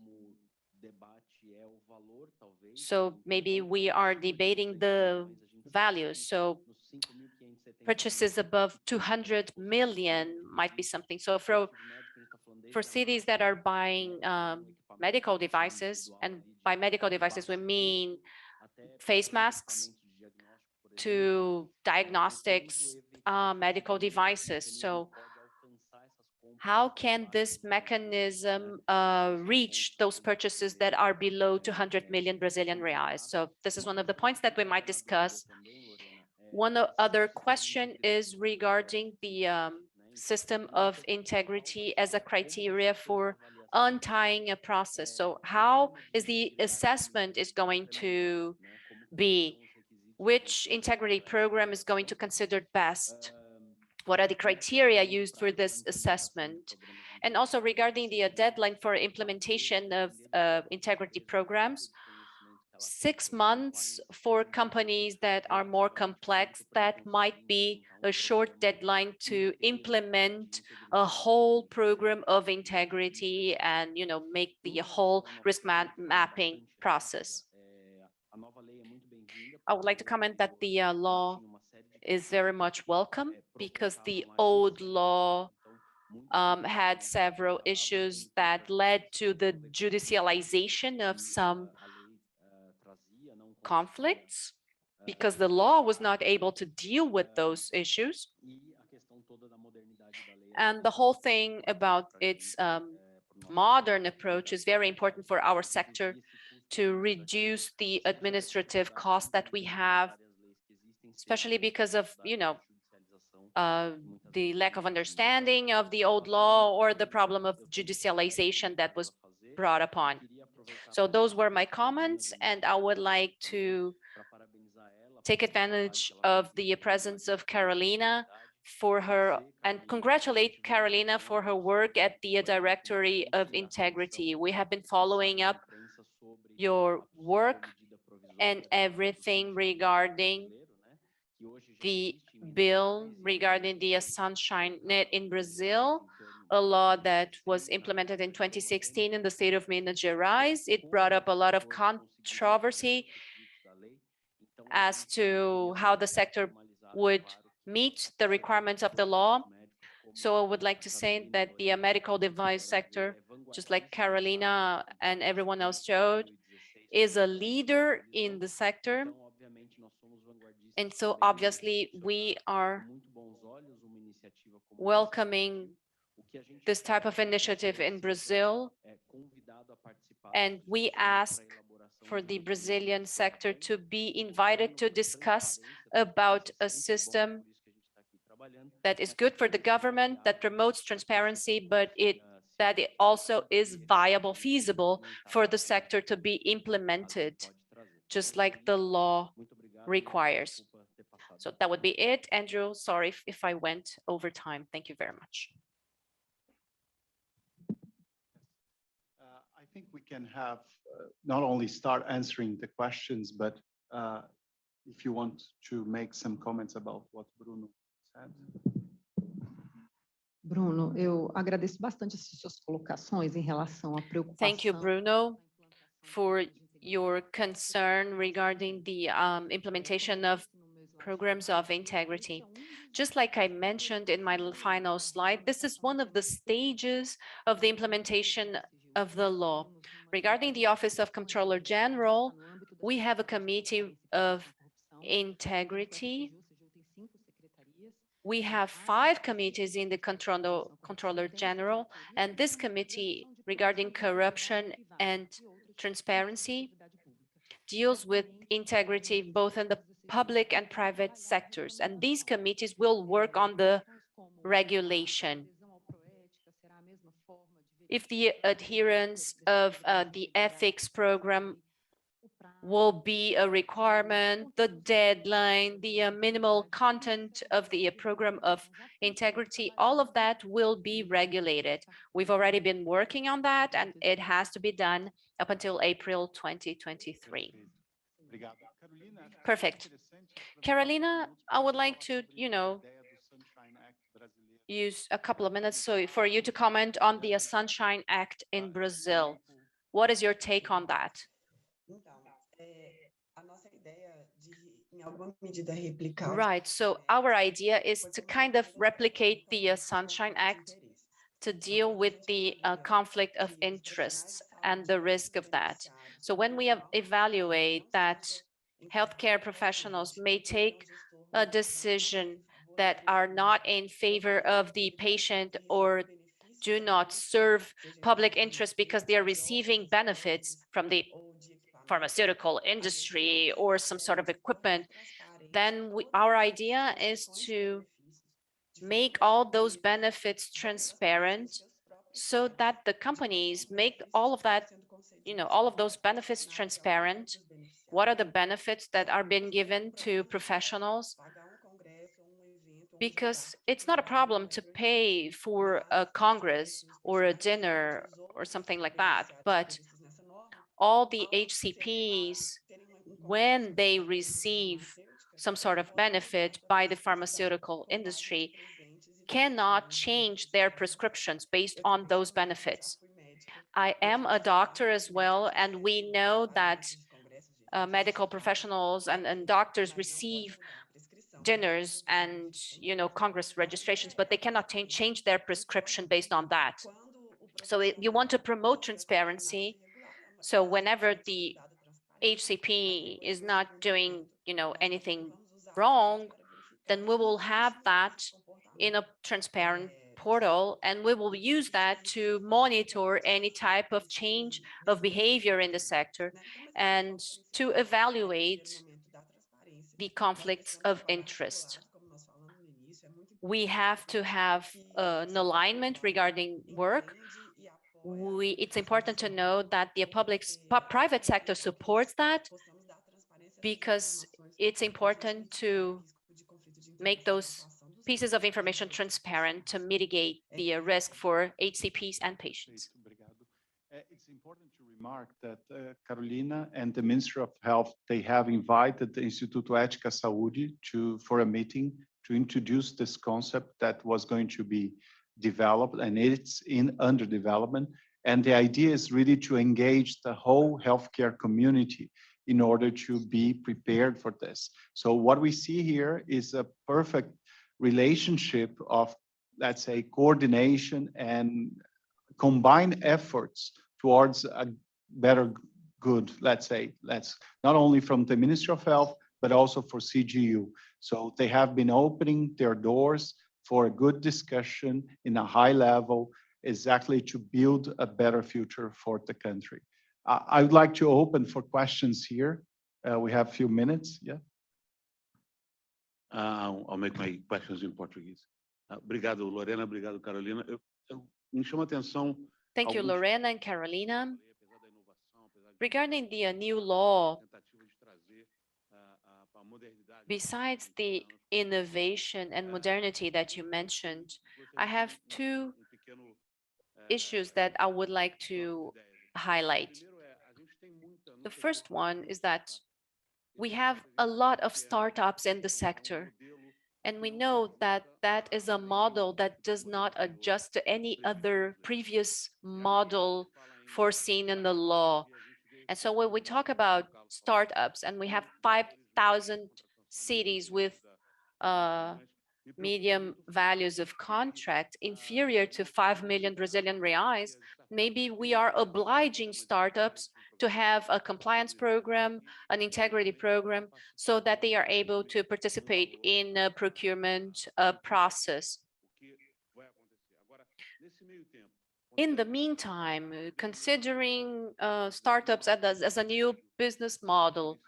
K: So maybe we are debating the values. So purchases above 200 million might be something. So for cities that are buying medical devices, and by medical devices, we mean face masks to diagnostics, medical devices. So how can this mechanism reach those purchases that are below 200 million Brazilian reais? So this is one of the points that we might discuss. One other question is regarding the system of integrity as a criteria for untying a process. So how is the assessment is going to be? Which integrity program is going to consider best? What are the criteria used for this assessment? And also regarding the deadline for implementation of integrity programs, 6 months for companies that are more complex, that might be a short deadline to implement a whole program of integrity and, make the whole risk mapping process. I would like to comment that the law is very much welcome, because the old law had several issues that led to the judicialization of some conflicts, because the law was not able to deal with those issues. And the whole thing about its modern approach is very important for our sector to reduce the administrative costs that we have, especially because of, the lack of understanding of the old law or the problem of judicialization that was brought upon. So those were my comments, and I would like to take advantage of the presence of Carolina and congratulate Carolina for her work at the Directory of Integrity. We have been following up your work and everything regarding the bill regarding the Sunshine Net in Brazil, a law that was implemented in 2016 in the state of Minas Gerais. It brought up a lot of controversy as to how the sector would meet the requirements of the law. So I would like to say that the medical device sector, just like Carolina and everyone else showed, is a leader in the sector. And so obviously we are welcoming this type of initiative in Brazil. And we ask for the Brazilian sector to be invited to discuss about a system that is good for the government, that promotes transparency, but that it also is viable, feasible for the sector to be implemented, just like the law requires. So that would be it. Andrew, sorry if I went over time. Thank you very much.
I: I think we can have not only start answering the questions, but if you want to make some comments about what Bruno said.
J: Bruno, eu agradeço bastante as suas colocações em relação à preocupação.
K: Thank you, Bruno, for your concern regarding the implementation of programs of integrity. Just like I mentioned in my final slide, this is one of the stages of the implementation of the law. Regarding the Office of Comptroller General, we have a committee of integrity We have 5 committees in the Controller General, and this committee regarding corruption and transparency deals with integrity both in the public and private sectors. And these committees will work on the regulation. If the adherence of the ethics program will be a requirement, the deadline, the minimal content of the program of integrity, all of that will be regulated. We've already been working on that, and it has to be done up until April 2023. Perfect. Carolina, I would like to, use a couple of minutes for you to comment on the Sunshine Act in Brazil. What is your take on that? Right, so our idea is to kind of replicate the Sunshine Act to deal with the conflict of interests and the risk of that. So when we evaluate that healthcare professionals may take a decision that are not in favor of the patient or do not serve public interest because they are receiving benefits from the pharmaceutical industry or some sort of equipment, then our idea is to make all those benefits transparent so that the companies make all of that, all of those benefits transparent. What are the benefits that are being given to professionals? Because it's not a problem to pay for a congress or a dinner or something like that, but all the HCPs, when they receive some sort of benefit by the pharmaceutical industry, cannot change their prescriptions based on those benefits. I am a doctor as well, and we know that medical professionals and doctors receive dinners and congress registrations, but they cannot change their prescription based on that. So you want to promote transparency. So whenever the HCP is not doing anything wrong, then we will have that in a transparent portal, and we will use that to monitor any type of change of behavior in the sector and to evaluate the conflicts of interest. We have to have an alignment regarding work. It's important to know that the private sector supports that, because it's important to make those pieces of information transparent to mitigate the risk for HCPs and patients.
I: It's important to remark that Carolina and the Ministry of Health, they have invited the Instituto Ética Saúde for a meeting to introduce this concept that was going to be developed, and it's under development. And the idea is really to engage the whole healthcare community in order to be prepared for this. So what we see here is a perfect relationship of, let's say, coordination and combined efforts towards a better good, let's say, not only from the Ministry of Health, but also for CGU. So they have been opening their doors for a good discussion in a high level, exactly to build a better future for the country. I would like to open for questions here. We have a few minutes, yeah.
G: I'll make my questions in Portuguese. Obrigado, Lorena. Obrigado, Carolina. Me chama a atenção.
K: Thank you, Lorena and Carolina. Regarding the new law, besides the innovation and modernity that you mentioned, I have 2 issues that I would like to highlight. The first one is that we have a lot of startups in the sector, and we know that that is a model that does not adjust to any other previous model foreseen in the law. And so when we talk about startups and we have 5,000 cities with medium values of contract inferior to 5 million Brazilian reais, maybe we are obliging startups to have a compliance program, an integrity program, so that they are able to participate in a procurement process. In the meantime, considering startups as a new business model,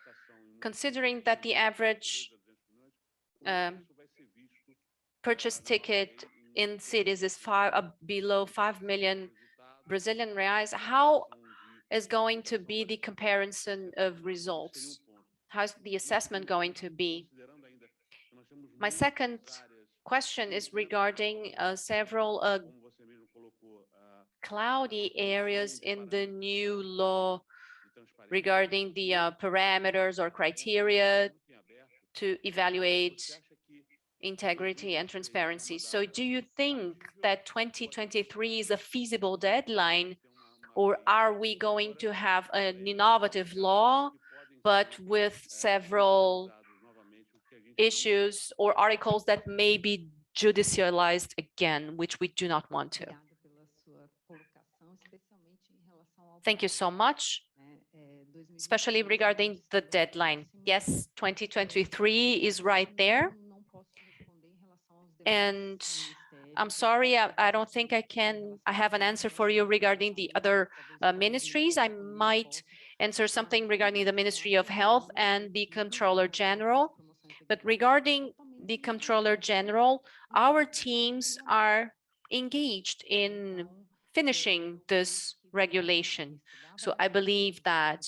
K: considering that the average purchase ticket in cities is below 5 million Brazilian reais, how is going to be the comparison of results? How's the assessment going to be? My second question is regarding several cloudy areas in the new law regarding the parameters or criteria to evaluate integrity and transparency. So do you think that 2023 is a feasible deadline, or are we going to have an innovative law, but with several issues or articles that may be judicialized again, which we do not want to? Thank you so much, especially regarding the deadline. Yes, 2023 is right there. And I'm sorry, I don't think I have an answer for you regarding the other ministries. I might answer something regarding the Ministry of Health and the Comptroller General. But regarding the Comptroller General, our teams are engaged in finishing this regulation. So I believe that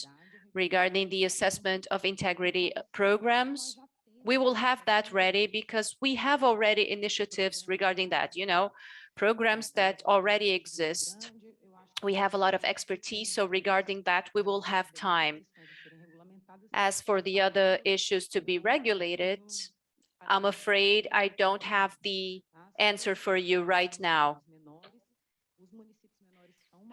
K: regarding the assessment of integrity programs, we will have that ready because we have already initiatives regarding that, programs that already exist. We have a lot of expertise, so regarding that, we will have time. As for the other issues to be regulated, I'm afraid I don't have the answer for you right now.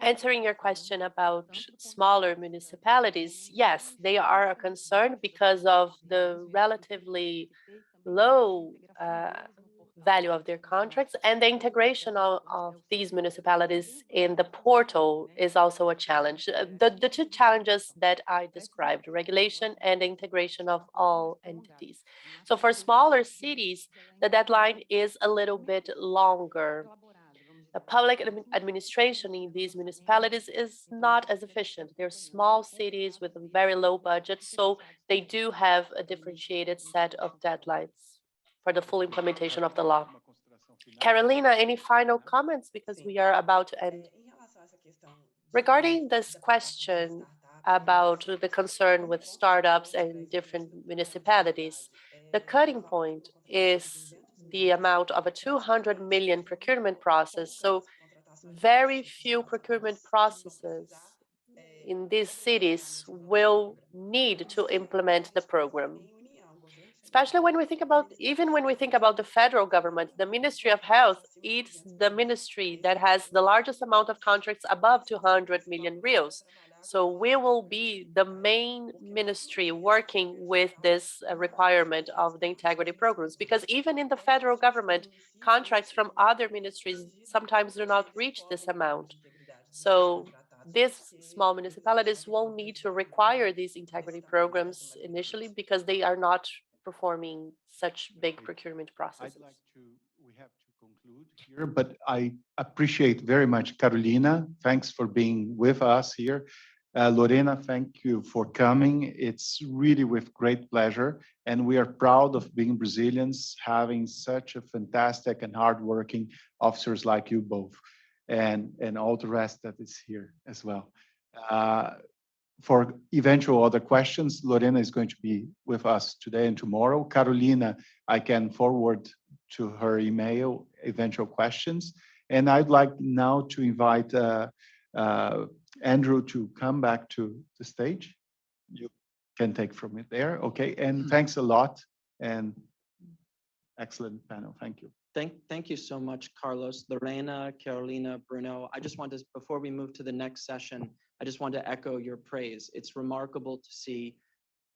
L: Answering your question about smaller municipalities, yes, they are a concern because of the relatively low value of their contracts, and the integration of these municipalities in the portal is also a challenge. The two challenges that I described, regulation and integration of all entities. So for smaller cities, the deadline is a little bit longer. The public administration in these municipalities is not as efficient. They're small cities with a very low budget, so they do have a differentiated set of deadlines for the full implementation of the law. Carolina, any final comments, because we are about to end? Regarding this question about the concern with startups and different municipalities, the cutting point is the amount of a 200 million procurement process. So very few procurement processes in these cities will need to implement the program. Especially when we think about, even when we think about the federal government, the Ministry of Health is the ministry that has the largest amount of contracts above 200 million reais. So we will be the main ministry working with this requirement of the integrity programs, because even in the federal government, contracts from other ministries sometimes do not reach this amount. So these small municipalities won't need to require these integrity programs initially because they are not performing such big procurement processes.
I: We have to conclude here, but I appreciate very much Carolina. Thanks for being with us here. Lorena, thank you for coming. It's really with great pleasure. And we are proud of being Brazilians, having such a fantastic and hardworking officers like you both, and all the rest that is here as well. For eventual other questions, Lorena is going to be with us today and tomorrow. Carolina, I can forward to her email eventual questions. And I'd like now to invite Andrew to come back to the stage. You can take from it there. Okay, and thanks a lot and excellent panel. Thank you.
A: Thank you so much, Carlos, Lorena, Carolina, Bruno. I just want to, before we move to the next session, I just want to echo your praise. It's remarkable to see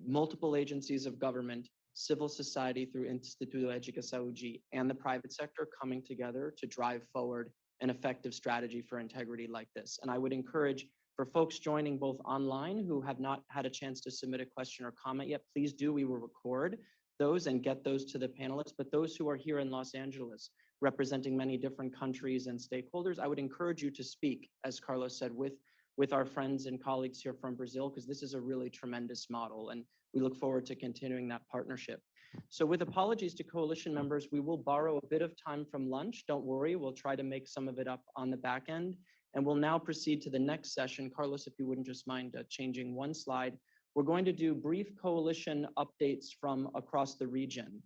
A: multiple agencies of government civil society through Instituto Ética Saúde and the private sector coming together to drive forward an effective strategy for integrity like this. And I would encourage for folks joining both online who have not had a chance to submit a question or comment yet, please do. We will record those and get those to the panelists. But those who are here in Los Angeles, representing many different countries and stakeholders, I would encourage you to speak, as Carlos said, with our friends and colleagues here from Brazil, because this is a really tremendous model, and we look forward to continuing that partnership. So with apologies to coalition members, we will borrow a bit of time from lunch. Don't worry, we'll try to make some of it up on the back end. And we'll now proceed to the next session. Carlos, if you wouldn't just mind changing one slide. We're going to do brief coalition updates from across the region.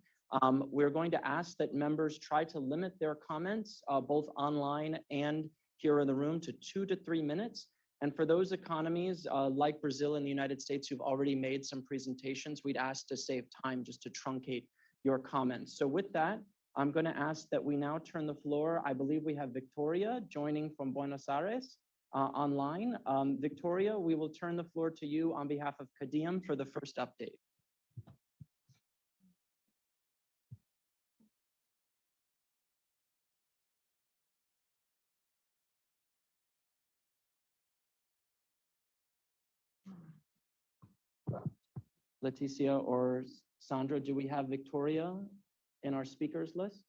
A: We're going to ask that members try to limit their comments, both online and here in the room, to 2 to 3 minutes. And for those economies like Brazil and the United States who've already made some presentations, we'd ask to save time just to truncate your comments. So with that, I'm going to ask that we now turn the floor. I believe we have Victoria joining from Buenos Aires online. Victoria, we will turn the floor to you on behalf of CADIUM for the first update. Leticia or Sandra, do we have Victoria in our speakers list?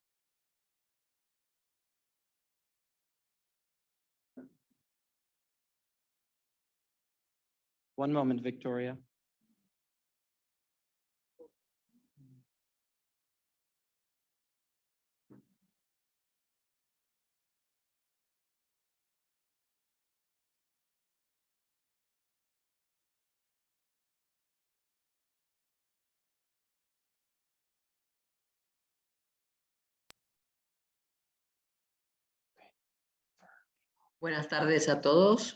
A: One moment, Victoria.
N: Buenas tardes a todos.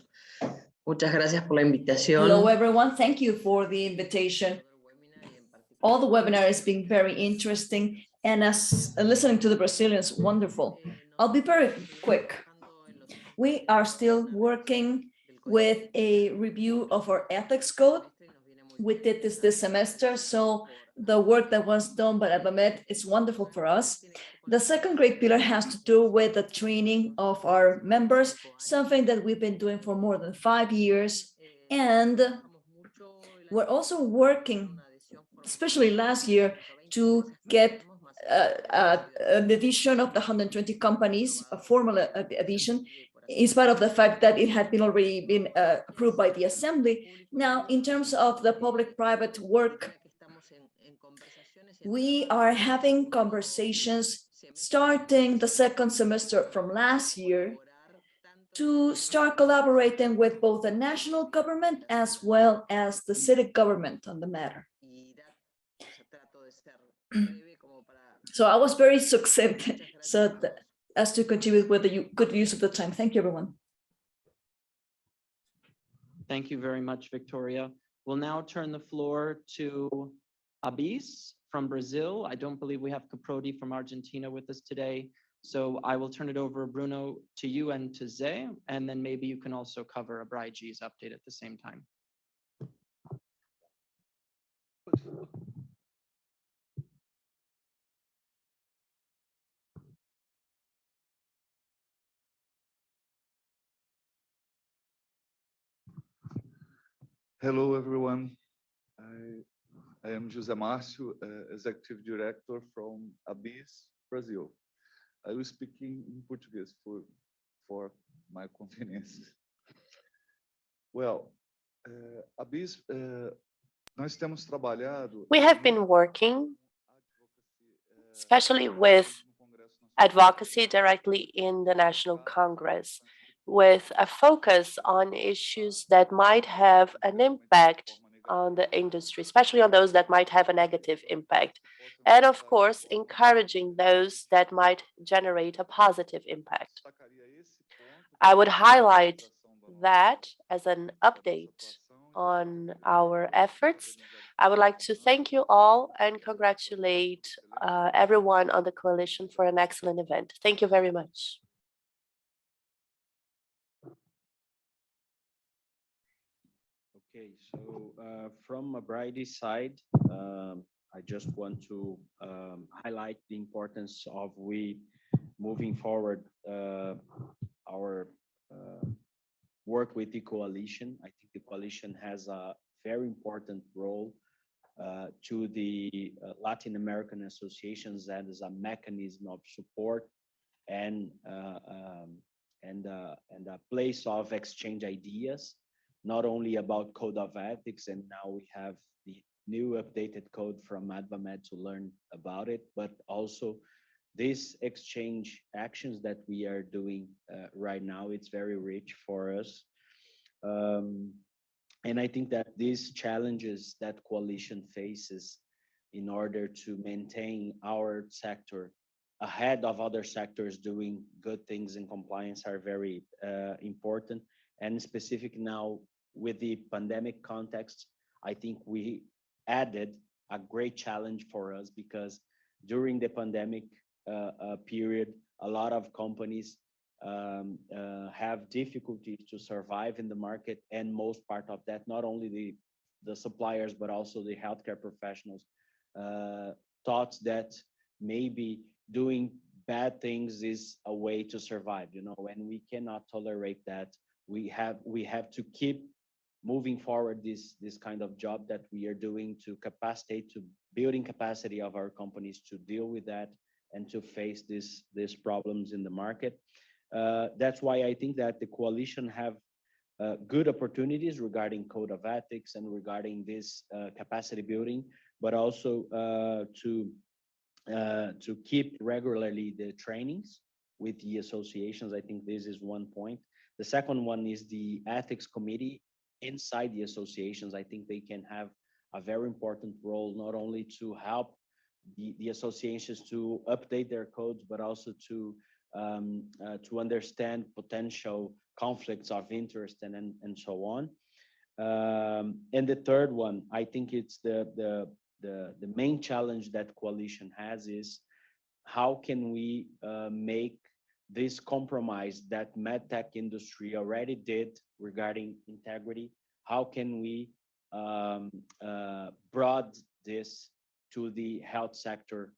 N: Muchas gracias por la invitación.
O: Hello, everyone. Thank you for the invitation. All the webinar has been very interesting, and as listening to the Brazilians, wonderful. I'll be very quick. We are still working with a review of our ethics code. We did this semester, so the work that was done by ABIMED is wonderful for us. The second great pillar has to do with the training of our members, something that we've been doing for more than 5 years. And we're also working, especially last year, to get an edition of the 120 companies, a formal edition, in spite of the fact that it had already been approved by the Assembly. Now, in terms of the public-private work, we are having conversations starting the second semester from last year to start collaborating with both the national government as well as the city government on the matter. So I was very succinct so as to contribute with the good use of the time. Thank you, everyone.
A: Thank you very much, Victoria. We'll now turn the floor to Abis from Brazil. I don't believe we have Caprodi from Argentina with us today. So I will turn it over, Bruno, to you and to Zé, and then maybe you can also cover Abraiji's update at the same time.
P: Hello, everyone. I am José Márcio, Executive Director from ABIS, Brazil. I will speak in Portuguese for my convenience. Well, ABIS, nós temos trabalhado.
L: We have been working, especially with advocacy directly in the National Congress, with a focus on issues that might have an impact on the industry, especially on those that might have a negative impact. And of course, encouraging those that might generate a positive impact. I would highlight that as an update on our efforts. I would like to thank you all and congratulate everyone on the coalition for an excellent event. Thank you very much.
H: Okay, so from Abraiji's side, I just want to highlight the importance of we moving forward our work with the coalition. I think the coalition has a very important role to the Latin American associations and as a mechanism of support and a place of exchange ideas, not only about code of ethics, and now we have the new updated code from ADVAMED to learn about it, but also these exchange actions that we are doing right now, it's very rich for us. And I think that these challenges that coalition faces in order to maintain our sector ahead of other sectors doing good things in compliance are very important. And specific now with the pandemic context, I think we added a great challenge for us because during the pandemic period, a lot of companies have difficulties to survive in the market, and most part of that, not only the suppliers, but also the healthcare professionals thought that maybe doing bad things is a way to survive, you know, and we cannot tolerate that. We have to keep moving forward this kind of job that we are doing to capacitate, to building capacity of our companies to deal with that and to face these problems in the market. That's why I think that the coalition have good opportunities regarding code of ethics and regarding this capacity building, but also to keep regularly the trainings with the associations. I think this is one point. The second one is the ethics committee inside the associations. I think they can have a very important role, not only to help the associations to update their codes, but also to understand potential conflicts of interest and so on. And the third one, I think it's the main challenge that coalition has is how can we make this compromise that medtech industry already did regarding integrity? How can we broad this to the health sector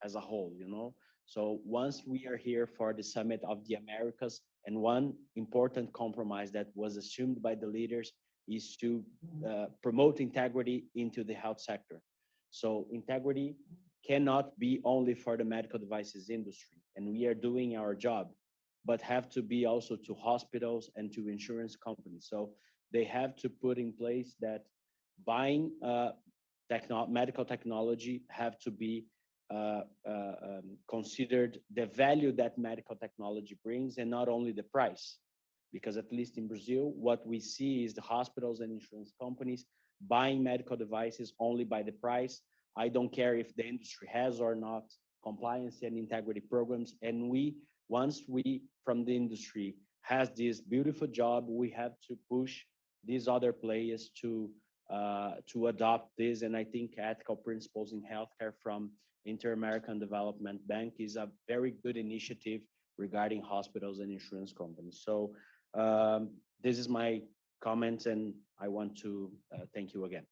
H: as a whole, you know? So once we are here for the Summit of the Americas, and one important compromise that was assumed by the leaders is to promote integrity into the health sector. So integrity cannot be only for the medical devices industry, and we are doing our job, but have to be also to hospitals and to insurance companies. So they have to put in place that buying medical technology have to be considered the value that medical technology brings and not only the price. Because at least in Brazil, what we see is the hospitals and insurance companies buying medical devices only by the price. I don't care if the industry has or not compliance and integrity programs. And once we from the industry has this beautiful job, we have to push these other players to adopt this. And I think ethical principles in healthcare from Inter-American Development Bank is a very good initiative regarding hospitals and insurance companies. So this is my comments, and I want to thank you again.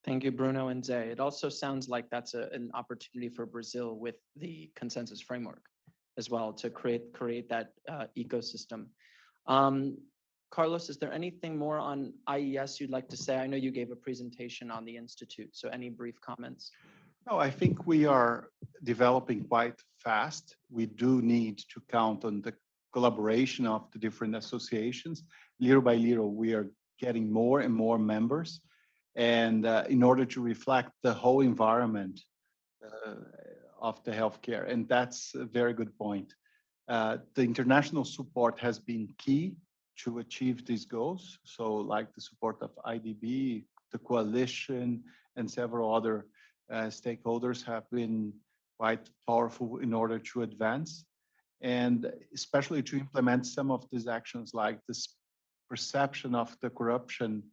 A: Thank you, Bruno and Zay. It also sounds like that's an opportunity for Brazil with the consensus framework as well to create that ecosystem. Carlos, is there anything more on IES you'd like to say? I know you gave a presentation on the Institute, so any brief comments?
I: No, I think we are developing quite fast. We do need to count on the collaboration of the different associations. Little by little, we are getting more and more members. And in order to reflect the whole environment of the healthcare, and that's a very good point. The international support has been key to achieve these goals. So like the support of IDB, the coalition, and several other stakeholders have been quite powerful in order to advance, and especially to implement some of these actions like this perception of the corruption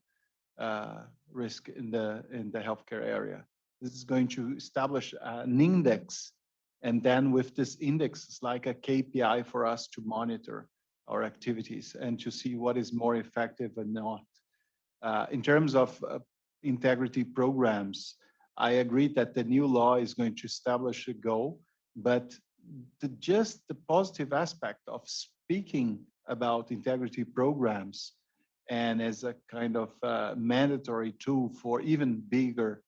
I: risk in the healthcare area. This is going to establish an index, and then with this index, it's like a KPI for us to monitor our activities and to see what is more effective and not. In terms of integrity programs, I agree that the new law is going to establish a goal, but just the positive aspect of speaking about integrity programs and as a kind of mandatory tool for even bigger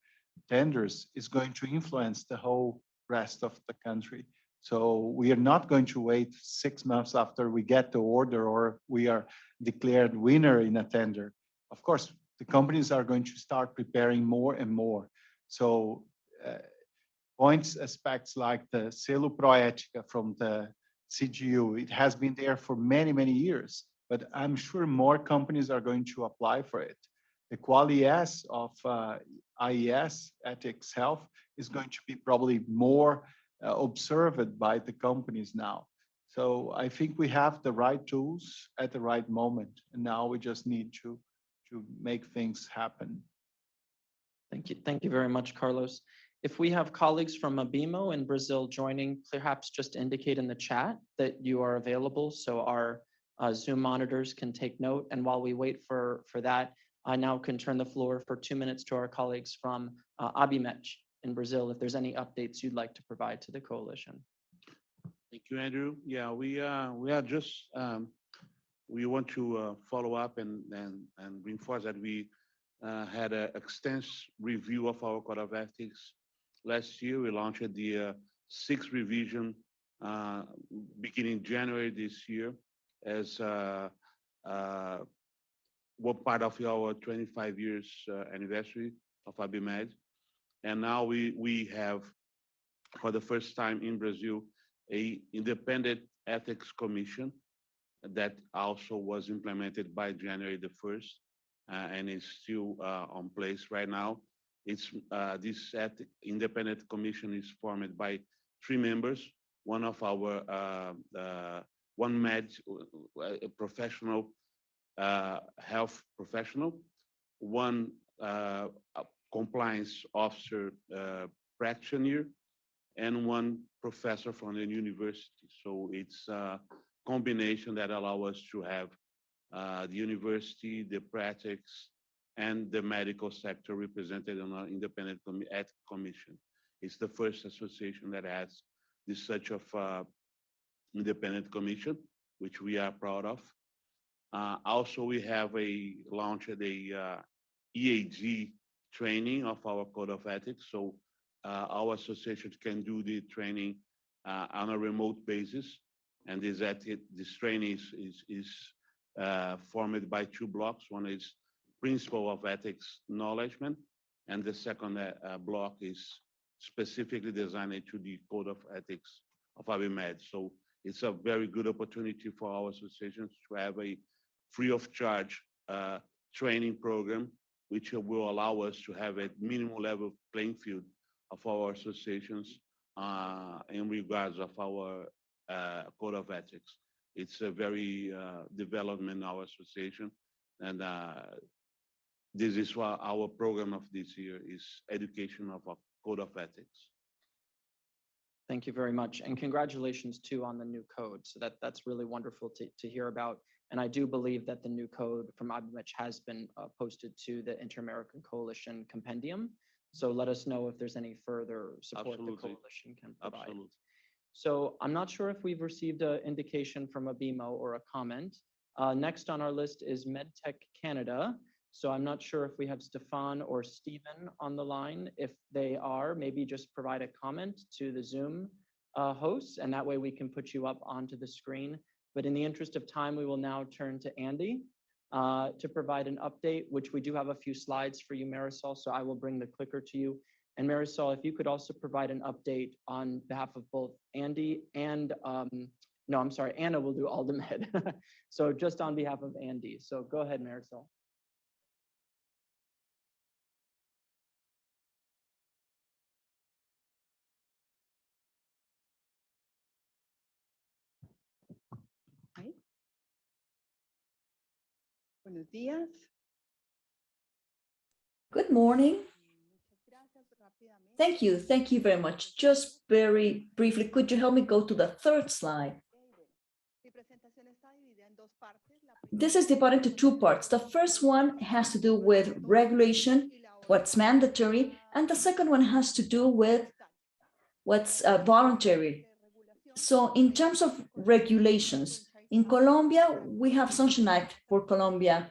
I: tenders is going to influence the whole rest of the country. So we are not going to wait 6 months after we get the order or we are declared winner in a tender. Of course, the companies are going to start preparing more and more. So points aspects like the Selo Proética from the CGU, it has been there for many, many years, but I'm sure more companies are going to apply for it. The QualiS of IES, Ethics Health, is going to be probably more observed by the companies now. So I think we have the right tools at the right moment, and now we just need to make things happen.
A: Thank you. Thank you very much, Carlos. If we have colleagues from Abimo in Brazil joining, perhaps just indicate in the chat that you are available so our Zoom monitors can take note. And while we wait for that, I now can turn the floor for 2 minutes to our colleagues from Abimet in Brazil, if there's any updates you'd like to provide to the coalition.
G: Thank you, Andrew. Yeah, we are just, we want to follow up and reinforce that we had an extensive review of our code of ethics. Last year, we launched the 6th revision beginning January this year as one part of our 25 years anniversary of Abimed. And now we have, for the first time in Brazil, an independent ethics commission that also was implemented by January the 1st and is still on place right now. It's this independent commission is formed by 3 members, one of our professional, health professional, one compliance officer practitioner, and one professor from the university. So it's a combination that allows us to have the university, the practice, and the medical sector represented on our independent ethics commission. It's the first association that has this such of independent commission, which we are proud of. Also, we have launched a EAG training of our code of ethics. So our association can do the training on a remote basis. And this training is formed by 2 blocks. One is principle of ethics acknowledgement, and the second block is specifically designed to the code of ethics of Abimed. So it's a very good opportunity for our associations to have a free of charge training program, which will allow us to have a minimum level playing field of our associations in regards of our code of ethics. It's a very development in our association, and this is why our program of this year is education of a code of ethics.
A: Thank you very much. And congratulations too on the new code. So that's really wonderful to hear about. And I do believe that the new code from Abimet has been posted to the Inter-American Coalition Compendium. So let us know if there's any further support the coalition can provide.
G: Absolutely.
A: So I'm not sure if we've received an indication from Abimo or a comment. Next on our list is MedTech Canada. So I'm not sure if we have Stefan or Stephen on the line. If they are, maybe just provide a comment to the Zoom hosts, and that way we can put you up onto the screen. But in the interest of time, we will now turn to Andy to provide an update, which we do have a few slides for you, Marisol, so I will bring the clicker to you. And Marisol, if you could also provide an update on behalf of both Andy and, no, I'm sorry, Anna will do Aldamed. So just on behalf of Andy. So go ahead, Marisol.
Q: Buenos días.
O: Good morning. Thank you. Thank you very much. Just very briefly, could you help me go to the 3rd slide? This is divided into 2 parts. The first one has to do with regulation what's mandatory, and the second one has to do with what's voluntary. So in terms of regulations, in Colombia, we have Sunshine Act for Colombia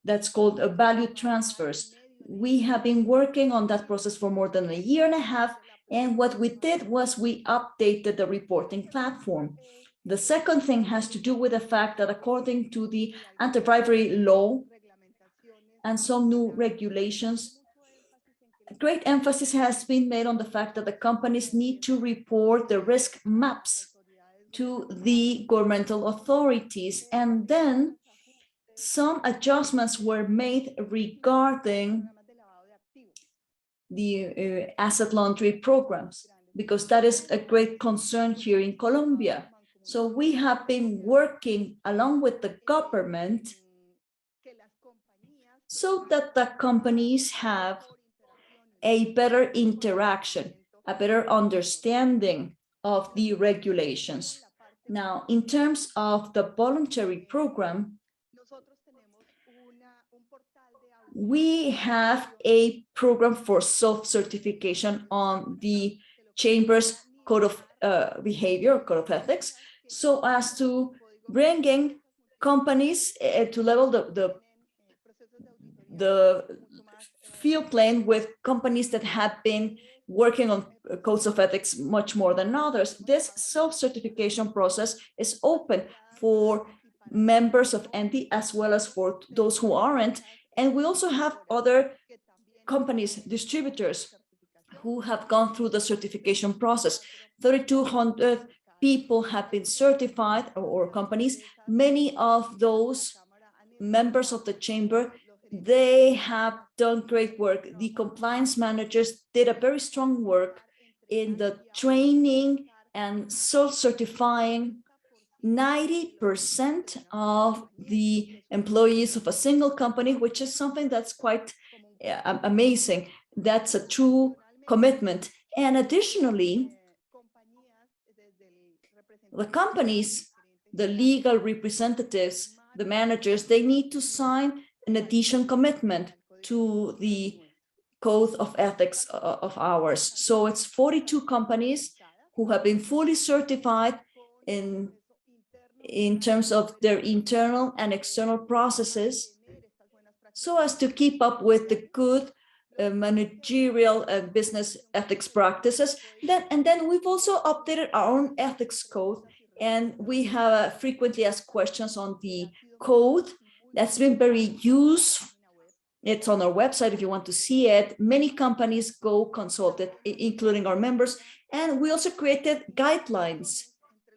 O: that's called a value transfers. We have been working on that process for more than a year and a half. And what we did was we updated the reporting platform. The second thing has to do with the fact that according to the anti-bribery law and some new regulations, great emphasis has been made on the fact that the companies need to report the risk maps to the governmental authorities. And then some adjustments were made regarding the asset laundering programs, because that is a great concern here in Colombia. So we have been working along with the government so that the companies have a better interaction, a better understanding of the regulations. Now, in terms of the voluntary program, we have a program for self-certification on the Chamber's Code of Behavior, Code of Ethics, so as to bringing companies to level the field playing with companies that have been working on codes of ethics much more than others. This self-certification process is open for members of ENDI as well as for those who aren't. And we also have other companies, distributors, who have gone through the certification process. 3,200 people have been certified, or companies. Many of those members of the chamber, they have done great work. The compliance managers did a very strong work in the training and self-certifying 90% of the employees of a single company, which is something that's quite amazing. That's a true commitment. And additionally, the companies, the legal representatives, the managers, they need to sign an additional commitment to the code of ethics of ours. So it's 42 companies who have been fully certified in terms of their internal and external processes, so as to keep up with the good managerial and business ethics practices. And then we've also updated our own ethics code, and we have frequently asked questions on the code. That's been very useful. It's on our website if you want to see it. Many companies go consult it, including our members. And we also created guidelines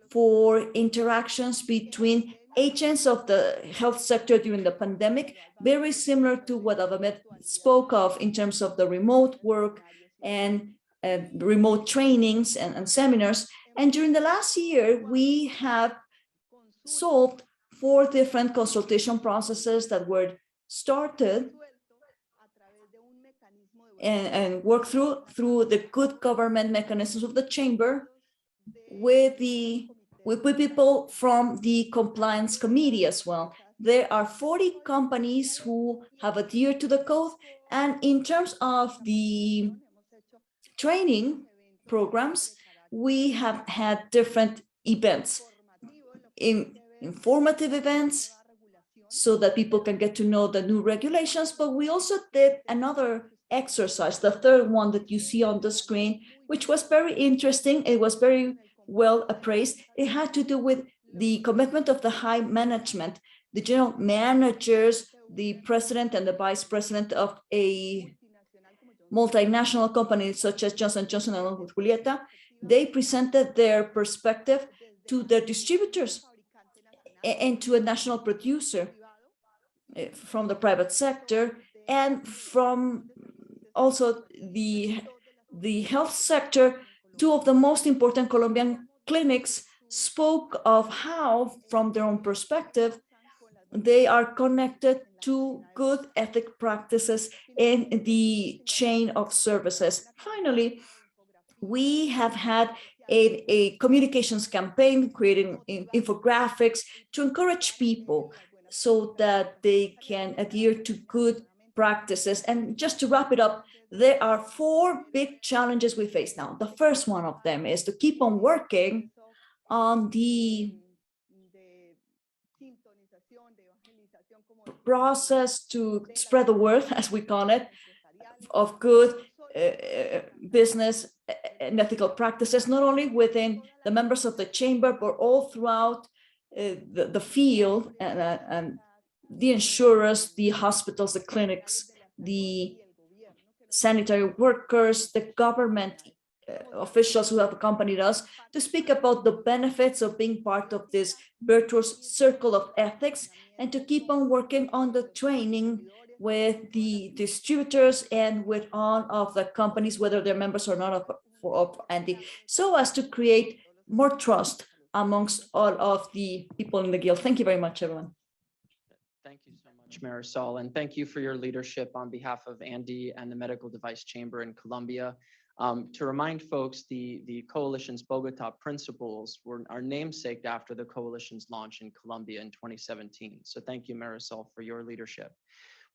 O: for interactions between agents of the health sector during the pandemic, very similar to what Abamed spoke of in terms of the remote work and remote trainings and seminars. And during the last year, we have solved 4 different consultation processes that were started and worked through the good government mechanisms of the chamber with people from the compliance committee as well. There are 40 companies who have adhered to the code. And in terms of the training programs, we have had different events, informative events, so that people can get to know the new regulations. But we also did another exercise, the third one that you see on the screen, which was very interesting. It was very well appraised. It had to do with the commitment of the high management, the general managers, the president and the vice president of a multinational company such as Johnson & Johnson along with Julieta. They presented their perspective to their distributors and to a national producer from the private sector, and from also the health sector. 2 of the most important Colombian clinics spoke of how, from their own perspective, they are connected to good ethic practices in the chain of services. Finally, we have had a communications campaign, creating infographics to encourage people so that they can adhere to good practices. And just to wrap it up, there are 4 big challenges we face now. The first one of them is to keep on working on the process to spread the word, as we call it, of good business and ethical practices, not only within the members of the chamber, but all throughout the field, and the insurers, the hospitals, the clinics, the sanitary workers, the government officials who have accompanied us, to speak about the benefits of being part of this virtuous circle of ethics, and to keep on working on the training with the distributors and with all of the companies, whether they're members or not of Andy, so as to create more trust amongst all of the people in the guild. Thank you very much, everyone.
A: Thank you so much, Marisol, and thank you for your leadership on behalf of Andy and the Medical Device Chamber in Colombia. To remind folks, the coalition's Bogota principles are namesaked after the coalition's launch in Colombia in 2017. So thank you, Marisol, for your leadership.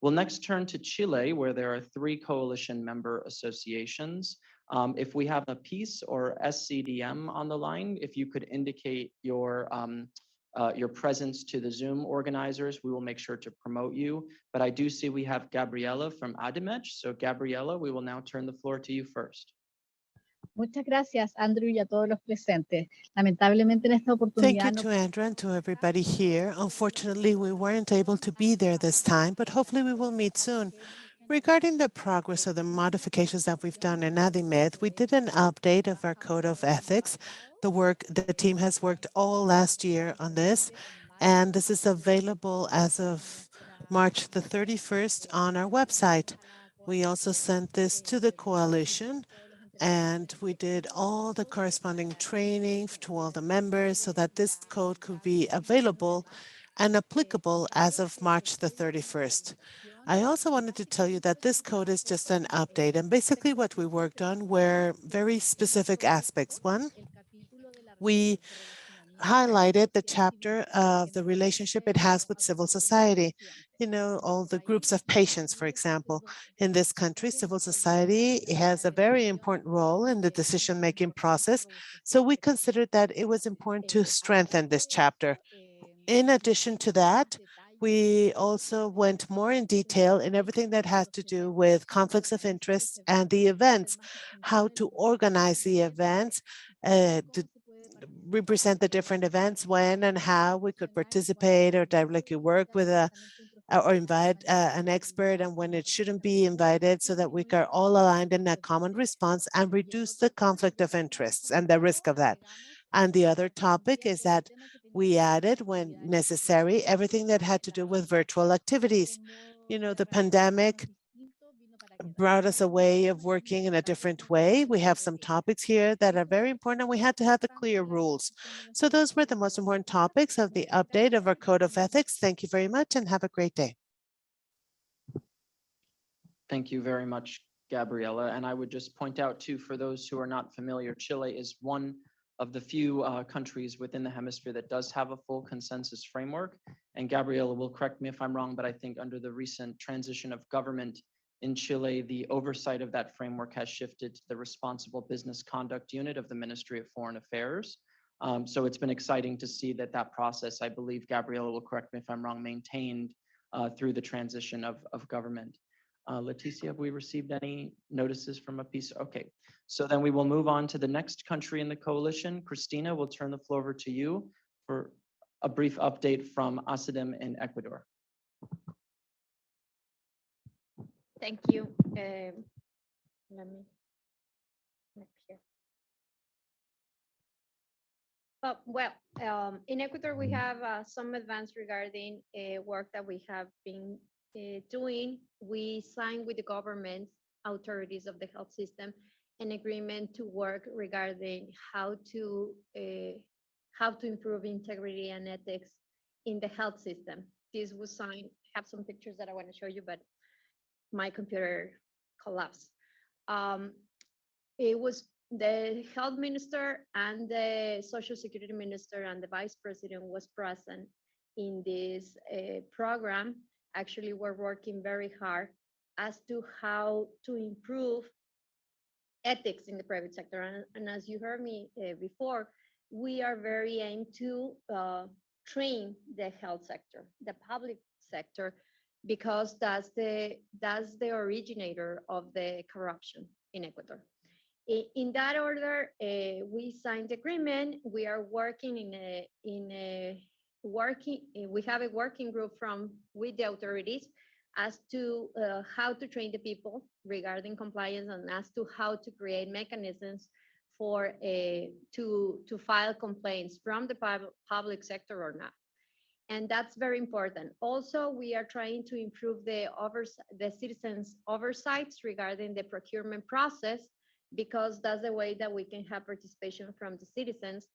A: We'll next turn to Chile, where there are 3 coalition member associations. If we have a piece or SCDM on the line, if you could indicate your presence to the Zoom organizers, we will make sure to promote you. But I do see we have Gabriela from ADIMED. So Gabriela, we will now turn the floor to you first.
Q: Muchas gracias, Andrew, y a todos los presentes. Lamentablemente en esta
R: Thank you
Q: oportunidad
R: to Andrew and to everybody here. Unfortunately, we weren't able to be there this time, but hopefully we will meet soon. Regarding the progress of the modifications that we've done in ADIMED, we did an update of our code of ethics. The team has worked all last year on this, and this is available as of March the 31st on our website. We also sent this to the coalition, and we did all the corresponding training to all the members so that this code could be available and applicable as of March the 31st. I also wanted to tell you that this code is just an update, and basically what we worked on were very specific aspects. One, we highlighted the chapter of the relationship it has with civil society. You know, all the groups of patients, for example. In this country, civil society has a very important role in the decision-making process. So we considered that it was important to strengthen this chapter. In addition to that, we also went more in detail in everything that has to do with conflicts of interest and the events, how to organize the events, to represent the different events, when and how we could participate or directly work with or invite an expert, and when it shouldn't be invited, so that we are all aligned in a common response and reduce the conflict of interests and the risk of that. And the other topic is that we added, when necessary, everything that had to do with virtual activities. You know, the pandemic brought us a way of working in a different way. We have some topics here that are very important, and we had to have the clear rules. So those were the most important topics of the update of our code of ethics. Thank you very much and have a great day.
A: Thank you very much, Gabriela. And I would just point out too, for those who are not familiar, Chile is one of the few countries within the hemisphere that does have a full consensus framework. And Gabriela will correct me if I'm wrong, but I think under the recent transition of government in Chile, the oversight of that framework has shifted to the Responsible Business Conduct Unit of the Ministry of Foreign Affairs. So it's been exciting to see that process, I believe Gabriela will correct me if I'm wrong, maintained through the transition of government. Leticia, have we received any notices from a piece? Okay, so then we will move on to the next country in the coalition. Christina, we'll turn the floor over to you for a brief update from ASADEM in Ecuador.
E: Thank you. Let me up here. In Ecuador, we have some advance regarding work that we have been doing. We signed with the government authorities of the health system an agreement to work regarding how to improve integrity and ethics in the health system. This was signed. I have some pictures that I want to show you, but my computer collapsed. It was the health minister and the social security minister and the vice president was present in this program. Actually, we're working very hard as to how to improve ethics in the private sector. And as you heard me before, we are very aimed to train the health sector, the public sector, because that's the originator of the corruption in Ecuador. In that order, we signed the agreement. We are working we have a working group with the authorities as to how to train the people regarding compliance and as to how to create mechanisms for to file complaints from the public sector or not. And that's very important. Also, we are trying to improve the citizens' oversights regarding the procurement process, because that's the way that we can have participation from the citizens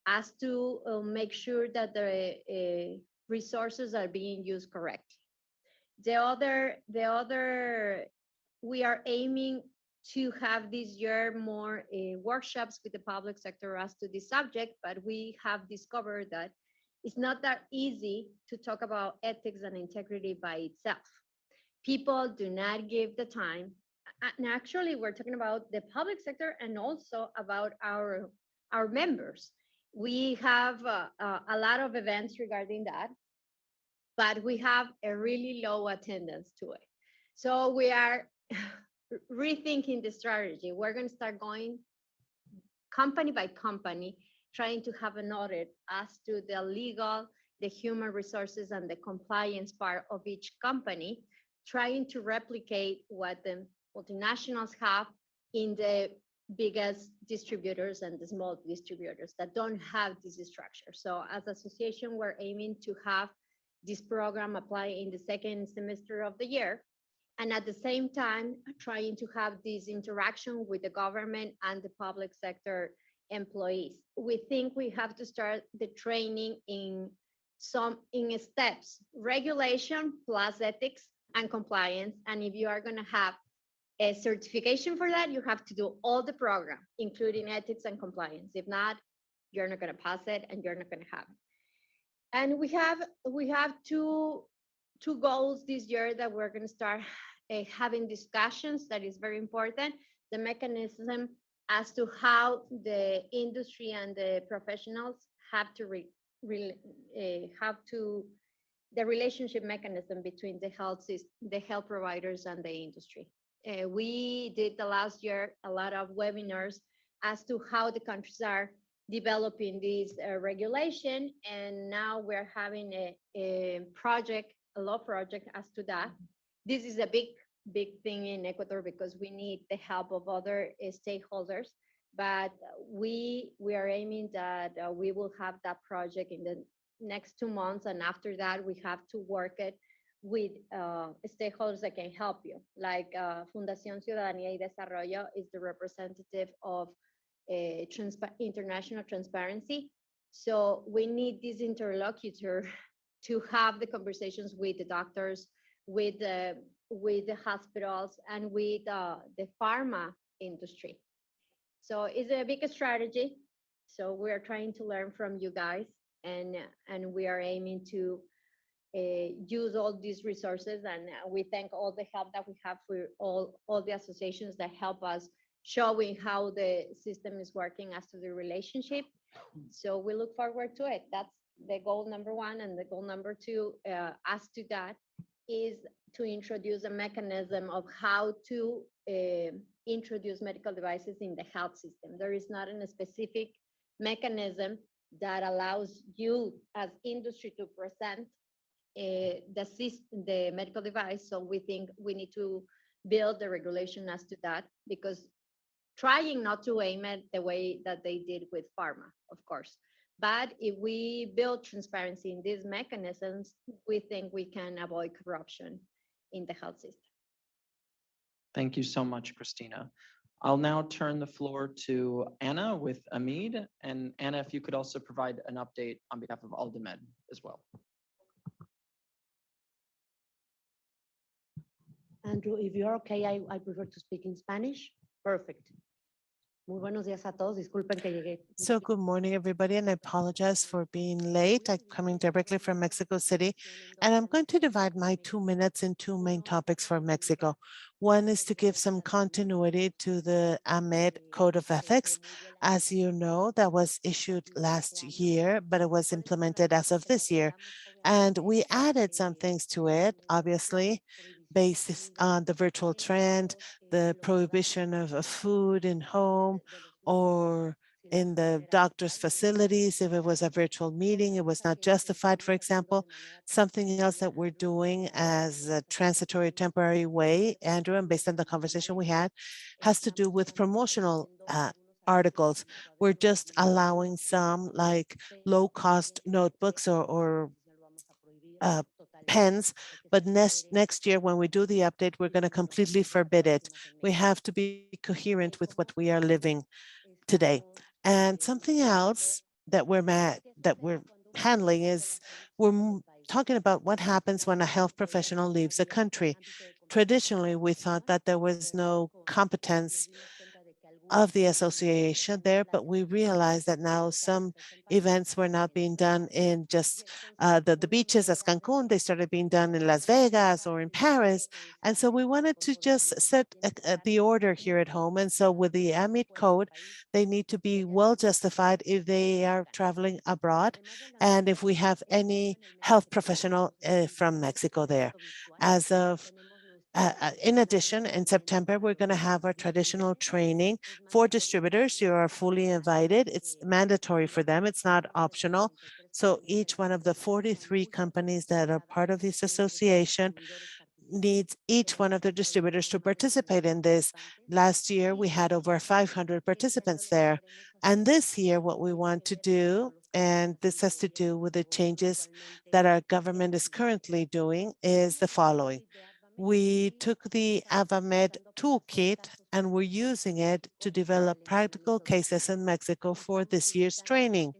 E: as to make sure that the resources are being used correctly. The other, we are aiming to have this year more workshops with the public sector as to this subject, but we have discovered that it's not that easy to talk about ethics and integrity by itself. People do not give the time. And actually, we're talking about the public sector and also about our members. We have a lot of events regarding that, but we have a really low attendance to it. So we are rethinking the strategy. We're going to start going company by company, trying to have an audit as to the legal, the human resources, and the compliance part of each company, trying to replicate what the multinationals have in the biggest distributors and the small distributors that don't have this structure. So as association, we're aiming to have this program apply in the second semester of the year. And at the same time, trying to have this interaction with the government and the public sector employees. We think we have to start the training in steps, regulation plus ethics and compliance. And if you are going to have a certification for that, you have to do all the program, including ethics and compliance. If not, you're not going to pass it and you're not going to have it. And we have two goals this year that we're going to start having discussions. That is very important. The mechanism as to how the industry and the professionals have to the relationship mechanism between the health providers and the industry. We did the last year a lot of webinars as to how the countries are developing this regulation, and now we're having a law project as to that. This is a big thing in Ecuador because we need the help of other stakeholders, but we are aiming that we will have that project in the next 2 months, and after that we have to work it with stakeholders that can help you, like Fundación Ciudadanía y Desarrollo is the representative of international transparency. So we need this interlocutor to have the conversations with the doctors, with the hospitals, and with the pharma industry. So it's a big strategy. So we're trying to learn from you guys, and we are aiming to use all these resources, and we thank all the help that we have for all the associations that help us showing how the system is working as to the relationship. So we look forward to it. That's the goal number one. And the goal number two, as to that, is to introduce a mechanism of how to introduce medical devices in the health system. There is not a specific mechanism that allows you as industry to present the medical device. So we think we need to build the regulation as to that, because trying not to aim it the way that they did with pharma, of course. But if we build transparency in these mechanisms, we think we can avoid corruption in the health system.
A: Thank you so much, Christina. I'll now turn the floor to Anna with Amid. And Anna, if you could also provide an update on behalf of Aldamed as well.
S: Andrew, if you're okay, I prefer to speak in Spanish. Perfect.
E: Muy buenos días a todos. Disculpen que llegué.
R: So good morning, everybody, and I apologize for being late. I'm coming directly from Mexico City, and I'm going to divide my 2 minutes in two main topics for Mexico. One is to give some continuity to the AMED Code of Ethics. As you know, that was issued last year, but it was implemented as of this year. And we added some things to it, obviously, based on the virtual trend, the prohibition of food in home, or in the doctor's facilities. If it was a virtual meeting, it was not justified, for example. Something else that we're doing as a transitory temporary way, Andrew, and based on the conversation we had, has to do with promotional articles. We're just allowing some like low-cost notebooks or pens, but next year when we do the update, we're going to completely forbid it. We have to be coherent with what we are living today. And something else that we're handling is talking about what happens when a health professional leaves a country. Traditionally, we thought that there was no competence of the association there, but we realized that now some events were not being done in just the beaches as Cancun. They started being done in Las Vegas or in Paris. And so we wanted to just set the order here at home. And so with the AMIT code, they need to be well justified if they are traveling abroad and if we have any health professional from Mexico there. As of in addition, in September, we're going to have our traditional training for distributors. You are fully invited. It's mandatory for them. It's not optional. So each one of the 43 companies that are part of this association needs each one of the distributors to participate in this. Last year, we had over 500 participants there. And this year, what we want to do, and this has to do with the changes that our government is currently doing, is the following. We took the AvaMed toolkit and we're using it to develop practical cases in Mexico for this year's training.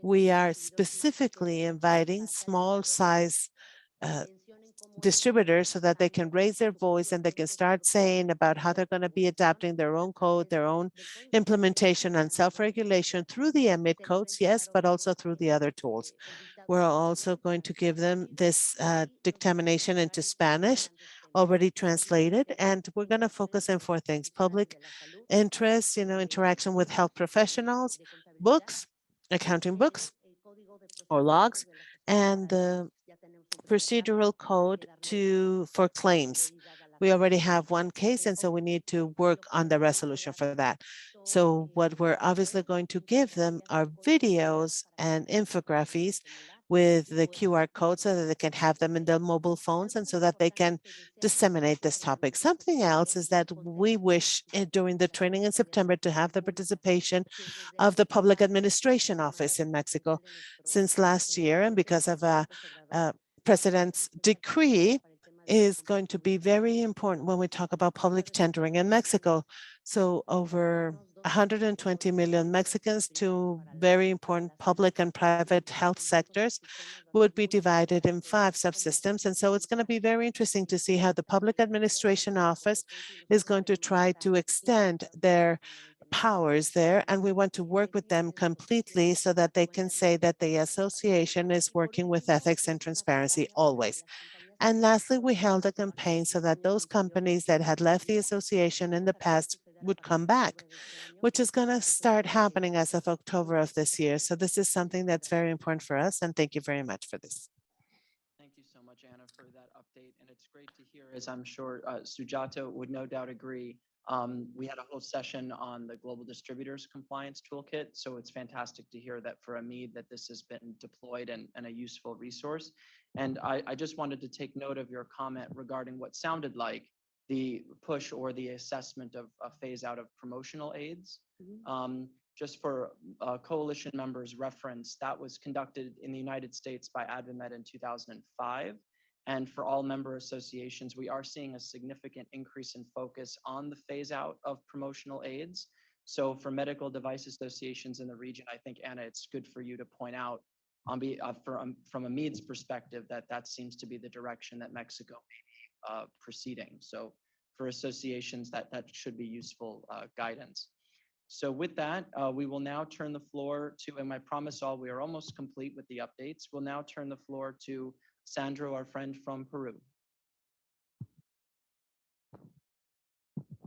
R: We are specifically inviting small size distributors so that they can raise their voice and they can start saying about how they're going to be adapting their own code, their own implementation and self-regulation through the AMIT codes, yes, but also through the other tools. We're also going to give them this dictamination into Spanish, already translated, and we're going to focus on 4 things: public interest, interaction with health professionals, books, accounting books or logs, and the procedural code for claims. We already have one case, and so we need to work on the resolution for that. So what we're obviously going to give them are videos and infographies with the QR code so that they can have them in their mobile phones and so that they can disseminate this topic. Something else is that we wish during the training in September to have the participation of the Public Administration Office in Mexico. Since last year, and because of a President's decree, is going to be very important when we talk about public tendering in Mexico. So over 120 million Mexicans to very important public and private health sectors would be divided in 5 subsystems. And so it's going to be very interesting to see how the Public Administration Office is going to try to extend their powers there. And we want to work with them completely so that they can say that the association is working with ethics and transparency always. And lastly, we held a campaign so that those companies that had left the association in the past would come back, which is going to start happening as of October of this year. So this is something that's very important for us. And thank you very much for this.
A: Thank you so much, Anna, for that update. And it's great to hear, as I'm sure Sujata would no doubt agree. We had a whole session on the Global Distributors Compliance Toolkit. So it's fantastic to hear that for AMID that this has been deployed and a useful resource. And I just wanted to take note of your comment regarding what sounded like the push or the assessment of a phase out of promotional aids. Just for coalition members' reference, that was conducted in the United States by AdvaMed in 2005. And for all member associations, we are seeing a significant increase in focus on the phase out of promotional aids. So for medical device associations in the region, I think, Anna, it's good for you to point out from AMID's perspective that seems to be the direction that Mexico may be proceeding. So for associations, that should be useful guidance. So with that, we will now turn the floor to, and I promise all, we are almost complete with the updates. We'll now turn the floor to Sandro, our friend from Peru.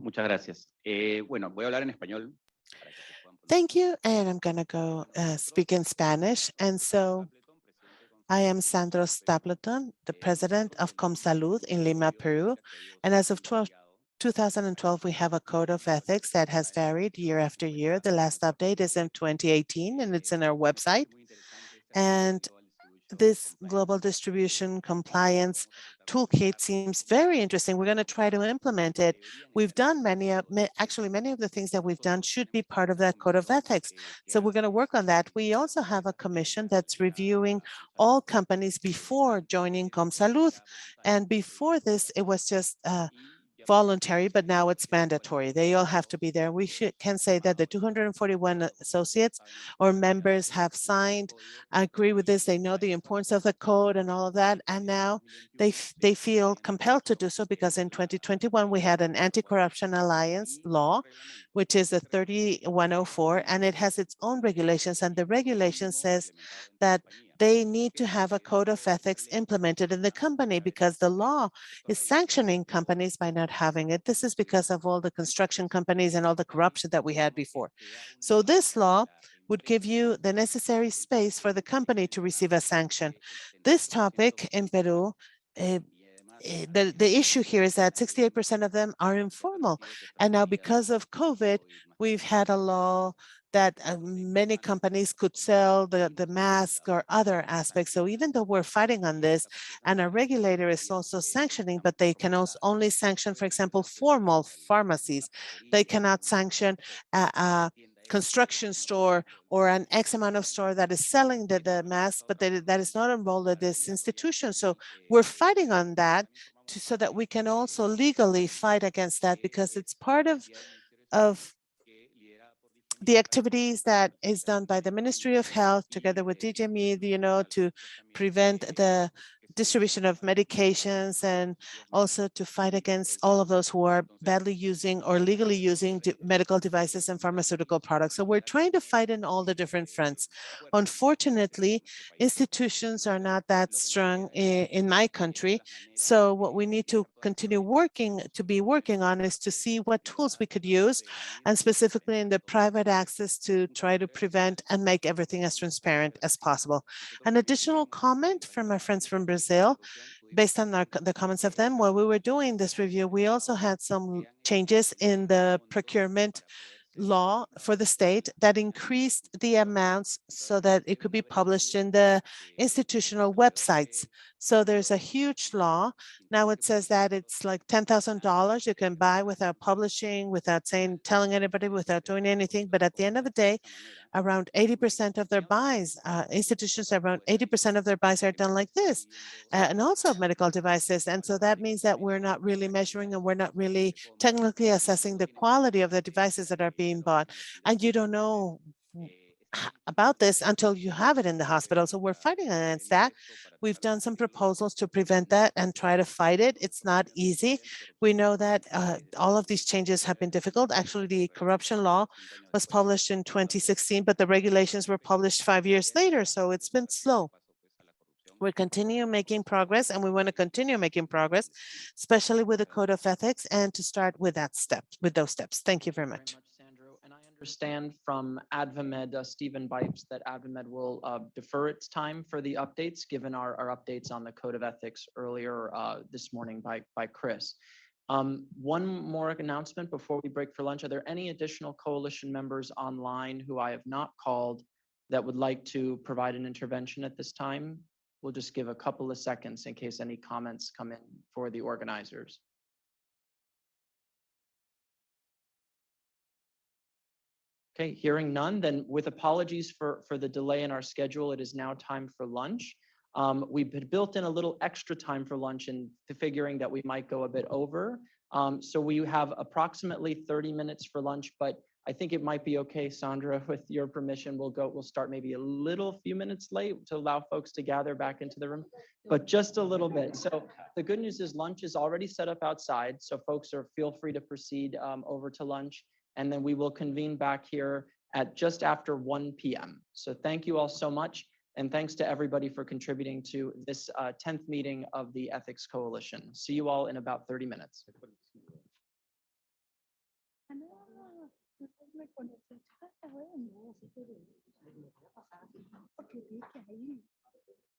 F: Muchas gracias. Bueno, voy a hablar en español.
R: Thank you, and I'm gonna go speak in Spanish. And so I am Sandro Stapleton, the president of ComSalud in Lima, Peru. And as of 2012, we have a code of ethics that has varied year after year. The last update is in 2018, and it's in our website. And this global distribution compliance toolkit seems very interesting. We're going to try to implement it. We've done many of the things that we've done should be part of that code of ethics. So we're going to work on that. We also have a commission that's reviewing all companies before joining ComSalud. And before this, it was just voluntary, but now it's mandatory. They all have to be there. We can say that the 241 associates or members have signed, agree with this. They know the importance of the code and all of that. And now they feel compelled to do so because in 2021, we had an anti-corruption alliance law, which is a 3104, and it has its own regulations. And the regulation says that they need to have a code of ethics implemented in the company because the law is sanctioning companies by not having it. This is because of all the construction companies and all the corruption that we had before. So this law would give you the necessary space for the company to receive a sanction. This topic in Peru, the issue here is that 68% of them are informal. And now because of COVID, we've had a law that many companies could sell the mask or other aspects. So even though we're fighting on this and a regulator is also sanctioning, but they can also only sanction, for example, formal pharmacies. They cannot sanction a construction store or an X amount of store that is selling the mask, but that is not enrolled at this institution. So we're fighting on that so that we can also legally fight against that because it's part of the activities that is done by the Ministry of Health together with DGME, to prevent the distribution of medications and also to fight against all of those who are badly using or legally using medical devices and pharmaceutical products. So we're trying to fight in all the different fronts. Unfortunately, institutions are not that strong in my country. So what we need to continue working on is to see what tools we could use, and specifically in the private access to try to prevent and make everything as transparent as possible. An additional comment from our friends from Brazil, based on the comments of them, while we were doing this review, we also had some changes in the procurement law for the state that increased the amounts so that it could be published in the institutional websites. So there's a huge law. Now it says that it's like $10,000 you can buy without publishing, without telling anybody, without doing anything. But at the end of the day, around 80% of their buys, institutions, around 80% of their buys are done like this, and also of medical devices. And so that means that we're not really measuring and we're not really technically assessing the quality of the devices that are being bought. And you don't know about this until you have it in the hospital. So we're fighting against that. We've done some proposals to prevent that and try to fight it. It's not easy. We know that all of these changes have been difficult. Actually, the corruption law was published in 2016, but the regulations were published 5 years later. So it's been slow. We're continuing making progress, and we want to continue making progress, especially with the code of ethics, and to start with those steps. Thank you very much.
A: Understand from AdvaMed, Stephen Bipes, that AdvaMed will defer its time for the updates, given our updates on the code of ethics earlier this morning by Chris. One more announcement before we break for lunch. Are there any additional coalition members online who I have not called that would like to provide an intervention at this time? We'll just give a couple of seconds in case any comments come in for the organizers. Okay, hearing none, then with apologies for the delay in our schedule, it is now time for lunch. We've built in a little extra time for lunch and figuring that we might go a bit over. So we have approximately 30 minutes for lunch, but I think it might be okay, Sandra, with your permission, we'll start maybe a few minutes late to allow folks to gather back into the room, but just a little bit. So the good news is lunch is already set up outside. So folks feel free to proceed over to lunch. and then we will convene back here at just after 1 p.m. So thank you all so much. And thanks to everybody for contributing to this 10th meeting of the Ethics Coalition. See you all in about 30 minutes.